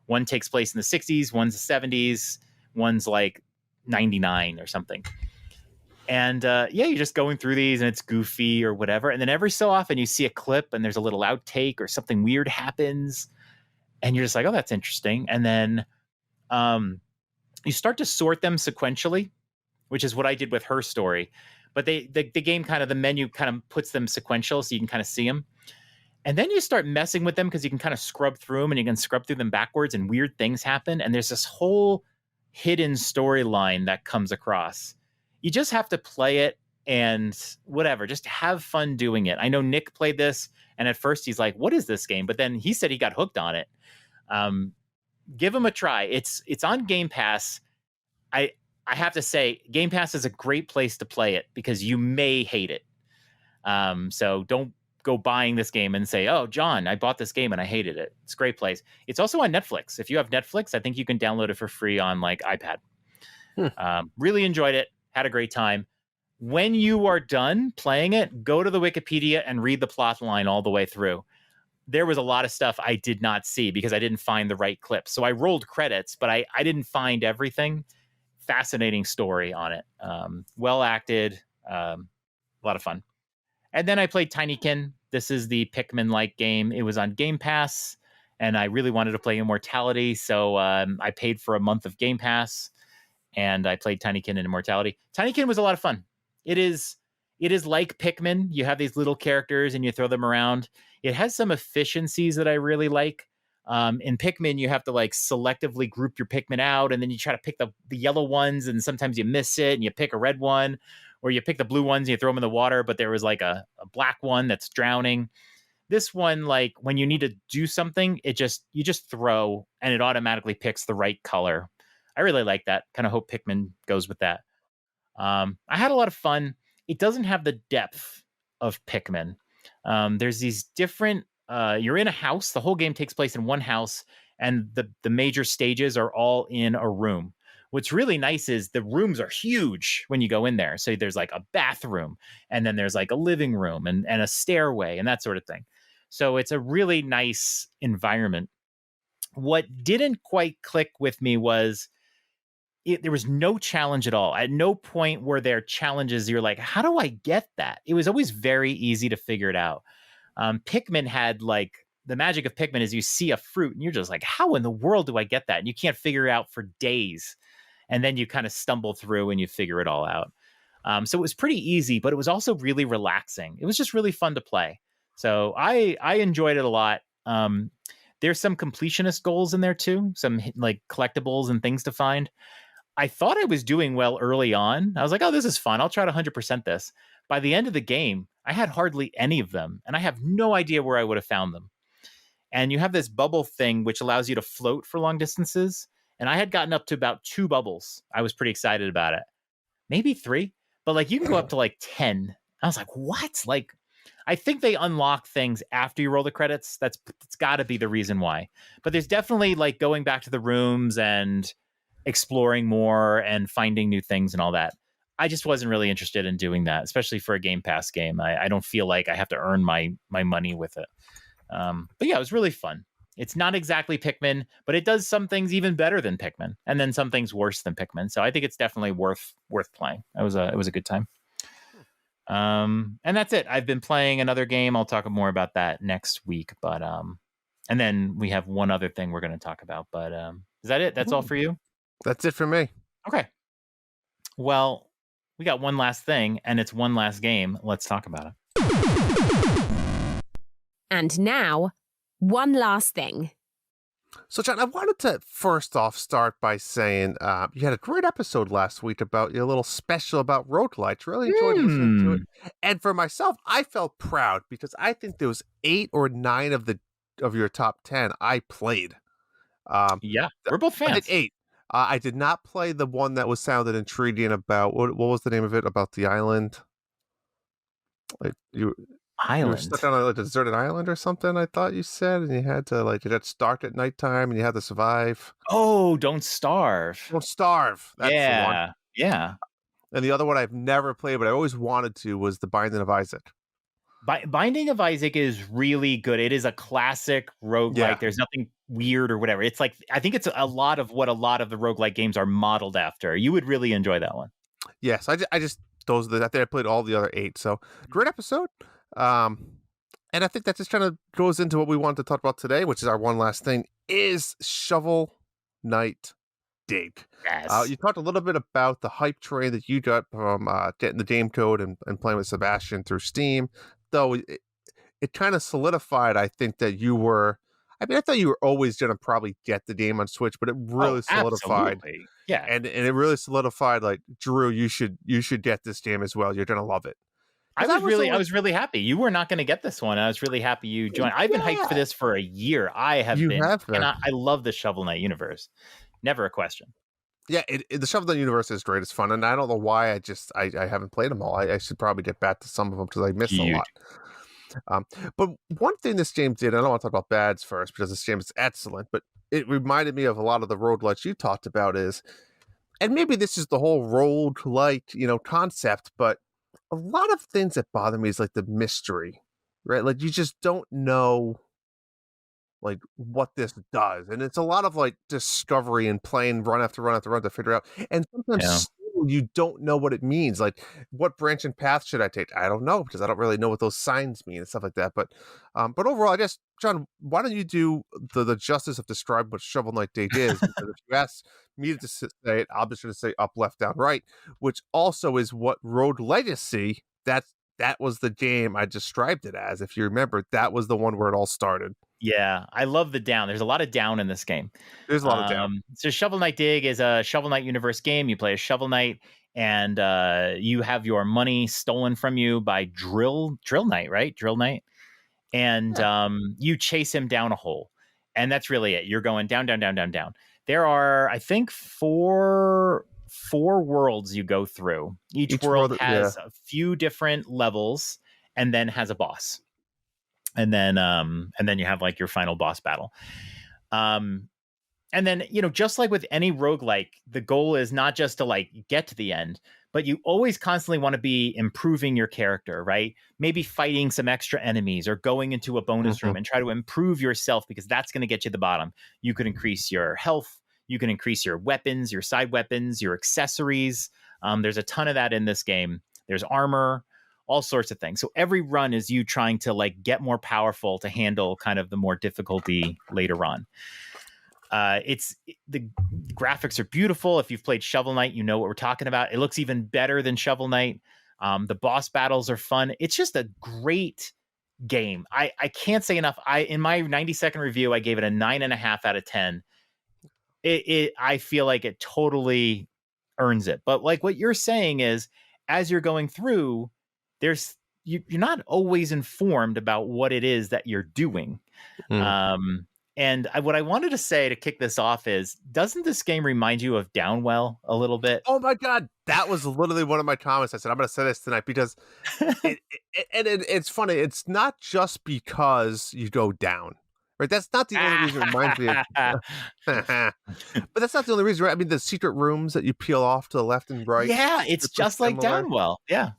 One takes place in the 60s, one's the 70s, one's like 99 or something. And you're just going through these and it's goofy or whatever. And then every so often you see a clip and there's a little outtake or something weird happens. And you're just like, oh, that's interesting. And then you start to sort them sequentially, which is what I did with Her Story. But the game the menu kind of puts them sequential so you can kind of see them. And then you start messing with them because you can kind of scrub through them and you can scrub through them backwards and weird things happen. And there's this whole hidden storyline that comes across. You just have to play it and whatever, just have fun doing it. I know Nick played this and at first he's like, what is this game? But then he said he got hooked on it. Give him a try. It's on Game Pass. I have to say, Game Pass is a great place to play it because you may hate it. So don't go buying this game and say, oh, John, I bought this game and I hated it. It's a great place. It's also on Netflix. If you have Netflix, I think you can download it for free on like iPad. Really enjoyed it. Had a great time. When you are done playing it, go to the Wikipedia and read the plot line all the way through. There was a lot of stuff I did not see because I didn't find the right clips. So I rolled credits, but I didn't find everything. Fascinating story on it. Well acted, a lot of fun. And then I played Tinykin. This is the Pikmin-like game. It was on Game Pass, and I really wanted to play Immortality, so I paid for a month of Game Pass, and I played Tinykin and Immortality. Tinykin was a lot of fun. It is like Pikmin. You have these little characters, and you throw them around. It has some efficiencies that I really like. In Pikmin, you have to like selectively group your Pikmin out, and then you try to pick the yellow ones, and sometimes you miss it, and you pick a red one, or you pick the blue ones and you throw them in the water, but there was like a black one that's drowning. This one, like when you need to do something, you just throw, and it automatically picks the right color. I really like that. Kind of hope Pikmin goes with that. I had a lot of fun. It doesn't have the depth of Pikmin. There's these different. You're in a house. The whole game takes place in one house, and the major stages are all in a room. What's really nice is the rooms are huge when you go in there. So there's like a bathroom, and then there's like a living room and a stairway and that sort of thing. So it's a really nice environment. What didn't quite click with me was there was no challenge at all. At no point were there challenges you're like, how do I get that? It was always very easy to figure it out. Pikmin had like the magic of Pikmin is you see a fruit and you're just like, how in the world do I get that? And you can't figure it out for days. And then you kind of stumble through and you figure it all out. So it was pretty easy, but it was also really relaxing. It was just really fun to play. So I enjoyed it a lot. There's some completionist goals in there too, some like collectibles and things to find. I thought I was doing well early on. I was like, oh, this is fun. I'll try to 100% this. By the end of the game, I had hardly any of them, and I have no idea where I would have found them. And you have this bubble thing, which allows you to float for long distances. And I had gotten up to about 2 bubbles. I was pretty excited about it. Maybe 3, but like you can go up to like 10. I was like, what? Like, I think they unlock things after you roll the credits. It's got to be the reason why. But there's definitely like going back to the rooms and exploring more and finding new things and all that. I just wasn't really interested in doing that, especially for a Game Pass game. I don't feel like I have to earn my money with it. But yeah, it was really fun. It's not exactly Pikmin, but it does some things even better than Pikmin, and then some things worse than Pikmin. So I think it's definitely worth playing. It was a good time. And that's it. I've been playing another game. I'll talk more about that next week. But and then we have one other thing we're going to talk about. But is that it? That's all for you? That's it for me. Okay. Well, we got one last thing, and it's one last game. Let's talk about it. And now, one last thing. So, John, I wanted to first off start by saying you had a great episode last week about your little special about roguelites. Really enjoyed listening to it. And for myself, I felt proud because I think there was 8 or 9 of your top 10 I played. Yeah, we're both fans. I did 8. I did not play the one that was sounded intriguing about what was the name of it, about the island? Like you were stuck on a deserted island or something, I thought you said, and you had to start at nighttime and you had to survive. Oh, Don't Starve. Don't Starve. That's the one. Yeah. And the other one I've never played, but I always wanted to, was The Binding of Isaac. Binding of Isaac is really good. It is a classic roguelike. Yeah. There's nothing weird or whatever. It's like, I think it's a lot of what a lot of the roguelike games are modeled after. You would really enjoy that one. Yes, I just those I think I played all the other 8. So great episode. And I think that just kind of goes into what we wanted to talk about today, which is our one last thing, is Shovel Knight Dig. Yes. You talked a little bit about the hype train that you got from getting the game code and playing with Sebastian through Steam, though it kind of solidified, I think, that you were, I mean, I thought you were always going to probably get the game on Switch, but it really solidified. Absolutely. Yeah. And it really solidified, like, Drew, you should get this game as well. You're going to love it. I was really happy. You were not going to get this one. I was really happy you joined. I've been hyped for this for a year. I have been. And I love the Shovel Knight universe. Never a question. Yeah, the Shovel Knight universe is great. It's fun. And I don't know why I haven't played them all. I should probably get back to some of them because I missed a lot. But one thing this game did, I don't want to talk about bads first because this game is excellent, but it reminded me of a lot of the roguelites you talked about is, and maybe this is the whole roguelite, concept, but a lot of things that bother me is like the mystery, right? Like you just don't know like what this does. And it's a lot of like discovery and playing run after run after run to figure out. And sometimes still you don't know what it means. Like what branch and path should I take? I don't know because I don't really know what those signs mean and stuff like that. But overall, I guess, John, why don't you do the justice of describing what Shovel Knight Dig is? Because if you ask me to say it, I'll just going to say up, left, down, right, which also is what Road Legacy, that was the game I described it as. If you remember, that was the one where it all started. Yeah, I love the down. There's a lot of down in this game. There's a lot of down. So Shovel Knight Dig is a Shovel Knight universe game. You play a Shovel Knight, and you have your money stolen from you by Drill Knight, right? Drill Knight. And you chase him down a hole. And that's really it. You're going down, down, down, down, down. There are, I think, four worlds you go through. Each world has a few different levels and then has a boss. And then you have like your final boss battle. And then, just like with any roguelike, the goal is not just to like get to the end, but you always constantly want to be improving your character, right? Maybe fighting some extra enemies or going into a bonus room and try to improve yourself because that's going to get you to the bottom. You could increase your health. You can increase your weapons, your side weapons, your accessories. There's a ton of that in this game. There's armor, all sorts of things. So every run is you trying to like get more powerful to handle kind of the more difficulty later on. The graphics are beautiful. If you've played Shovel Knight, you know what we're talking about. It looks even better than Shovel Knight. The boss battles are fun. It's just a great game. I can't say enough. In my 90-second review, I gave it a 9.5 out of 10. I feel like it totally earns it. But like what you're saying is, as you're going through, you're not always informed about what it is that you're doing. And what I wanted to say to kick this off is, doesn't this game remind you of Downwell a little bit? Oh my God. That was literally one of my comments. I said, I'm going to say this tonight because it's funny. It's not just because you go down, right? That's not the only reason it reminds me of, but that's not the only reason, right? I mean, the secret rooms that you peel off to the left and right. Yeah, it's just like Downwell. Yeah.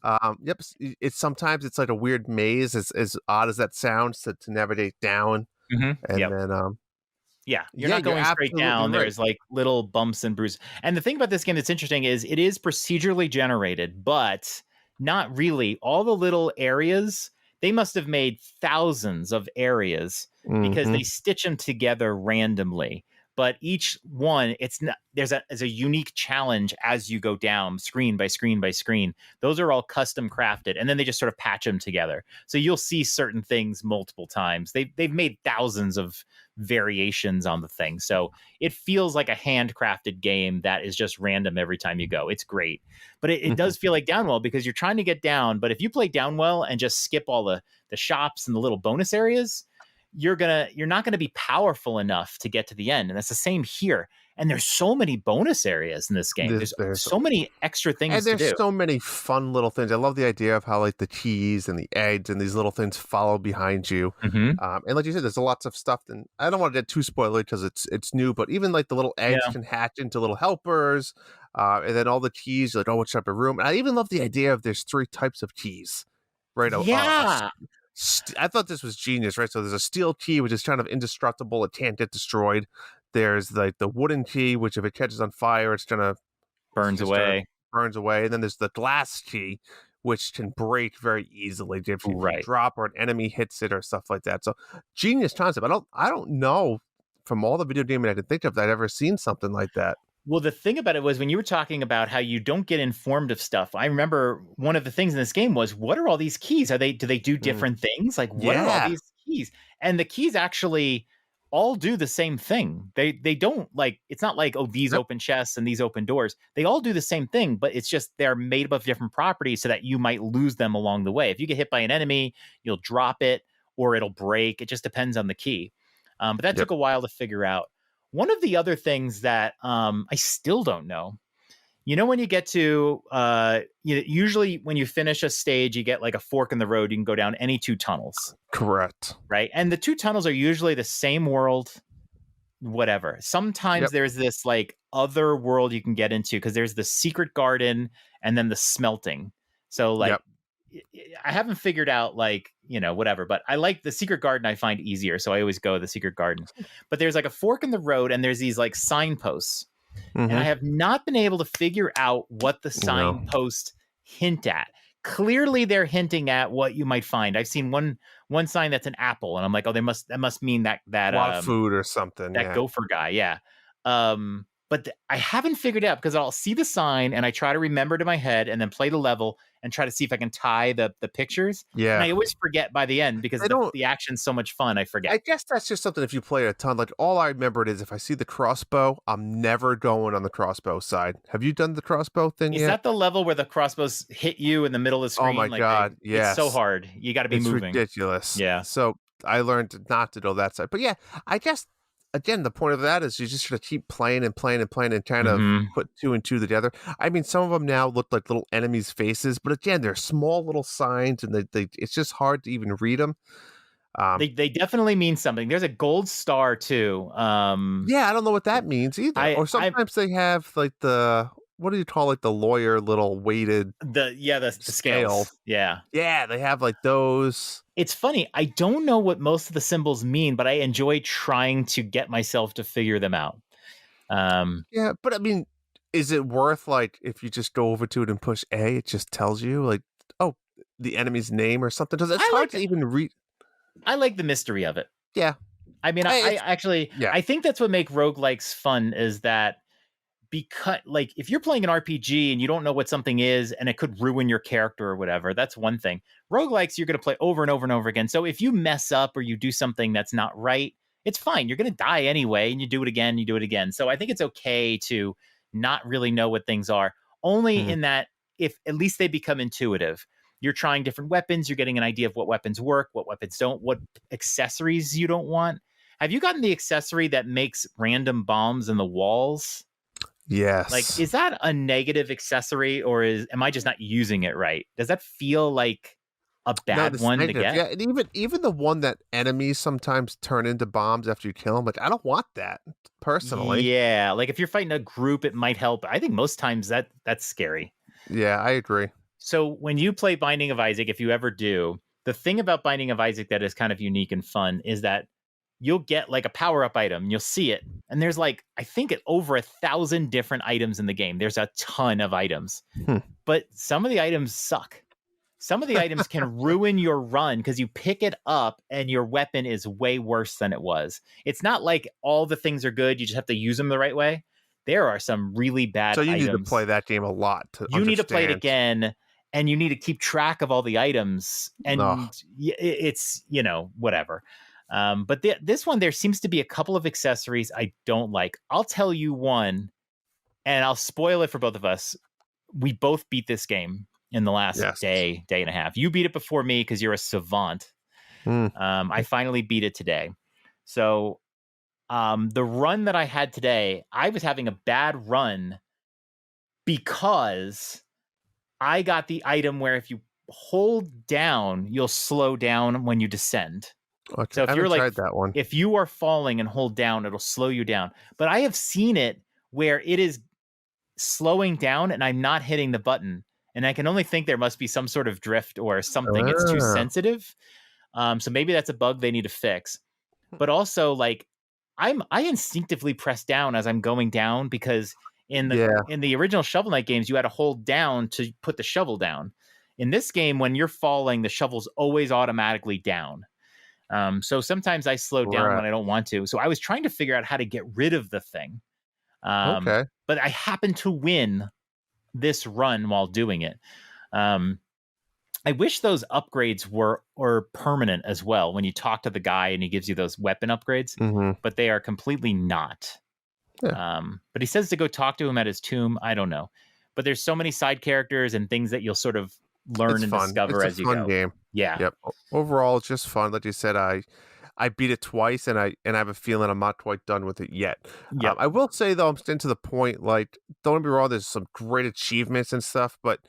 Yep. Sometimes it's like a weird maze, as odd as that sounds, to navigate down. And then you're not going straight down. Right. There's like little bumps and bruises. And the thing about this game that's interesting is it is procedurally generated, but Not really. All the little areas, they must have made thousands of areas because they stitch them together randomly. But each one, it's not there's a unique challenge as you go down screen by screen by screen. Those are all custom crafted, and then they just sort of patch them together. So you'll see certain things multiple times. They've made thousands of variations on the thing. So it feels like a handcrafted game that is just random every time you go. It's great. But it does feel like Downwell because you're trying to get down. But if you play Downwell and just skip all the shops and the little bonus areas, you're not gonna be powerful enough to get to the end. And that's the same here. And there's so many bonus areas in this game. There's so many extra things and to do. there's so many fun little things. I love the idea of how like the keys and the eggs and these little things follow behind you. And like you said, there's lots of stuff. And I don't want to get too spoilery because it's new, but even like the little eggs can hatch into little helpers. And then all the keys, like, oh, which type of room. And I even love the idea of there's 3 types of keys. Right? Yeah. I thought this was genius, right? So there's a steel key, which is kind of indestructible. It can't get destroyed. There's like the wooden key, which if it catches on fire, it's going to burns away. And then there's the glass key, which can break very easily if you drop or an enemy hits it or stuff like that. So genius concept. I don't know from all the video gaming I can think of that I've ever seen something like that. Well, the thing about it was when you were talking about how you don't get informed of stuff, I remember one of the things in this game was, what are all these keys? Do they do different things? Like, what are all these keys? And the keys actually all do the same thing. They don't like, it's not like, oh, these open chests and these open doors. They all do the same thing, but it's just they're made up of different properties so that you might lose them along the way. If you get hit by an enemy, you'll drop it or it'll break. It just depends on the key. But that took a while to figure out. One of the other things that I still don't know, when you get to, usually when you finish a stage, you get like a fork in the road. You can go down any 2 tunnels. Correct. Right. And the 2 tunnels are usually the same world, whatever. Sometimes there's this like other world you can get into because there's the secret garden and then the smelting. So like, I haven't figured out like, whatever, but I like the secret garden. I find easier. So I always go to the secret garden, but there's like a fork in the road and there's these like signposts and I have not been able to figure out what the signposts hint at. Clearly they're hinting at what you might find. I've seen one sign that's an apple and I'm like, oh, that must mean that wild food or something. That gopher guy. Yeah. But I haven't figured it out because I'll see the sign and I try to remember it in my head and then play the level and try to see if I can tie the pictures. Yeah. And I always forget by the end because the action's so much fun. I forget. I guess that's just something if you play a ton. Like all I remembered is if I see the crossbow, I'm never going on the crossbow side. Have you done the crossbow thing yet? Is that the level where the crossbows hit you in the middle of the screen? Oh my God. Yes. It's so hard. You got to be moving. It's ridiculous. Yeah. So I learned not to go that side. But yeah, I guess again, the point of that is you just got to keep playing and kind of put 2 and 2 together. I mean, some of them now look like little enemies' faces, but again, they're small little signs, and they it's just hard to even read them. They definitely mean something. There's a gold star too. Yeah, I don't know what that means either. Or sometimes they have like the what do you call it? The lawyer little weighted the scale. Yeah. Yeah, they have like those. It's funny. I don't know what most of the symbols mean, but I enjoy trying to get myself to figure them out. Yeah, but I mean, is it worth like if you just go over to it and push A, it just tells you like, oh, the enemy's name or something? Because it's hard to even read. I like the mystery of it. Yeah. I mean, I actually, I think that's what makes roguelikes fun is that because like if you're playing an RPG and you don't know what something is and it could ruin your character or whatever, that's one thing. Roguelikes, you're going to play over and over and over again. So if you mess up or you do something that's not right, it's fine. You're going to die anyway and you do it again, So I think it's okay to not really know what things are, only in that if at least they become intuitive. You're trying different weapons. You're getting an idea of what weapons work, what weapons don't, what accessories you don't want. Have you gotten the accessory that makes random bombs in the walls? Yes. Like, is that a negative accessory or am I just not using it right? Does that feel like a bad one negative. To get? Yeah, and even the one that enemies sometimes turn into bombs after you kill them, like I don't want that personally. Yeah, like if you're fighting a group, it might help. I think most times that's scary. Yeah, I agree. So when you play Binding of Isaac, if you ever do, the thing about Binding of Isaac that is kind of unique and fun is that you'll get like a power-up item and you'll see it. And there's like, I think over 1,000 different items in the game. There's a ton of items, but some of the items suck. some of the items can ruin your run because you pick it up and your weapon is way worse than it was. It's not like all the things are good. You just have to use them the right way. There are some really bad items. So you need to play that game a lot to You need to play it again, and you need to keep track of all the items. And it's, whatever. But this one, there seems to be a couple of accessories I don't like. I'll tell you one, and I'll spoil it for both of us. We both beat this game in the last day and a half. You beat it before me because you're a savant. I finally beat it today. So the run that I had today, I was having a bad run because I got the item where if you hold down, you'll slow down when you descend. Okay. So if you're like, that one. If you are falling and hold down, it'll slow you down. But I have seen it where it is slowing down and I'm not hitting the button. And I can only think there must be some sort of drift or something. It's too sensitive. So maybe that's a bug they need to fix. But also, like, I instinctively press down as I'm going down because in the original Shovel Knight games, you had to hold down to put the shovel down. In this game, when you're falling, the shovel's always automatically down. So sometimes I slow down when I don't want to. So I was trying to figure out how to get rid of the thing. But I happened to win this run while doing it. I wish those upgrades were permanent as well. When you talk to the guy and he gives you those weapon upgrades, but they are completely not. Yeah. But he says to go talk to him at his tomb. I don't know. But there's so many side characters and things that you'll sort of learn and discover as you go. It's a fun game. Yeah. Yep. Overall, it's just fun. Like you said, I beat it twice, and I have a feeling I'm not quite done with it yet. Yep. I will say though, I'm getting to the point. Like, don't get me wrong, there's some great achievements and stuff, but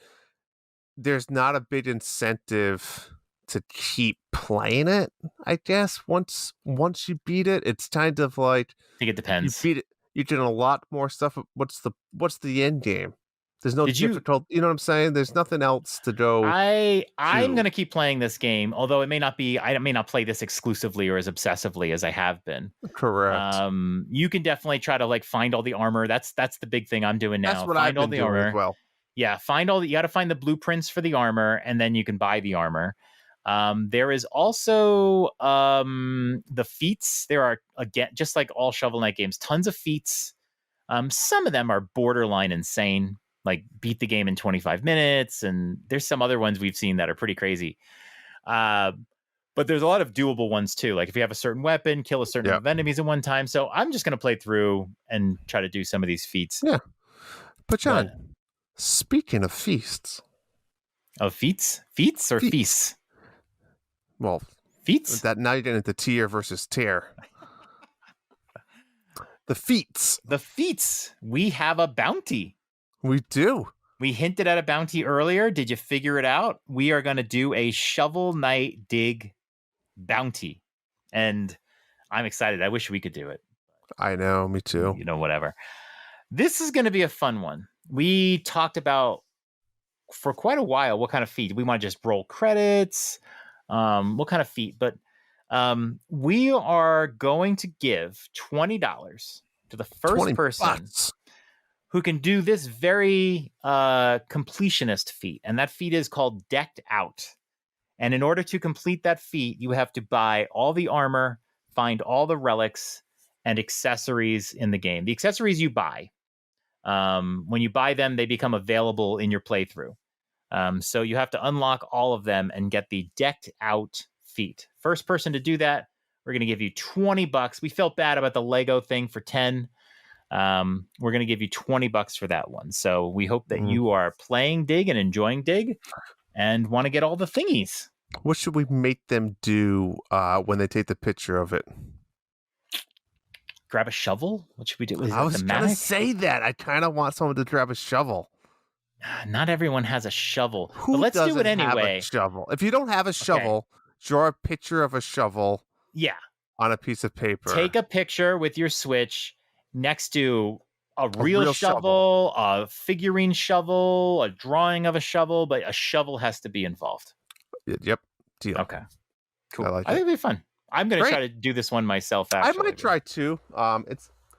there's not a big incentive to keep playing it. I guess once you beat it, it's kind of like, I think it depends. You beat it, you're doing a lot more stuff. What's the end game? There's no difficult, you know what I'm saying? There's nothing else to go. I'm going to keep playing this game, although it may not be, I may not play this exclusively or as obsessively as I have been. Correct. You can definitely try to like find all the armor. That's the big thing I'm doing now. That's what I've been doing as well. Yeah, you got to find the blueprints for the armor, and then you can buy the armor. There is also the feats. There are, again, just like all Shovel Knight games, tons of feats. Some of them are borderline insane, like beat the game in 25 minutes, and there's some other ones we've seen that are pretty crazy. But there's a lot of doable ones too. Like if you have a certain weapon, kill a certain number of enemies at one time. So I'm just going to play through and try to do some of these feats. Yeah. But John, speaking of feasts. Of feats? Feats or feasts? Well, feats? That now you're getting into tier versus tear. The feats. The feats. We have a bounty. We do. We hinted at a bounty earlier. Did you figure it out? We are going to do a Shovel Knight dig bounty. And I'm excited. I wish we could do it. I know. Me too. Whatever. This is going to be a fun one. We talked about for quite a while what kind of feat. We want to just roll credits. What kind of feat? But we are going to give $20 to the first person who can do this very completionist feat. And that feat is called Decked Out. And in order to complete that feat, you have to buy all the armor, find all the relics and accessories in the game. The accessories you buy, when you buy them, they become available in your playthrough. So you have to unlock all of them and get the Decked Out feat. First person to do that, we're going to give you $20. We felt bad about the Lego thing for 10. We're going to give you $20 for that one. So we hope that you are playing Dig and enjoying Dig and want to get all the thingies. What should we make them do when they take the picture of it? Grab a shovel? What should we do? I was going to say that. I kind of want someone to grab a shovel. Not everyone has a shovel. Who but let's doesn't do it anyway. Have a shovel? If you don't have a shovel, draw a picture of a shovel. Yeah. On a piece of paper. Take a picture with your Switch next to a real shovel, a figurine shovel, a drawing of a shovel, but a shovel has to be involved. Yep. Deal. Okay. Cool. I think it'll be fun. I'm going to try to do this one myself, actually. I might try too.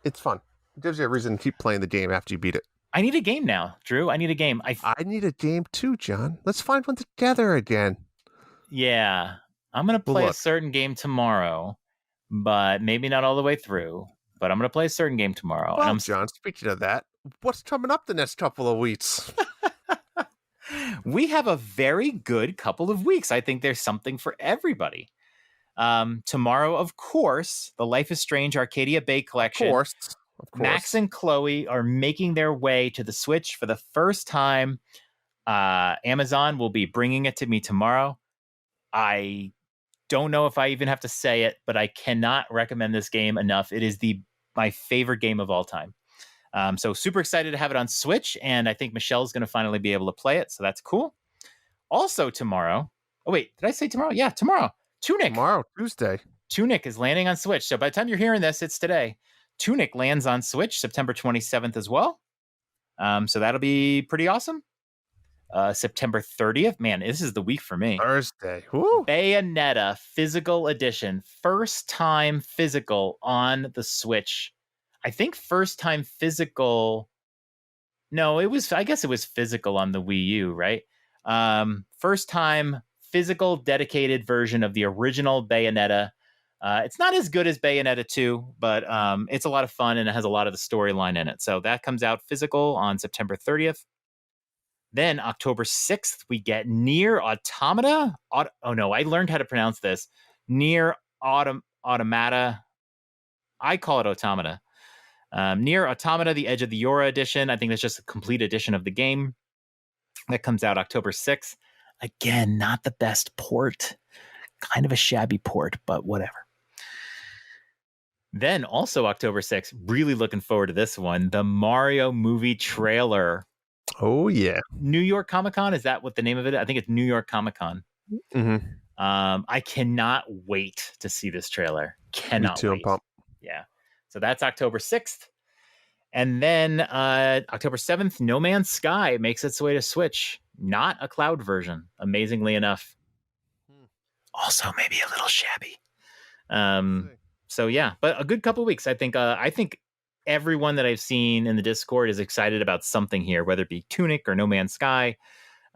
It's fun. It gives you a reason to keep playing the game after you beat it. I need a game now, Drew. I need a game. I need a game too, John. Let's find one together again. Yeah. I'm going to play a certain game tomorrow, but maybe not all the way through. But I'm going to play a certain game tomorrow. Well, John, speaking of that, what's coming up the next couple of weeks? We have a very good couple of weeks. I think there's something for everybody. Tomorrow, of course, the Life is Strange Arcadia Bay collection. Of course. Max and Chloe are making their way to the Switch for the first time. Amazon will be bringing it to me tomorrow. I don't know if I even have to say it, but I cannot recommend this game enough. It is my favorite game of all time. So super excited to have it on Switch, and I think Michelle's going to finally be able to play it, so that's cool. Also tomorrow, oh wait, did I say tomorrow? Yeah, tomorrow. Tunic. Tomorrow, Tuesday. Tunic is landing on Switch. So by the time you're hearing this, it's today. Tunic lands on Switch September 27th as well. So that'll be pretty awesome. September 30th. Man, this is the week for me. Thursday. Woo. Bayonetta physical edition. First time physical on the Switch. I think first time physical. No, I guess it was physical on the Wii U, right? First time physical dedicated version of the original Bayonetta. It's not as good as Bayonetta 2, but it's a lot of fun and it has a lot of the storyline in it. So that comes out physical on September 30th. Then October 6th, we get Nier Automata. Oh no, I learned how to pronounce this. Nier Automata. I call it Automata. Nier Automata, the Edge of the Yora edition. I think that's just a complete edition of the game. That comes out October 6th. Again, not the best port. Kind of a shabby port, but whatever. Then also October 6th, really looking forward to this one. The Mario movie trailer. Oh, yeah. New York Comic Con. Is that what the name of it is? I think it's New York Comic Con. Mm-hmm. I cannot wait to see this trailer. Cannot Me too, wait. I'm pumped. Yeah. So that's October 6th. And then October 7th, No Man's Sky makes its way to Switch. Not a cloud version, amazingly enough. Also, maybe a little shabby. So yeah, but a good couple weeks. I think everyone that I've seen in the Discord is excited about something here, whether it be Tunic or No Man's Sky.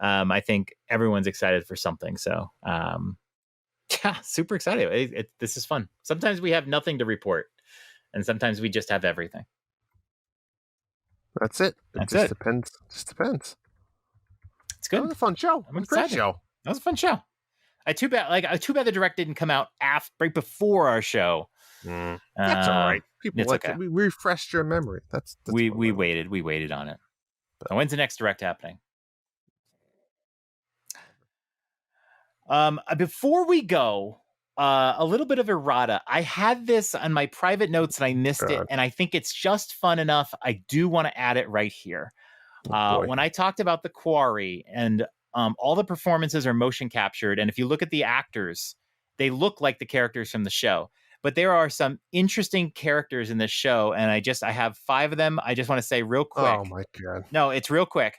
I think everyone's excited for something. So yeah, super excited. This is fun. Sometimes we have nothing to report, and sometimes we just have everything. That's it. That's just it. Depends. Just depends. It's good. That was a fun show. I'm excited. Great show. That was a fun show. Too bad the direct didn't come out right before our show. That's all right. People like okay. it. We refreshed your memory. That's we waited. We waited on it. But when's the next direct happening? Before we go, a little bit of errata. I had this on my private notes and I missed it, and I think it's just fun enough. I do want to add it right here. When I talked about the Quarry and all the performances are motion captured, and if you look at the actors, they look like the characters from the show. But there are some interesting characters in this show, and I have 5 of them. I just want to say real quick. Oh my god! No, it's real quick.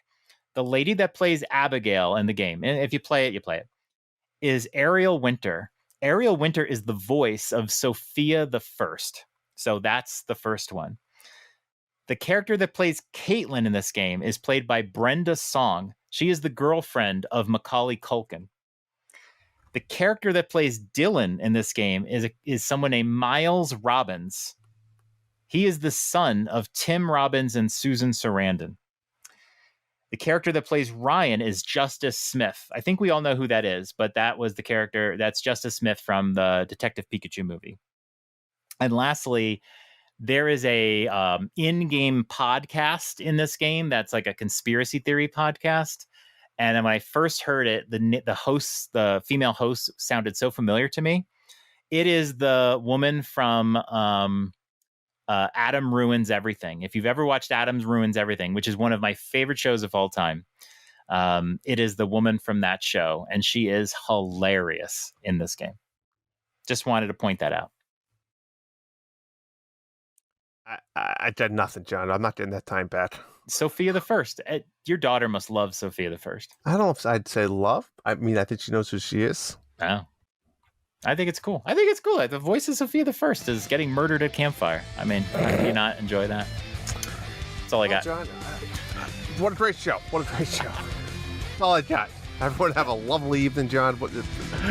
The lady that plays Abigail in the game, and if you play it, is Ariel Winter. Ariel Winter is the voice of Sophia the First. So that's the first one. The character that plays Caitlin in this game is played by Brenda Song. She is the girlfriend of Macaulay Culkin. The character that plays Dylan in this game is someone named Miles Robbins. He is the son of Tim Robbins and Susan Sarandon. The character that plays Ryan is Justice Smith. I think we all know who that is, but that was the character. That's Justice Smith from the Detective Pikachu movie. And lastly, there is a in-game podcast in this game that's like a conspiracy theory podcast. And when I first heard it, the female host sounded so familiar to me. It is the woman from Adam Ruins Everything. If you've ever watched Adam Ruins Everything, which is one of my favorite shows of all time, it is the woman from that show, and she is hilarious in this game. Just wanted to point that out. I did nothing, John. I'm not getting that time back. Sophia the First. Your daughter must love Sophia the First. I don't know if I'd say love. I mean, I think she knows who she is. Oh. I think it's cool. The voice of Sophia the First is getting murdered at campfire. I mean, how do you not enjoy that? That's all I got. John, What a great show. What a great show. That's all I got. Everyone have a lovely evening, John.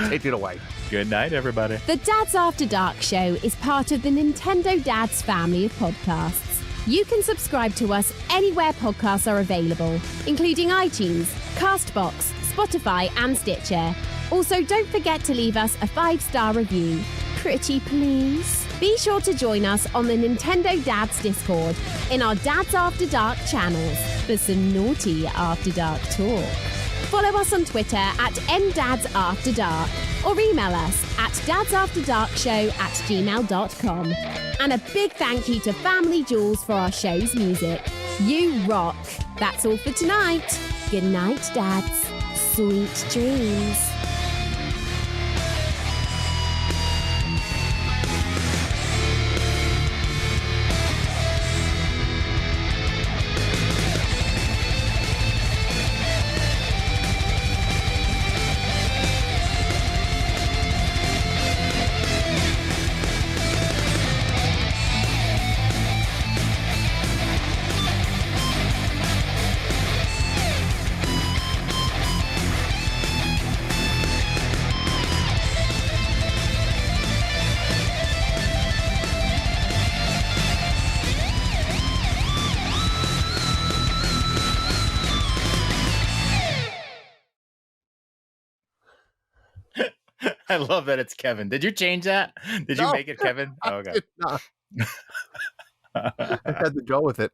Take it away. Good night, everybody. The Dads After Dark show is part of the Nintendo Dads family of podcasts. You can subscribe to us anywhere podcasts are available, including iTunes, CastBox, Spotify, and Stitcher. Also, don't forget to leave us a 5-star review. Pretty please. Be sure to join us on the Nintendo Dads Discord in our Dads After Dark channels for some naughty After Dark talk. Follow us on Twitter at @NDadsAfterDark or email us at dadsafterdarkshow@gmail.com. And a big thank you to Family Jewels for our show's music. You rock. That's all for tonight. Good night, Dads. Sweet dreams. I love that it's Kevin. Did you change that? Did you make it Kevin? Oh, okay. I had to go with it.